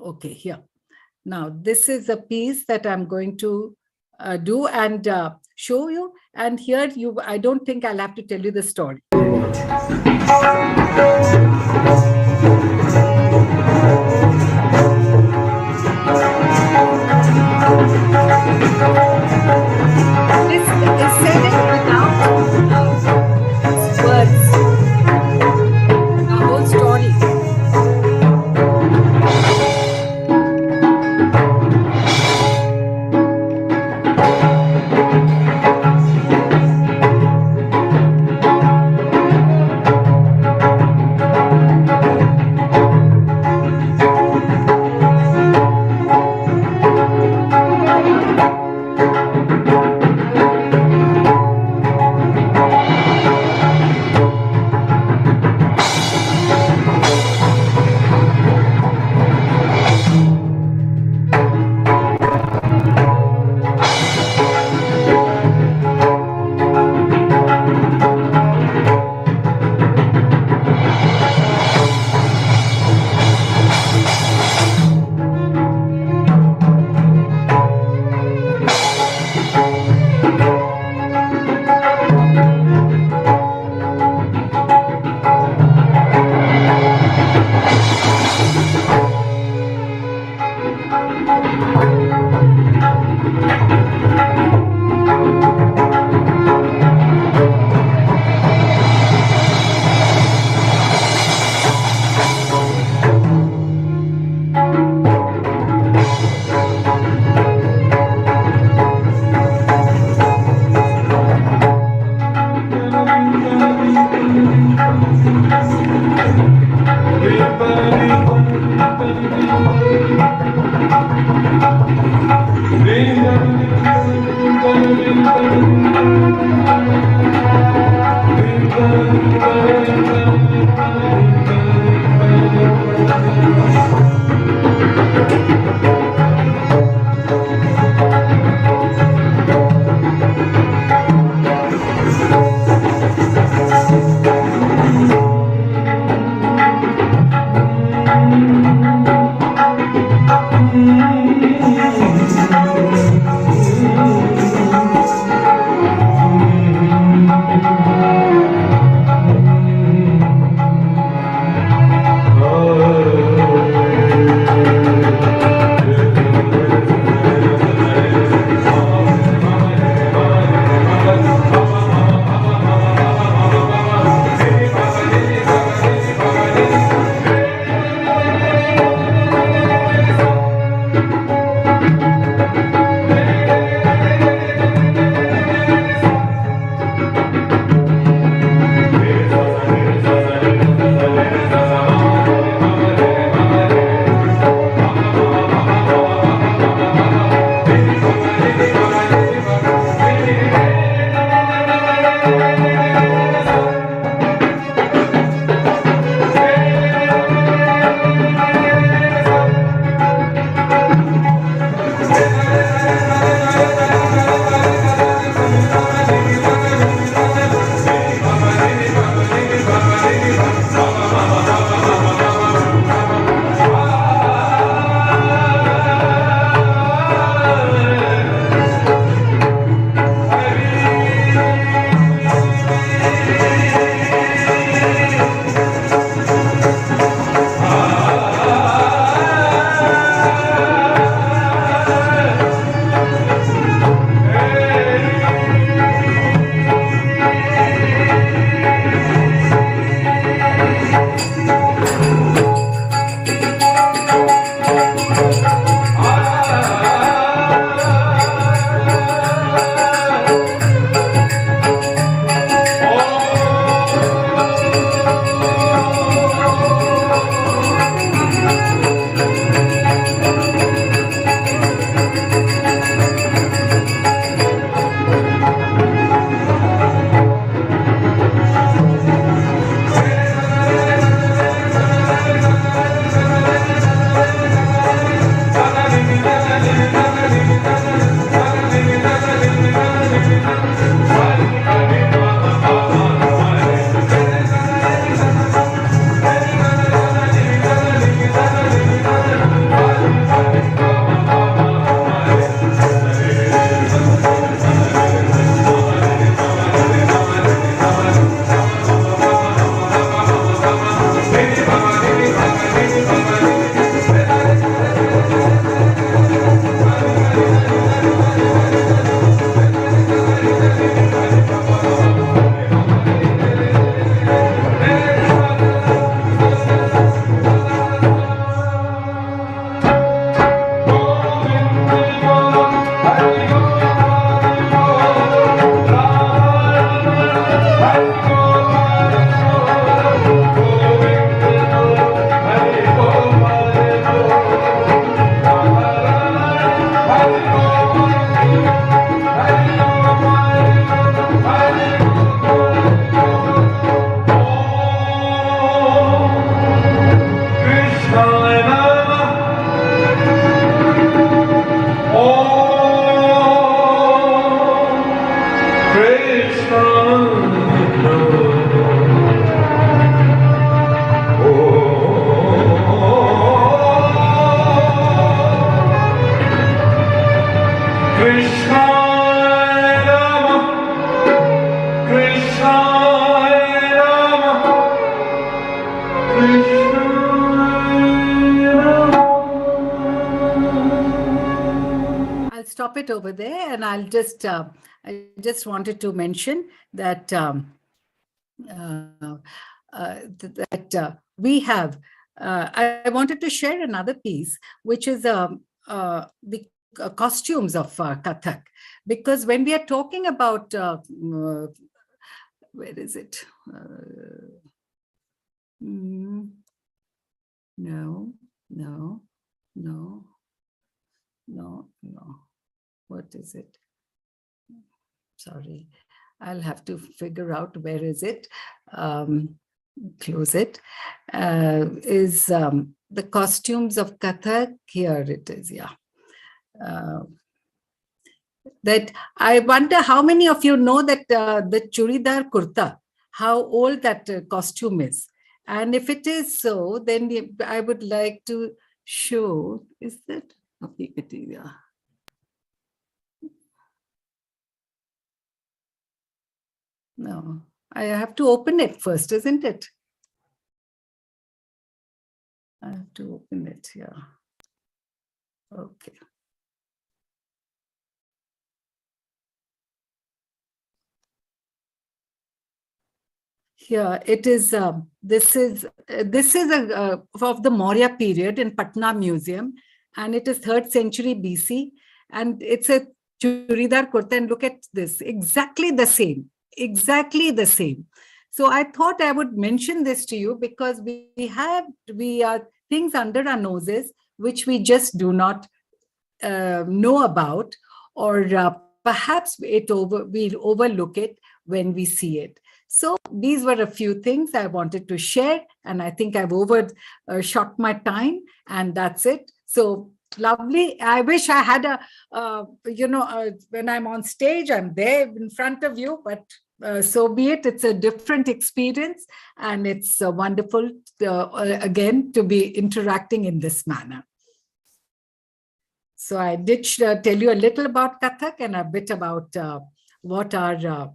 okay, here. Now, this is a piece that I'm going to do and show you. And here, I don't think I'll have to tell you the story. This is said without words. The whole story. it over there, and I'll just, I just wanted to mention that we have, I wanted to share another piece, which is the costumes of Kathak. Because when we are talking about, where is it? No, no, no, no, no. What is it? Sorry, I'll have to figure out where is it. Close it. Is the costumes of Kathak. Here it is, yeah. That I wonder how many of you know that the churidar kurta, how old that costume is. And if it is so, then I would like to show, is that? Yeah. No, I have to open it first, isn't it? I have to open it, yeah. Okay. Here it is. This is of the Maurya period in Patna Museum, and it is 3rd century BC, and it's a churidar kurta. And look at this, exactly the same, exactly the same. So I thought I would mention this to you because we are things under our noses which we just do not know about, or perhaps we'll overlook it when we see it. So these were a few things I wanted to share, and I think I've overshot my time, and that's it. So lovely. I wish I had when I'm on stage, I'm there in front of you, but so be it. It's a different experience, and it's wonderful again to be interacting in this manner. So I did tell you a little about Kathak and a bit about what our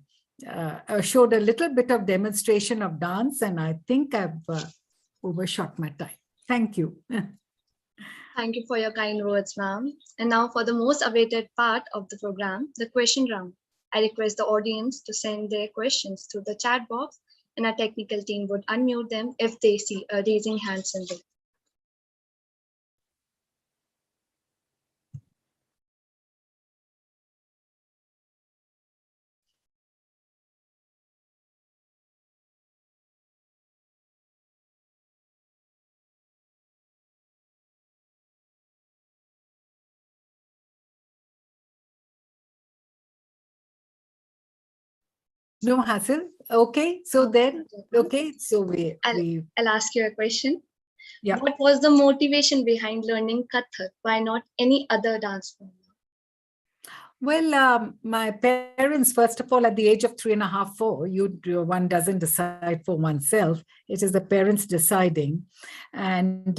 showed a little bit of demonstration of dance, and I think I've overshot my time. Thank you. Thank you for your kind words, ma'am. And now for the most awaited part of the program, the question round. I request the audience to send their questions to the chat box, and our technical team would unmute them if they see a raising hand symbol. No hassle. Okay. So then, okay. So I'll ask you a question. Yeah. What was the motivation behind learning Kathak? Why not any other dance form? Well, my parents, first of all, at the age of 3.5, 4, one doesn't decide for oneself. It is the parents deciding. And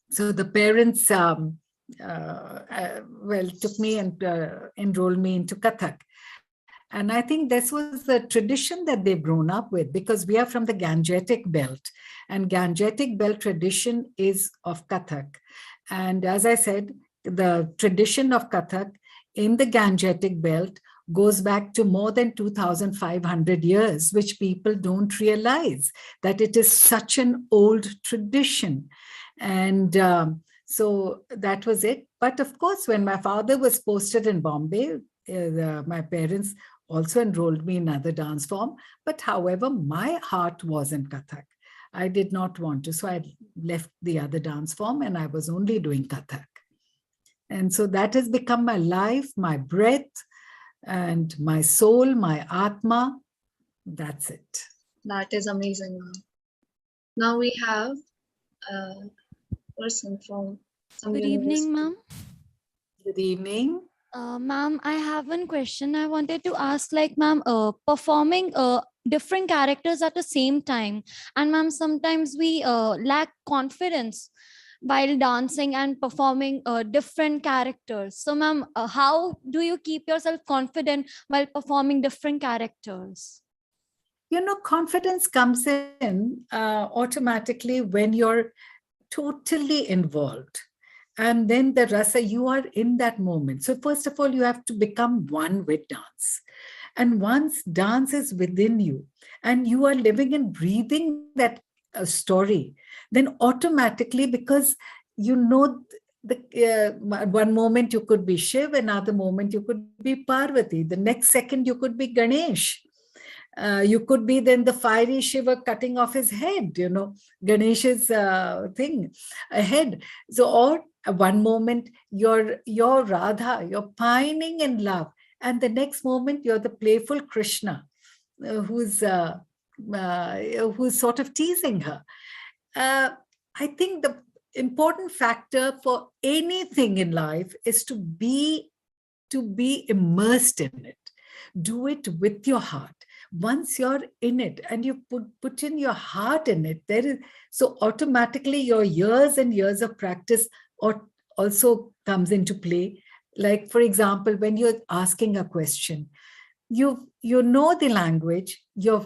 so the parents, took me and enrolled me into Kathak. And I think this was the tradition that they've grown up with, because we are from the Gangetic belt, and Gangetic belt tradition is of Kathak. And as I said, the tradition of Kathak in the Gangetic belt goes back to more than 2,500 years, which people don't realize that it is such an old tradition. And so that was it. But of course, when my father was posted in Bombay, my parents also enrolled me in another dance form. But however, my heart was in Kathak. I did not want to. So I left the other dance form and I was only doing Kathak. And so that has become my life, my breath, and my soul, my Atma. That's it. That is amazing. Now we have a person from some Good evening, ma'am. Good evening. Ma'am, I have one question. I wanted to ask, like, ma'am, performing different characters at the same time. And ma'am, sometimes we lack confidence while dancing and performing different characters. So ma'am, how do you keep yourself confident while performing different characters? You know, confidence comes in automatically when you're totally involved. And then the rasa, you are in that moment. So first of all, you have to become one with dance. And once dance is within you and you are living and breathing that story, then automatically, because you know one moment you could be Shiv, another moment you could be Parvati, the next second you could be Ganesh. You could be then the fiery Shiva cutting off his head, Ganesh's thing, a head. So, or one moment you're Radha, you're pining in love, and the next moment you're the playful Krishna, who's sort of teasing her. I think the important factor for anything in life is to be immersed in it. Do it with your heart. Once you're in it and you put in your heart in it, so automatically your years and years of practice also comes into play. Like, for example, when you're asking a question, you know the language, you're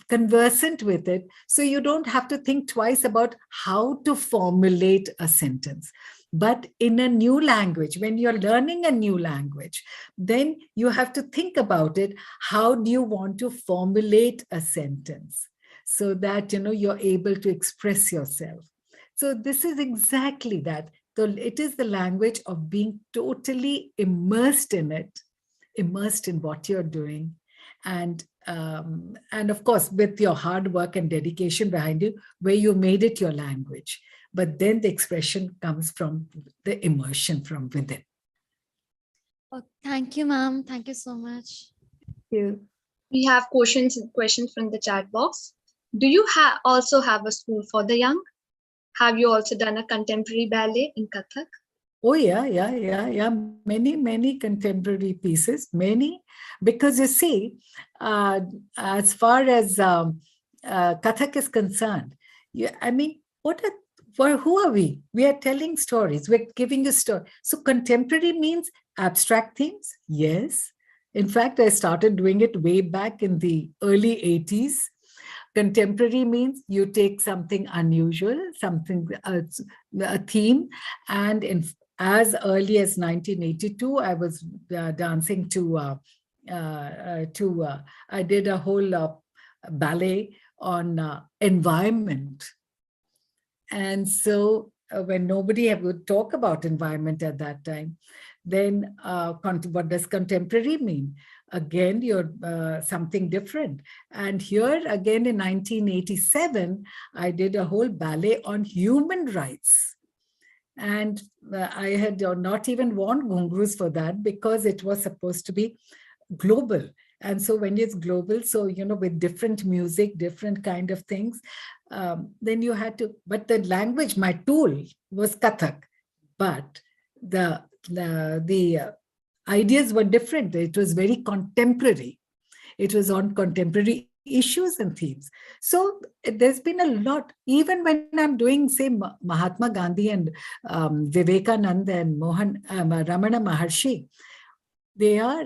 conversant with it, so you don't have to think twice about how to formulate a sentence. But in a new language, when you're learning a new language, then you have to think about it. How do you want to formulate a sentence so that, you're able to express yourself? So this is exactly that. So it is the language of being totally immersed in it, immersed in what you're doing. And of course, with your hard work and dedication behind you, where you made it your language. But then the expression comes from the immersion from within. Oh, thank you, ma'am. Thank you so much. Thank you. We have questions from the chat box. Do you also have a school for the young? Have you also done a contemporary ballet in Kathak? Oh, yeah. Many contemporary pieces, many. Because you see, as far as Kathak is concerned, who are we? We are telling stories. We're giving a story. So contemporary means abstract themes. Yes. In fact, I started doing it way back in the early 80s. Contemporary means you take something unusual, something, a theme. And as early as 1982, I was dancing I did a whole ballet on environment. And so when nobody would talk about environment at that time, then what does contemporary mean? Again, you're something different. And here again in 1987, I did a whole ballet on human rights. And I had not even worn ghungroos for that because it was supposed to be global. And so when it's global, so, with different music, different kind of things, then you had to, but the language, my tool was Kathak, but the ideas were different. It was very contemporary. It was on contemporary issues and themes. So there's been a lot, even when I'm doing, say, Mahatma Gandhi and Vivekananda and Ramana Maharshi, they are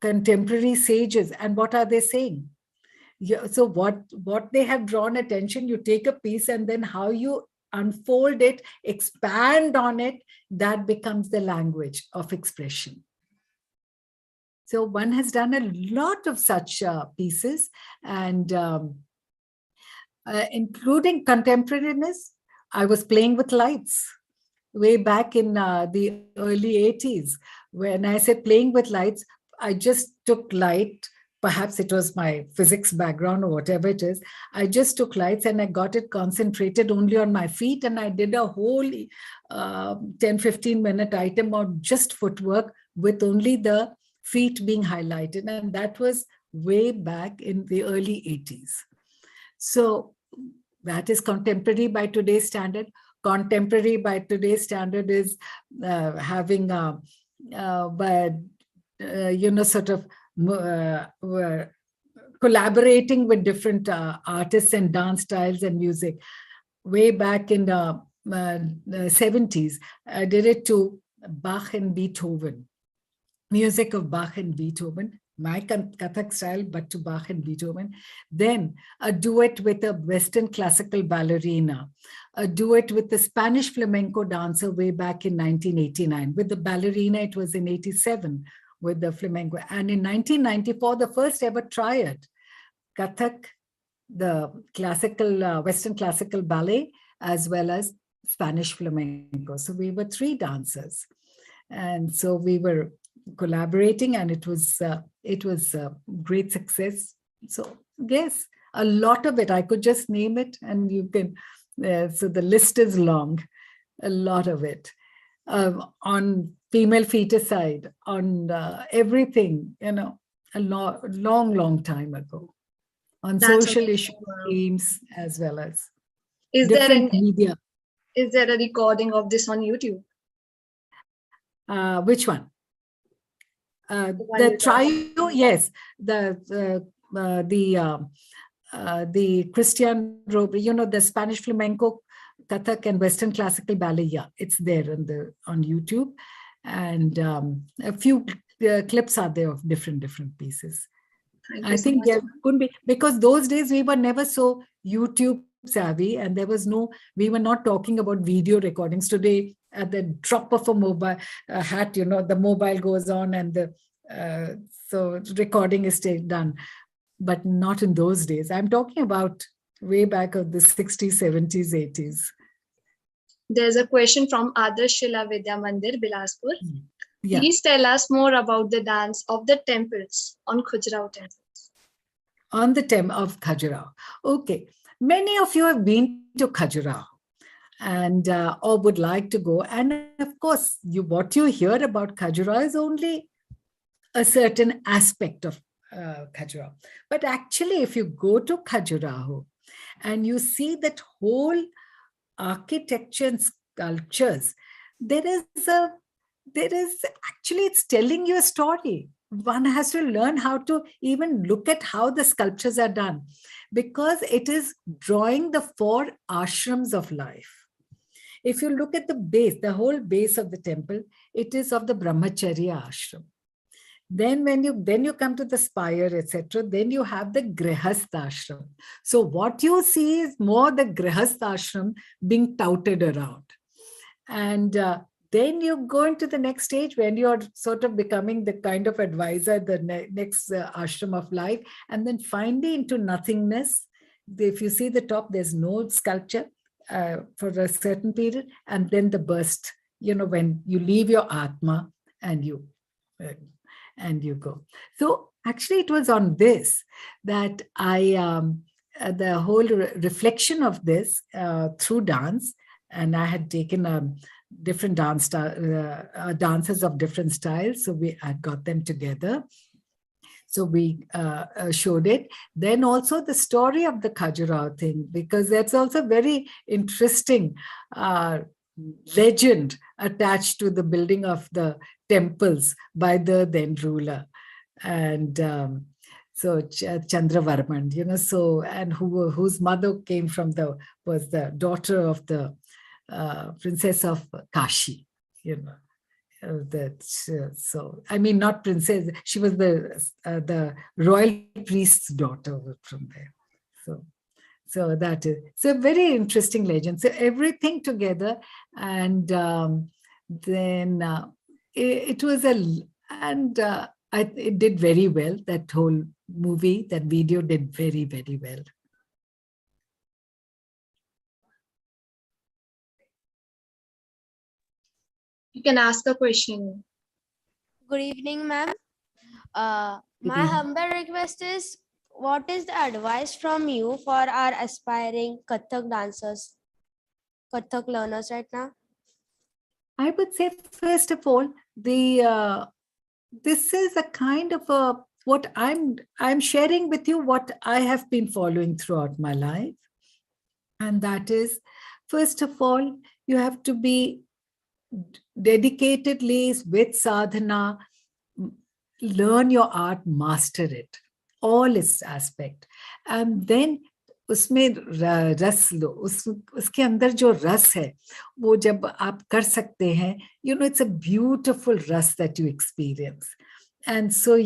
contemporary sages. And what are they saying? So what they have drawn attention, you take a piece and then how you unfold it, expand on it, that becomes the language of expression. So one has done a lot of such pieces, and including contemporariness. I was playing with lights way back in the early 80s. When I said playing with lights, I just took light. Perhaps it was my physics background or whatever it is. I just took lights and I got it concentrated only on my feet. And I did a whole 10-15 minute item on just footwork with only the feet being highlighted. And that was way back in the early 80s. So that is contemporary by today's standard. Contemporary by today's standard is having sort of collaborating with different artists and dance styles and music. Way back in the 70s, I did it to Bach and Beethoven, music of Bach and Beethoven, my Kathak style, but to Bach and Beethoven. Then a duet with a Western classical ballerina, a duet with the Spanish flamenco dancer way back in 1989. With the ballerina, it was in 87 with the flamenco. And in 1994, the first ever triad, Kathak, the classical, Western classical ballet, as well as Spanish flamenco. So we were 3 dancers. And so we were collaborating, and it was a great success. So yes, a lot of it, I could just name it, and you can, so the list is long, a lot of it. On female feticide, on everything, a long time ago. On That's social amazing. issue themes as well as Is there different media. Is there a recording of this on YouTube? Which one? The trio, yes. The Christian Robert, the Spanish flamenco, Kathak, and Western classical ballet. Yeah, it's there on YouTube, and a few clips are there of different pieces. I think there couldn't be, because those days we were never so YouTube savvy, and we were not talking about video recordings. Today, at the drop of a mobile hat, the mobile goes on, and so recording is done, but not in those days. I'm talking about way back of the 60s, 70s, 80s. There's a question from Adarsh Shila Vidya Mandir, Bilaspur. Yeah. Please tell us more about the dance of the temples on Khajuraho temples. On the temple of Khajuraho. Okay. Many of you have been to Khajuraho and or would like to go. And of course, what you hear about Khajuraho is only a certain aspect of Khajuraho. But actually, if you go to Khajuraho and you see that whole architecture and sculptures, actually, it's telling you a story. One has to learn how to even look at how the sculptures are done, because it is drawing the 4 ashrams of life. If you look at the base, the whole base of the temple, it is of the Brahmacharya ashram. Then when you come to the spire, etc., then you have the Grihastha ashram. So what you see is more the Grihastha ashram being touted around. And then you go into the next stage when you're sort of becoming the kind of advisor, the next ashram of life, and then finally into nothingness. If you see the top, there's no sculpture for a certain period, and then the burst, when you leave your Atma and you go. So actually it was on this that the whole reflection of this through dance, and I had taken different dancers of different styles. So I got them together. So we showed it. Then also the story of the Khajuraho thing, because that's also very interesting legend attached to the building of the temples by the then ruler. And so Chandravarman, and whose mother came from was the daughter of the princess of Kashi, so I mean, not princess, she was the royal priest's daughter from there. So that is a very interesting legend. So everything together, and then it was it did very well. That whole movie, that video did very, very well. You can ask a question. Good evening, ma'am. My humble request is, what is the advice from you for our aspiring Kathak dancers, Kathak learners right now? I would say, first of all, this is a kind of what I'm sharing with you what I have been following throughout my life. And that is, first of all, you have to be dedicatedly with sadhana, learn your art, master it, all its aspect. And then उसमें रस लो, उसके अंदर जो रस है वो जब आप कर सकते हैं, it's a beautiful रस that you experience. And so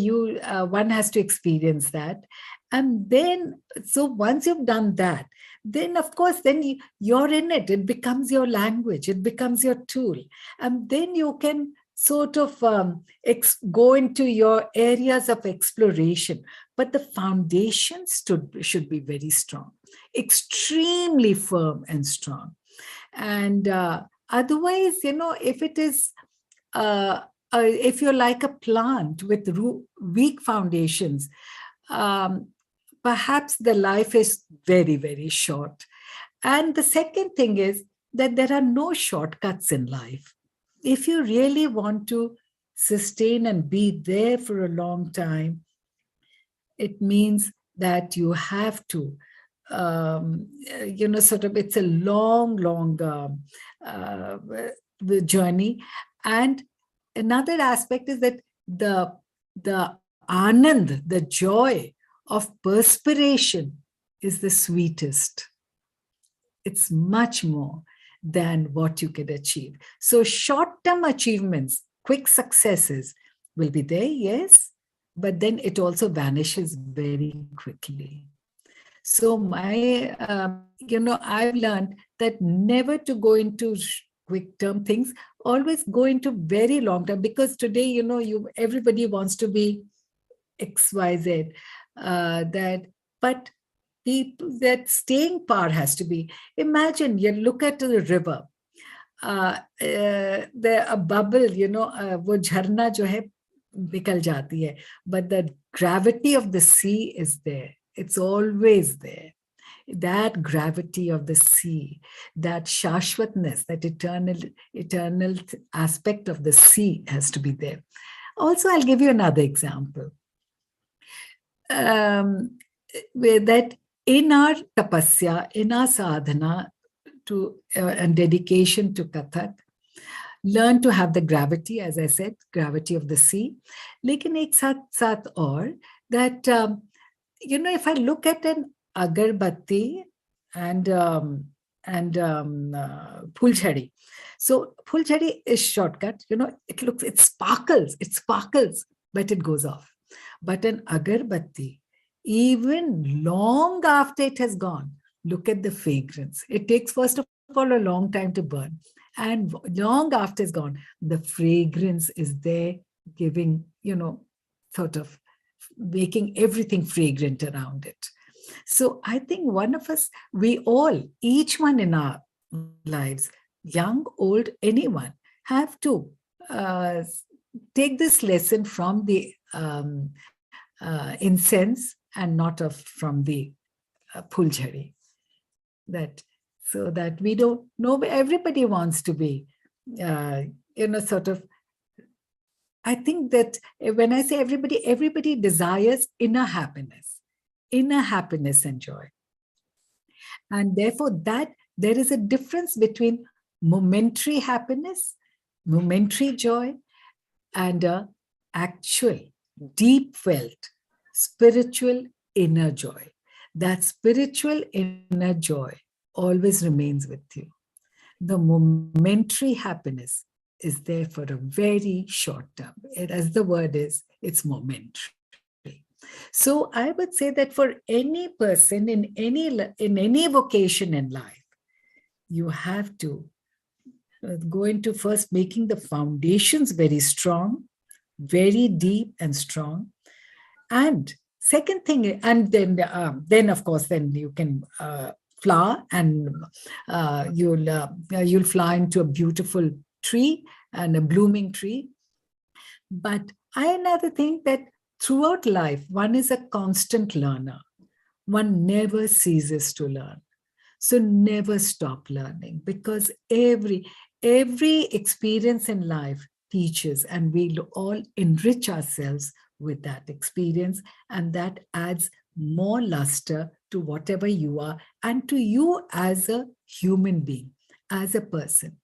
one has to experience that. And then, so once you've done that, then of course, then you're in it. It becomes your language. It becomes your tool. And then you can sort of go into your areas of exploration. But the foundations should be very strong, extremely firm and strong. And otherwise, if it is, if you're like a plant with weak foundations, perhaps the life is very, very short. And the second thing is that there are no shortcuts in life. If you really want to sustain and be there for a long time, it means that you have to, sort of, it's a long, long journey. And another aspect is that the anand, the joy of perspiration is the sweetest. It's much more than what you could achieve. So short-term achievements, quick successes will be there, yes, but then it also vanishes very quickly. So I've learned that never to go into quick-term things, always go into very long-term, because today, everybody wants to be XYZ, but people, that staying power has to be. Imagine, you look at the river, a bubble, wo jharna jo hai nikal jati hai, but the gravity of the sea is there. It's always there. That gravity of the sea, that shashwatness, that eternal aspect of the sea has to be there. Also, I'll give you another example. That in our tapasya, in our sadhana and dedication to Kathak, learn to have the gravity, as I said, gravity of the sea. Lekin ek saath aur, that, if I look at an agarbatti and phulchhadi. So phulchhadi is shortcut, it sparkles, but it goes off. But an agarbatti, even long after it has gone, look at the fragrance. It takes, first of all, a long time to burn. And long after it's gone, the fragrance is there, giving, sort of making everything fragrant around it. So I think one of us, we all, each one in our lives, young, old, anyone, have to take this lesson from the incense and not from the phulchhadi. So that we don't know, everybody wants to be, sort of, I think that when I say everybody desires inner happiness and joy. And therefore that there is a difference between momentary happiness, momentary joy, and actual, deep felt, spiritual inner joy. That spiritual inner joy always remains with you. The momentary happiness is there for a very short term. As the word is, it's momentary. So I would say that for any person in any vocation in life, you have to go into first making the foundations very strong, very deep and strong. And second thing, and then of course, then you can flower, and you'll fly into a beautiful tree and a blooming tree. But another thing that throughout life, one is a constant learner. One never ceases to learn. So never stop learning, because every experience in life teaches, and we'll all enrich ourselves with that experience, and that adds more luster to whatever you are and to you as a human being, as a person.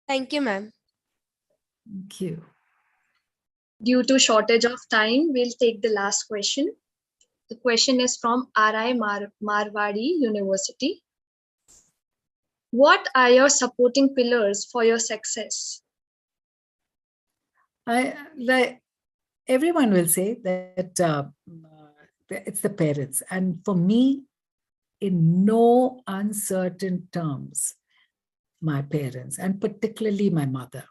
Thank you, ma'am. Thank you. Due to shortage of time, we'll take the last question. The question is from R.I. Marwadi University. What are your supporting pillars for your success? I like everyone will say that it's the parents, and for me, in no uncertain terms, my parents, and particularly my mother,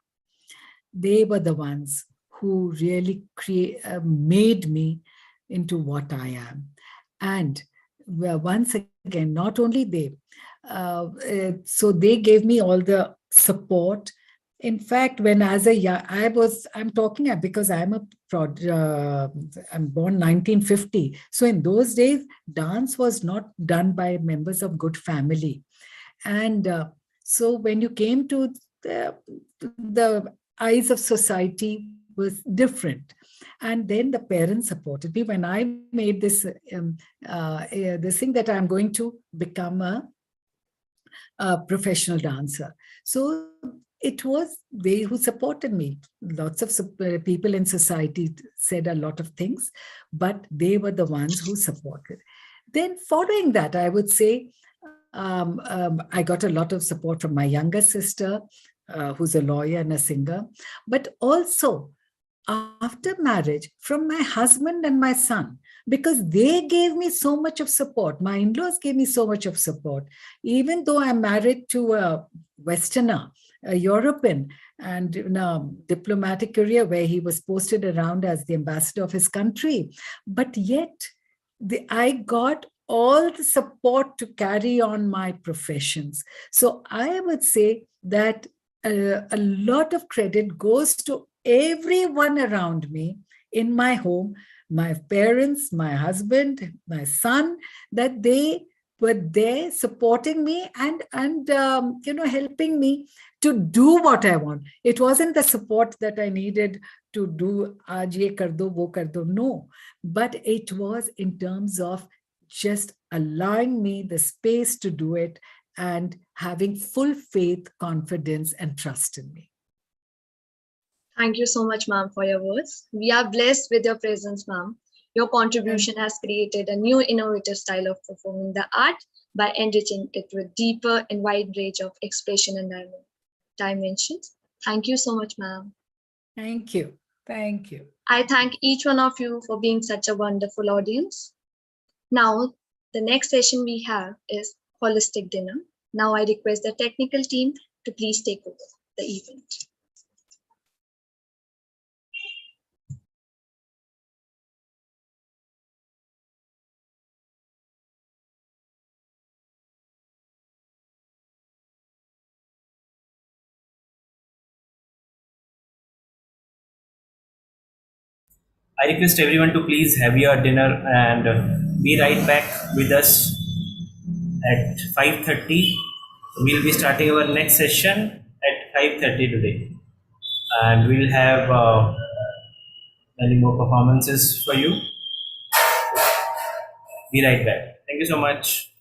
they were the ones who really made me into what I am. And once again, not only they, so they gave me all the support. In fact, when as a young, I'm talking because I'm born 1950. So in those days, dance was not done by members of good family. And so when you came to the eyes of society was different. And then the parents supported me when I made this thing that I'm going to become a professional dancer. So it was they who supported me. Lots of people in society said a lot of things, but they were the ones who supported. Then following that, I would say, I got a lot of support from my younger sister, who's a lawyer and a singer, but also after marriage from my husband and my son, because they gave me so much of support. My in-laws gave me so much of support. Even though I'm married to a Westerner, a European, and in a diplomatic career where he was posted around as the ambassador of his country, but yet I got all the support to carry on my professions. So I would say that a lot of credit goes to everyone around me in my home, my parents, my husband, my son, that they were there supporting me and helping me to do what I want. It wasn't the support that I needed to do aaj ye kar do, wo kar do. No, but it was in terms of just allowing me the space to do it and having full faith, confidence, and trust in me. Thank you so much, ma'am, for your words. We are blessed with your presence, ma'am. Your contribution has created a new innovative style of performing the art by enriching it with deeper and wide range of expression and dimensions. Thank you so much, ma'am. Thank you. Thank you. I thank each one of you for being such a wonderful audience. Now, the next session we have is Holistic Dinner. Now I request the technical team to please take over the event. I request everyone to please have your dinner and be right back with us at 5:30. We'll be starting our next session at 5:30 today, and we'll have many more performances for you. Be right back. Thank you so much.